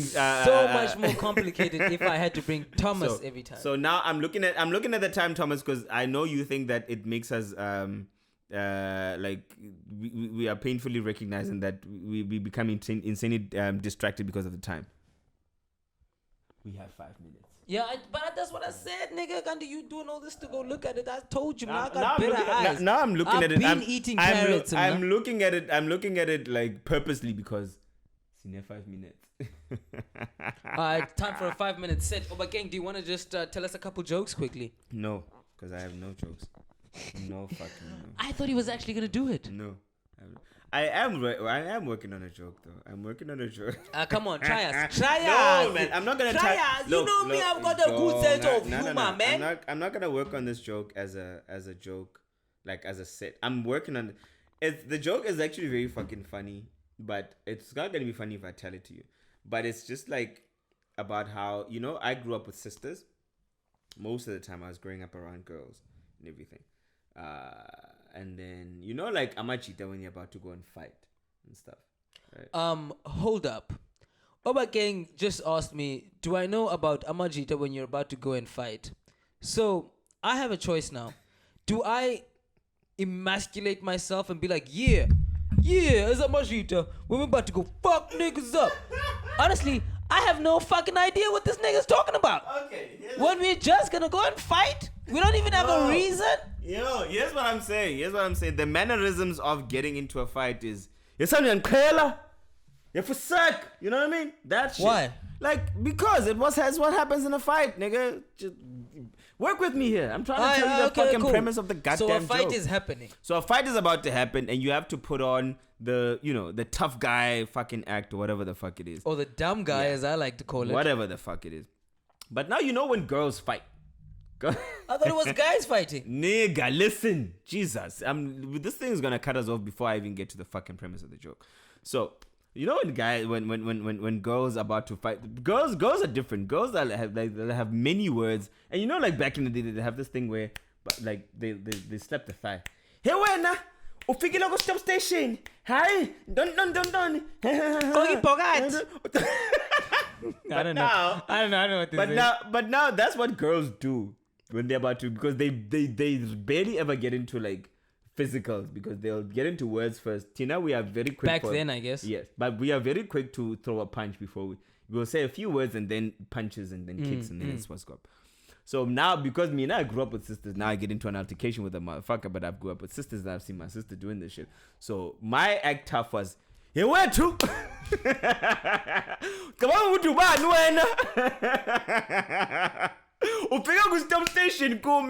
so much more complicated if I had to bring Thomas every time. So now I'm looking at the time, Thomas, because I know you think that it makes us we are painfully recognizing that we become insanely distracted because of the time. We have 5 minutes. Yeah, but that's what I said, nigga. Kanti, you doing all this to go look at it? I told you, man. I got better eyes. Now I'm looking at it. I've been eating carrots. I'm looking at it. I'm looking at it like purposely because it's in 5 minutes. Time for a 5 minute set. Obakeng, do you want to just tell us a couple jokes quickly? No, because I have no jokes. No fucking no. I thought he was actually gonna do it. No, I am working on a joke though. I'm working on a joke. Come on, try us. Try No, us. man, I'm not gonna Try us. You know me, I've got a good sense of humor, man. I'm not gonna work on this joke as a joke, like as a set. I'm working on it. The joke is actually very fucking funny, but it's not gonna be funny if I tell it to you. But it's just like about how, you know, I grew up with sisters. Most of the time I was growing up around girls and everything. And then, you know, like Amachita when you're about to go and fight and stuff. Right? Hold up. Obakeng just asked me, do I know about Amajita when you're about to go and fight? So I have a choice now. Do I emasculate myself and be like, yeah, it's Amajita when we're about to go fuck niggas up? Honestly, I have no fucking idea what this nigga's talking about. Okay. When we're just gonna go and fight, we don't even have a reason. Yo, here's what I'm saying. The mannerisms of getting into a fight is, you're something unclear. You're for suck. You know what I mean? That shit. Why? Like, because that's what happens in a fight, nigga. Just work with me here. I'm trying to tell you the fucking premise of the goddamn joke. So a fight is happening. So a fight is about to happen, and you have to put on the tough guy fucking act or whatever the fuck it is. Or the dumb guy, as I like to call it. Whatever the fuck it is. But now you know when girls fight. I thought it was guys fighting. Nigga, listen. Jesus. This thing is gonna cut us off before I even get to the fucking premise of the joke. So, you know when girls are about to fight, girls are different. Girls that have many words. And you know, like back in the day, they have this thing where like they slap the thigh. Hey, when ufikile go stop station. Hi. Don't. Kogi pogat. I don't know what this is. But now that's what girls do when they're about to, because they barely ever get into like physicals, because they'll get into words first. Tina, we are very quick. Back then, I guess. Yes, but we are very quick to throw a punch before we'll say a few words and then punches and then kicks and then it's what's up. So now, because me and I grew up with sisters, now I get into an altercation with a motherfucker, but I've grew up with sisters and I've seen my sister doing this shit. So my act tough was, hey, where to? Come on, you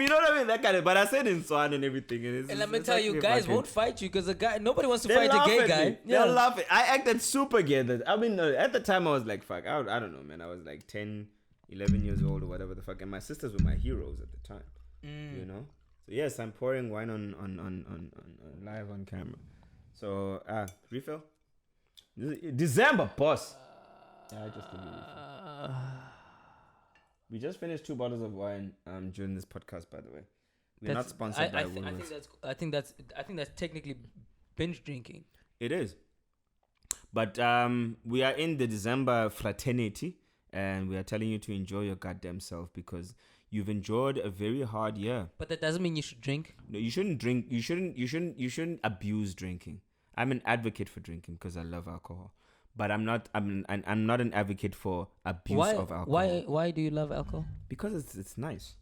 know what I mean? That kind of, but I said in Swan and everything. And let me tell you, guys won't fight you because nobody wants to fight a gay guy. Yeah. They'll laugh. I acted super gay. I mean, at the time I was like, fuck, I don't know, man. I was like 10, 11 years old or whatever the fuck. And my sisters were my heroes at the time. You know? So yes, I'm pouring wine on live on camera. So, refill? December, boss. Yeah, I just give you refill. We just finished 2 bottles of wine during this podcast, by the way. We're not sponsored by Woolworths. I think that's technically binge drinking. It is. But we are in the December fraternity, and we are telling you to enjoy your goddamn self because you've enjoyed a very hard year. But that doesn't mean you should drink. No, you shouldn't drink. You shouldn't abuse drinking. I'm an advocate for drinking because I love alcohol. But I'm not an advocate for abuse of alcohol. Why do you love alcohol? Because it's nice,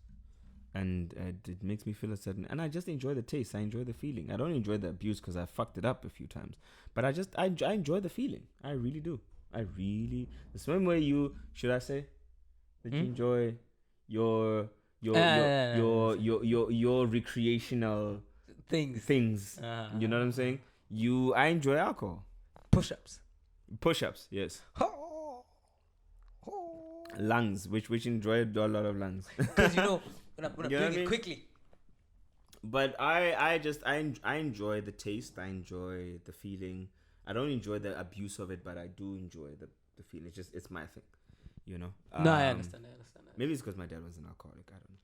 and it makes me feel a certain. And I just enjoy the taste. I enjoy the feeling. I don't enjoy the abuse because I fucked it up a few times. But I enjoy the feeling. I really do. The same way you enjoy your recreational things. You know what I'm saying? I enjoy alcohol. Push-ups, yes. Lungs, which enjoy a lot of lungs. Because when I'm doing it quickly. But I enjoy the taste. I enjoy the feeling. I don't enjoy the abuse of it, but I do enjoy the feeling. It's my thing, you know. No, I understand. Maybe it's because my dad was an alcoholic. I don't know.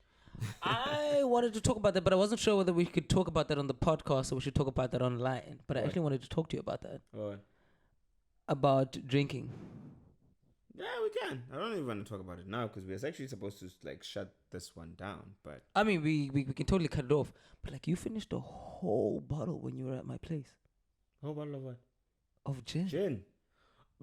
I wanted to talk about that, but I wasn't sure whether we could talk about that on the podcast or we should talk about that online. But I actually wanted to talk to you about that. What? About drinking. Yeah, we can. I don't even want to talk about it now because we're actually supposed to like shut this one down. But I mean, we can totally cut it off. But like, you finished a whole bottle when you were at my place. Whole bottle of what? Of gin. Gin.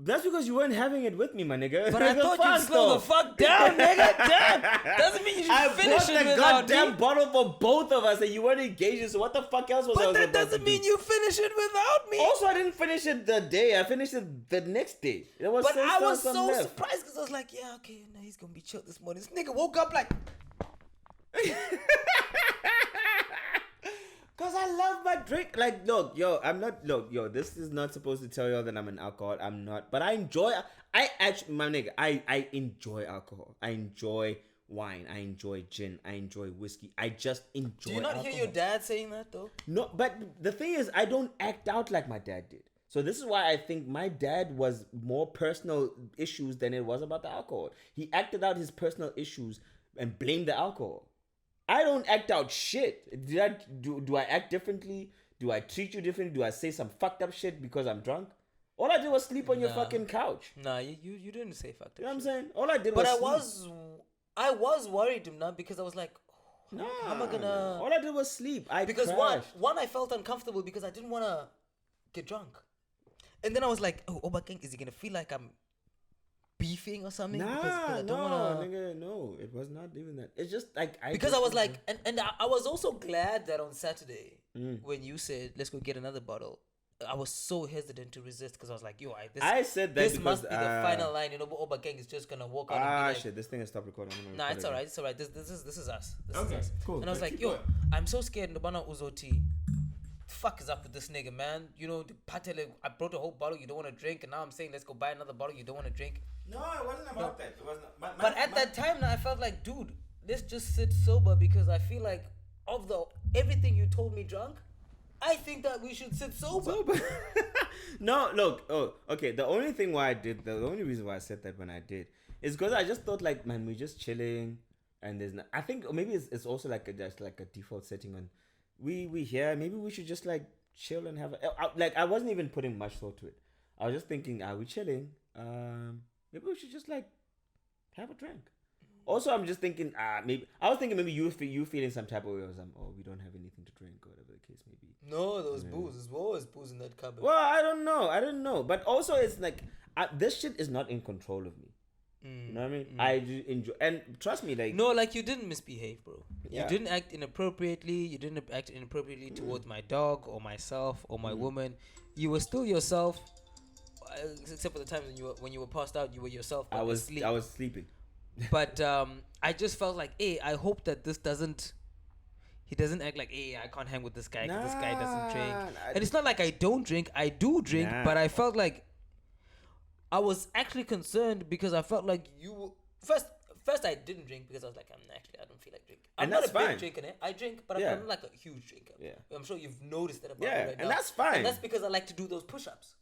That's because you weren't having it with me, my nigga. But I thought you'd slow the fuck down, nigga. Damn. Doesn't mean you should finish it without me. I bought the goddamn bottle for both of us and you weren't engaged. So what the fuck else was I supposed to do? But that doesn't mean you finish it without me. Also, I didn't finish it the day. I finished it the next day. I was so surprised because I was like, yeah, okay, now he's going to be chill this morning. This nigga woke up like... Because I love my drink. Like, look, this is not supposed to tell y'all that I'm an alcoholic. I'm not. But I enjoy, I enjoy alcohol. I enjoy wine. I enjoy gin. I enjoy whiskey. I just enjoy Do you not alcohol. hear your dad saying that, though? No, but the thing is, I don't act out like my dad did. So this is why I think my dad was more personal issues than it was about the alcohol. He acted out his personal issues and blamed the alcohol. I don't act out shit. Do I act differently? Do I treat you differently? Do I say some fucked up shit because I'm drunk? All I did was sleep on your fucking couch. Nah, you didn't say fucked up. You know what I'm saying? All I did was sleep. I was worried, man, because I was like, how am I gonna? All I did was sleep. Because one, I felt uncomfortable because I didn't want to get drunk, and then I was like, oh, Obakeng, is he gonna feel like I'm beefing or something? Nigga, no, it was not even that. It's just like I was like, and I was also glad that on Saturday when you said let's go get another bottle, I was so hesitant to resist because I was like, I said that this must be the final line. Obakeng is just gonna walk out. And be like, shit, this thing has stopped recording. Nah, it's alright. It's alright. This is us. Okay, cool. And I was like, I'm so scared. Nobana Uzoti. Fuck is up with this nigga, man? The patele. I brought a whole bottle. You don't want to drink, and now I'm saying let's go buy another bottle. You don't want to drink. No, it wasn't about that. It wasn't. But at that time, now I felt like, dude, let's just sit sober because I feel like of everything you told me drunk, I think that we should sit sober. No, look. Oh, okay. The only reason why I said that when I did is because I just thought like, man, we're just chilling, and there's. I think maybe it's also like a default setting on. We here. Maybe we should just like chill and have I wasn't even putting much thought to it. I was just thinking, are we chilling? Maybe we should just like have a drink. Also, I'm just thinking, maybe you feeling some type of way or something. Oh, we don't have anything to drink or whatever the case may be. No, there was booze. There's always booze in that cupboard. Well, I don't know. But also, it's like this shit is not in control of me. You know what I mean? I just enjoy, and trust me, like no, like you didn't misbehave, bro. Yeah. You didn't act inappropriately. You didn't act inappropriately towards my dog or myself or my woman. You were still yourself, except for the times when you were passed out. You were yourself. I was sleeping. But I just felt like, I hope that this doesn't. He doesn't act like, I can't hang with this guy because this guy doesn't drink. And it's not like I don't drink. I do drink, but I felt like I was actually concerned because I felt like you first I didn't drink because I was like, I don't feel like drinking. I'm not a big drinker. I drink, but I'm not like a huge drinker. Yeah. I'm sure you've noticed that about me right now. And that's fine. And that's because I like to do those push-ups.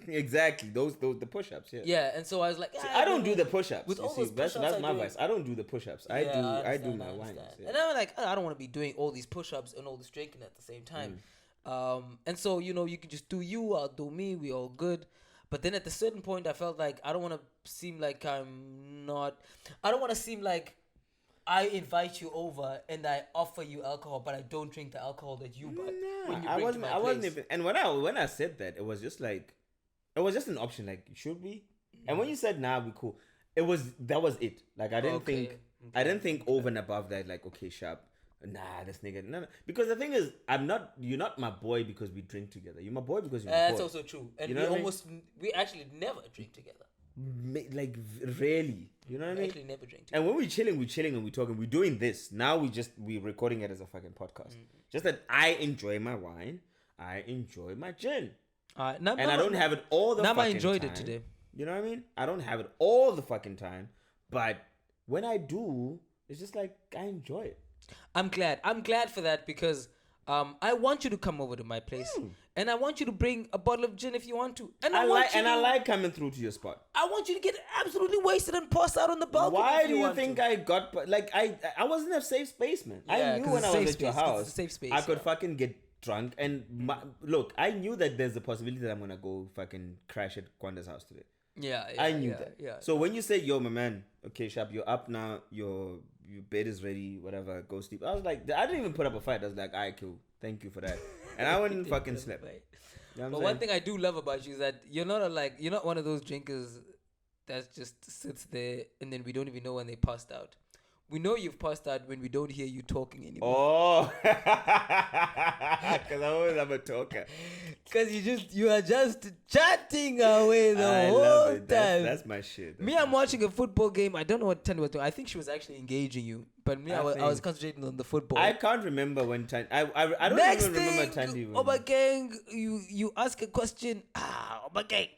Exactly. Those the push-ups, yeah. Yeah, and so I was like, I don't do the push-ups. With all those push-ups, that's my vice. I don't do the push-ups. I do my wines. Yeah. And I'm like, I don't want to be doing all these push-ups and all this drinking at the same time. And so, you can just do you, I'll do me, we all good. But then at a certain point, I felt like I don't want to seem like I don't want to seem like I invite you over and I offer you alcohol, but I don't drink the alcohol that you buy. No, I wasn't even. And when I said that, it was just an option. Like, should we? And when you said nah, we cool. That was it. Like I didn't think over and above that. Like, okay, sharp. Nah, this nigga. No. Because the thing is, you're not my boy because we drink together. You're my boy because you're my boy. That's also true. And we actually never drink together. Like, really. You know what I mean? We actually never drink together. And when we're chilling and we're talking, we're doing this. Now we're recording it as a fucking podcast. Just that I enjoy my wine. I enjoy my gin. And I don't have it all the fucking time. Now I enjoyed it today. You know what I mean? I don't have it all the fucking time. But when I do, it's just like, I enjoy it. I'm glad for that because I want you to come over to my place and I want you to bring a bottle of gin if you want to. And I like coming through to your spot. I want you to get absolutely wasted and pass out on the balcony. Why do you think I got like I wasn't a safe space, man? Yeah, I knew when I was at your house, it's a safe space, I could fucking get drunk and look, I knew that there's a possibility that I'm gonna go fucking crash at Kwanda's house today. Yeah, I knew that. Yeah. So when you say, yo, my man, okay, Sharp, you're up now, your bed is ready, whatever, go sleep. I was like, I didn't even put up a fight. I was like, all right, cool, thank you for that. And I went and fucking slept. You know but one thing I do love about you is that you're not one of those drinkers that just sits there and then we don't even know when they passed out. We know you've passed out when we don't hear you talking anymore. Oh, because I'm a talker. Because you are just chatting away the whole time. That's my shit. I'm watching a football game. I don't know what Tandy was doing. I think she was actually engaging you, but I was concentrating on the football. I can't remember when Tandy. I don't even remember Tandy. Obakeng, you ask a question. Obakeng.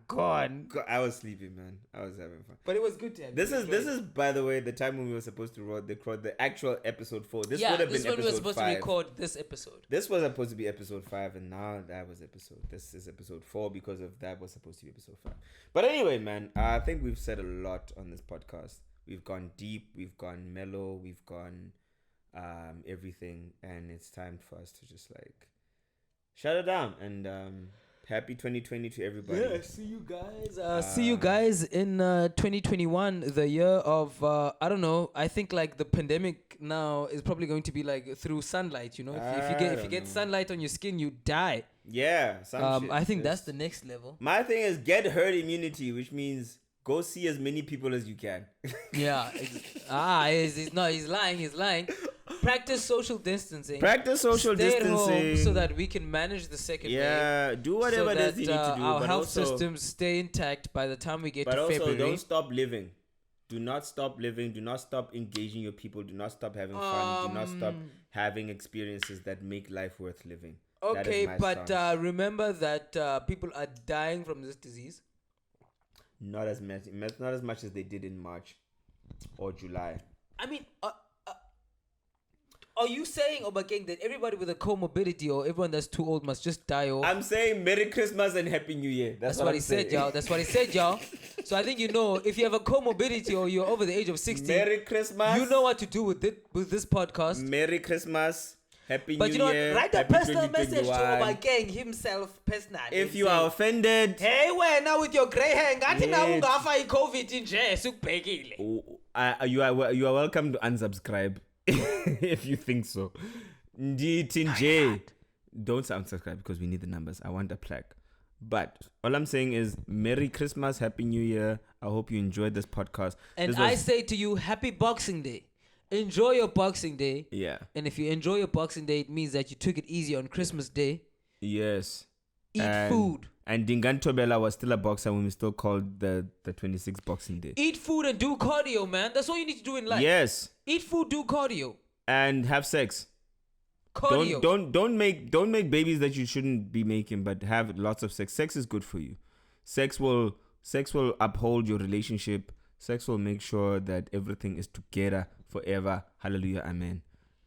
Gone. I was sleeping, man. I was having fun. But it was good to have. This is by the way the time when we were supposed to record the actual episode 4. This would have been episode 5. We were supposed to record this episode. This was supposed to be episode 5, and now this is episode 4 because of that was supposed to be episode 5. But anyway, man, I think we've said a lot on this podcast. We've gone deep, we've gone mellow, we've gone everything, and it's time for us to just like shut it down and happy 2020 to everybody. Yeah, see you guys. See you guys in 2021, the year of I don't know. I think like the pandemic now is probably going to be like through sunlight. You know, if you get sunlight on your skin, you die. Yeah. I think that's the next level. My thing is get herd immunity, which means go see as many people as you can. Yeah. He's lying. He's lying. Practice social distancing. Stay at home so that we can manage the second wave. Yeah, do whatever it is you need to do. Our health systems stay intact by the time we get to February. But also, don't stop living. Do not stop living. Do not stop engaging your people. Do not stop having fun. Do not stop having experiences that make life worth living. Okay, but remember that people are dying from this disease. Not as much as they did in March or July. I mean, are you saying, Obakeng, that everybody with a comorbidity or everyone that's too old must just die off? I'm saying Merry Christmas and Happy New Year. That's what he said, y'all. That's what he said, y'all. So I think if you have a comorbidity or you're over the age of 60, Merry Christmas. You know what to do with this podcast. Merry Christmas. Happy New Year. But you know, write a personal message to Obakeng himself personally. If you are offended. Hey, now with your grey hair, COVID in you are welcome to unsubscribe. If you think so. Don't unsubscribe because we need the numbers. I want a plaque. But all I'm saying is Merry Christmas, Happy New Year. I hope you enjoyed this podcast. And I say to you, Happy Boxing Day. Enjoy your Boxing Day. Yeah. And if you enjoy your Boxing Day, it means that you took it easy on Christmas Day. Yes. Eat food. And Dingantobela was still a boxer when we still called the 26th Boxing Day. Eat food and do cardio, man. That's all you need to do in life. Yes. Eat food, do cardio. And have sex. Cardio. Don't make babies that you shouldn't be making, but have lots of sex. Sex is good for you. Sex will uphold your relationship. Sex will make sure that everything is together forever. Hallelujah. Amen.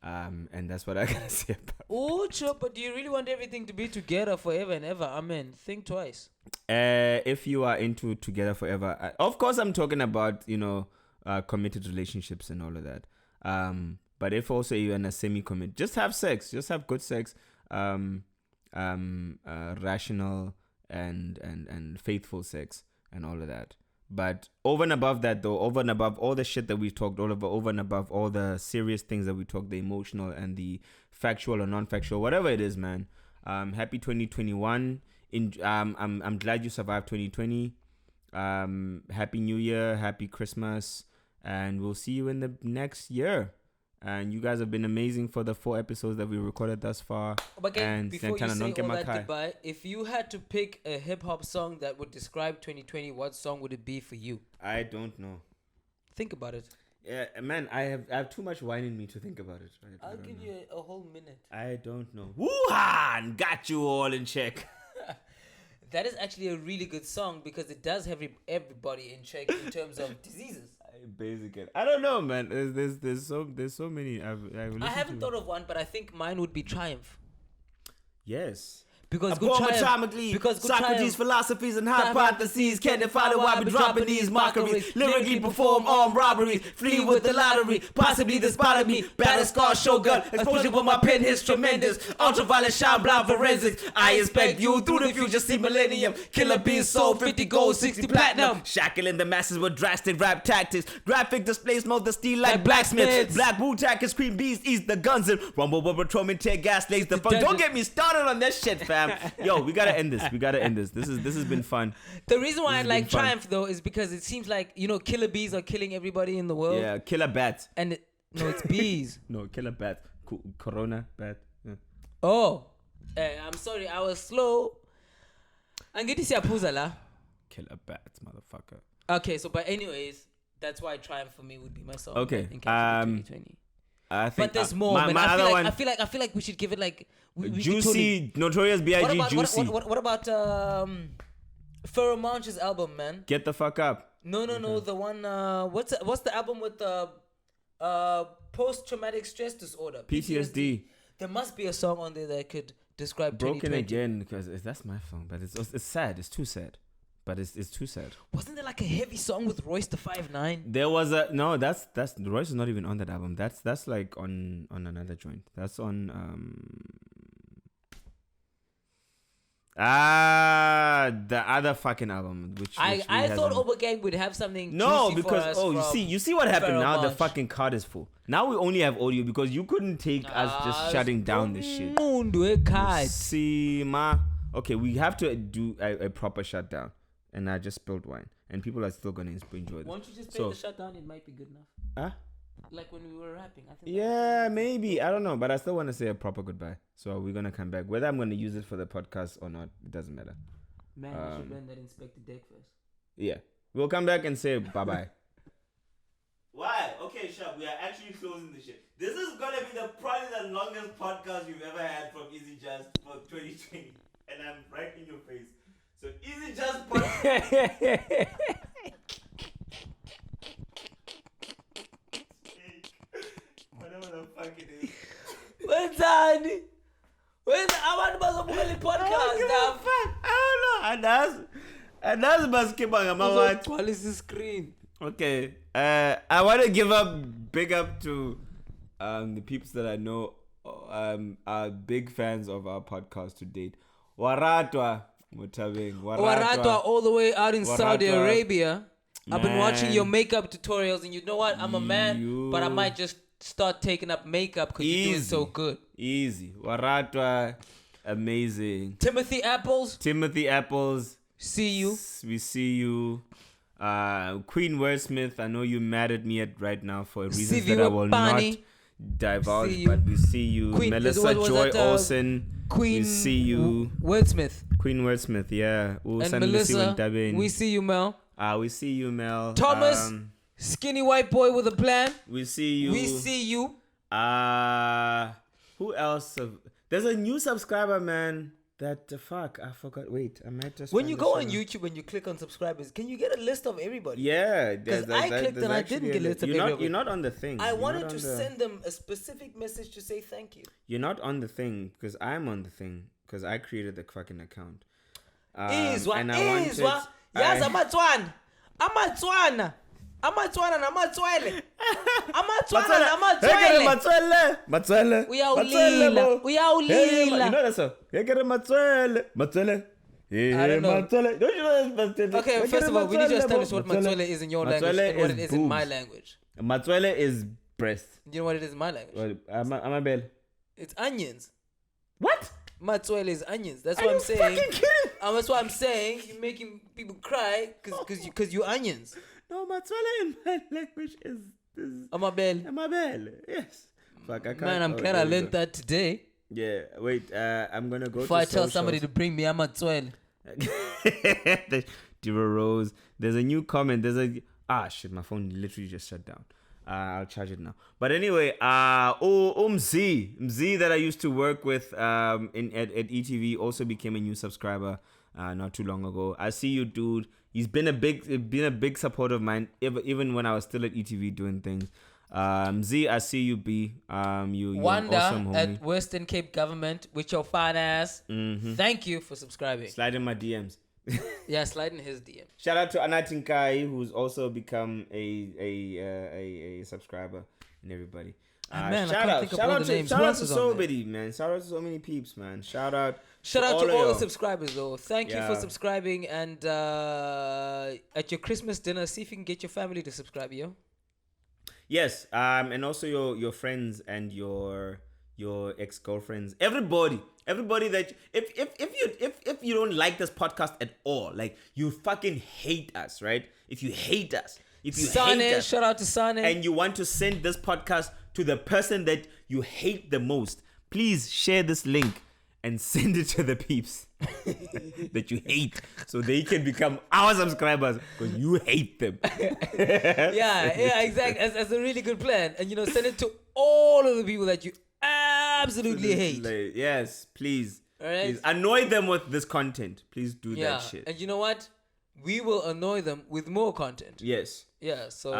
And that's what I gotta say about it. Oh, sure, but do you really want everything to be together forever and ever? Amen. Think twice. If you are into together forever, of course I'm talking about, committed relationships and all of that. But if also you're in a semi-commit, just have sex. Just have good sex. Rational and faithful sex and all of that. But over and above that, though, over and above all the shit that we talked, over and above all the serious things that we talked, the emotional and the factual or non-factual, whatever it is, man. Happy 2021. I'm glad you survived 2020. Happy New Year, Happy Christmas, and we'll see you in the next year. And you guys have been amazing for the 4 episodes that we recorded thus far. But and before you say all that goodbye, if you had to pick a hip-hop song that would describe 2020, what song would it be for you? I don't know. Think about it. Yeah, man, I have too much wine in me to think about it. Right? I'll give you a whole minute. I don't know. Wuhan got you all in check. That is actually a really good song because it does have everybody in check in terms of diseases. Basically, I don't know, man. There's so many. I haven't thought of one, but I think mine would be Triumph. Yes. Because good Socrates' philosophies and hypotheses can't define why we dropping these mockeries. Lyrically perform armed robberies, flee with the lottery. Possibly the spot of me, battle scar shogun. Exposure with my pen hits tremendous. Ultraviolet shine blind forensics. I inspect you through the future, see millennium. Killer bees sold 50 gold, 60 platinum. Shackling the masses with drastic rap tactics. Graphic displays mold the steel like blacksmiths. Black Wu tackers, scream bees, ease the guns and rumble with patrolman, tear gas, lays the fun. Don't get me started on that shit, fam. Yo, we gotta end this. This has been fun. The reason why I like Triumph though is because it seems like killer bees are killing everybody in the world. Yeah, killer bats. And it's bees. No, killer bats. Corona bat. Yeah. Oh, I'm sorry, I was slow. Angithi siyaphuza la. Killer Bats, motherfucker. Okay, so but anyways, that's why Triumph for me would be my song. Okay. In 2020. I think But there's more. Man. My other one. I feel like we should give it like Juicy, Notorious B.I.G. Juicy. What about Pharoah Monch's album, man? Get the fuck up. No. The one. What's the album with the post-traumatic stress disorder? PTSD. There must be a song on there that could describe Broken 2020. Again, because that's my song, but it's sad. It's too sad. But it's too sad. Wasn't there like a heavy song with Royce the 5'9"? There was a no. That's Royce is not even on that album. That's like on another joint. That's on the other fucking album. Which I thought Obakeng would have something. No, juicy because for us you see what happened Pharoah now. The Monch. fucking card is full. Now we only have audio because you couldn't take us just shutting down this shit. See ma. Okay, we have to do a proper shutdown. And I just spilled wine. And people are still going to enjoy this. Won't you just play the shutdown? It might be good enough. Huh? Like when we were rapping. I think. Yeah, maybe. I don't know. But I still want to say a proper goodbye. So we're going to come back. Whether I'm going to use it for the podcast or not, it doesn't matter. Man, I should learn that Inspector Deck first. Yeah. We'll come back and say bye-bye. Why? Okay, sure. We are actually closing the shit. This is going to be probably the longest podcast you've ever had from EasyJust for 2020. And I'm right in your face. So EasyJust podcast. Whatever the fuck it is. Where's Andy? Where's the podcast? I don't know. And that's basketball. What is the screen? Okay. I want to give big up to the peeps that I know are big fans of our podcast to date. Waratwa. Waratwa all the way out in Saudi Arabia. Man. I've been watching your makeup tutorials, and you know what? I'm a man, but I might just start taking up makeup because you do it so good. Easy. Waratwa, amazing. Timothy Apples. See you. We see you. Queen Wordsmith, I know you're mad at me right now for reasons that I will not divulge, but we see you. Queen, Melissa Joy Olsen. Queen we see you. Wordsmith. Queen Wordsmith, yeah. And Melissa, we see you, Mel. We see you, Mel. Thomas, skinny white boy with a plan. We see you. Who else? There's a new subscriber, man. That fuck, I forgot. Wait, I might just. When you go on YouTube and you click on subscribers, can you get a list of everybody? Yeah, because I clicked and I didn't get a list of everybody. You're not on the thing. I wanted to send them a specific message to say thank you. You're not on the thing because I'm on the thing because I created the fucking account. Yes, amatswana. Uyawulila. You know that song? Matswele. I don't know. Don't you know that? Okay, first of all, we need to establish what matswele is in your language and what it is in my language. Matswele is breast. You know what it is in my language? Amabel. It's onions. What? Matswele is onions. That's what I'm saying. Fucking kidding? That's what I'm saying. You're making people cry because you're onions. No, Matswele in my language is Amabel. Yes. Fuck, I can't. Man, I'm glad I learned that today. Yeah, wait. I'm gonna go. Before I tell somebody to bring me Amatswele. Dira Rose. There's a new comment. Shit, my phone literally just shut down. I'll charge it now. But anyway, Mz that I used to work with at ETV also became a new subscriber not too long ago. I see you, dude. He's been a big supporter of mine even when I was still at ETV doing things. Z, I see you, B. You're Wanda awesome, homie. at Western Cape Government with your fine ass. Mm-hmm. Thank you for subscribing. Slide in my DMs. Yeah, slide in his DM. Shout out to Anatinkai, who's also become a subscriber, and everybody. Man, shout out to so many, man. Shout out to so many peeps, man. Shout out to all the subscribers, though. Thank you for subscribing, and at your Christmas dinner, see if you can get your family to subscribe, yo. Yes, and also your friends and your ex-girlfriends, everybody that if you don't like this podcast at all, like you fucking hate us, right? If you hate us, shout out to Sane, and you want to send this podcast to the person that you hate the most, please share this link and send it to the peeps that you hate, so they can become our subscribers because you hate them. yeah, exactly. That's a really good plan. And send it to all of the people that you absolutely hate. Yes, please. All right? Please annoy them with this content. Please do that shit. And you know what? We will annoy them with more content. Yes. Yeah. So.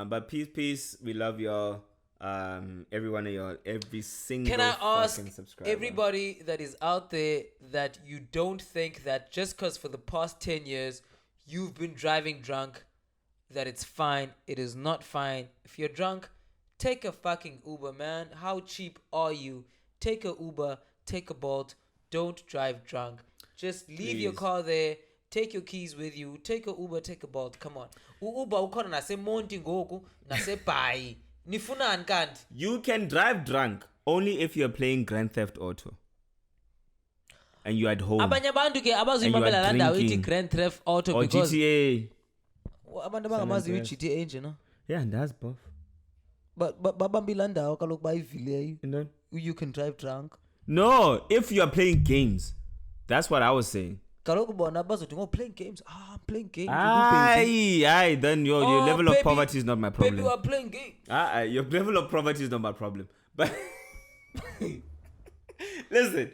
But peace. We love y'all. Every one of y'all, every single. Can I ask subscriber. everybody that is out there that you don't think that just because for the past 10 years you've been driving drunk, that it's fine? It is not fine. If you're drunk, take a fucking Uber, man. How cheap are you? Take a Uber, take a Bolt. Don't drive drunk. Just leave your car there. Take your keys with you. Take a Uber, take a Bolt. Come on. Uber ukhona nase Monti ngoku, nase Bhayi. Nifuna kanti. You can drive drunk only if you're playing Grand Theft Auto and you're at home. Abanye abantu ke abazimamela la ndawo ithi Grand Theft Auto or because GTA. Abantu bangamazi GTA nje no. Yeah, and that's both. But babambi la ndawo kaloku bayivile you can drive drunk. No, if you are playing games. That's what I was saying. Kaloku bona bazothi playing games. I'm playing games. Aye, then your level of poverty is not my problem. Baby, you are playing games. Your level of poverty is not my problem. But listen,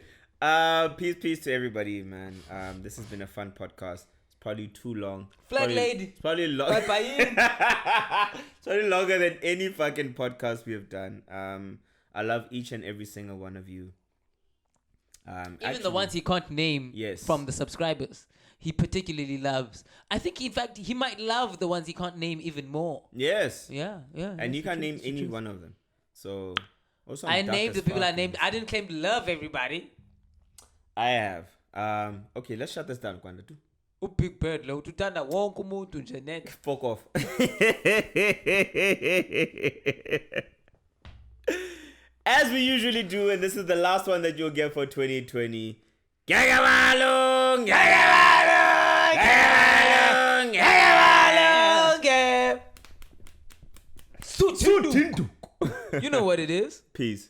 peace to everybody, man. This has been a fun podcast. It's probably too long. Flag lady. It's probably long. It's probably longer than any fucking podcast we have done. I love each and every single one of you. Even the ones he can't name from the subscribers, he particularly loves. I think, in fact, he might love the ones he can't name even more. Yes. Yeah. And you can't name any one of them. So, also I named the people I named. I didn't claim to love everybody. I have. Okay, let's shut this down, Kwanda. Big bird, lo tutanda wonke umuntu nje net. Fuck off. As we usually do, and this is the last one that you'll get for 2020. Gagabalung! Gagabalung! Gagabalung! You know what it is. Peace.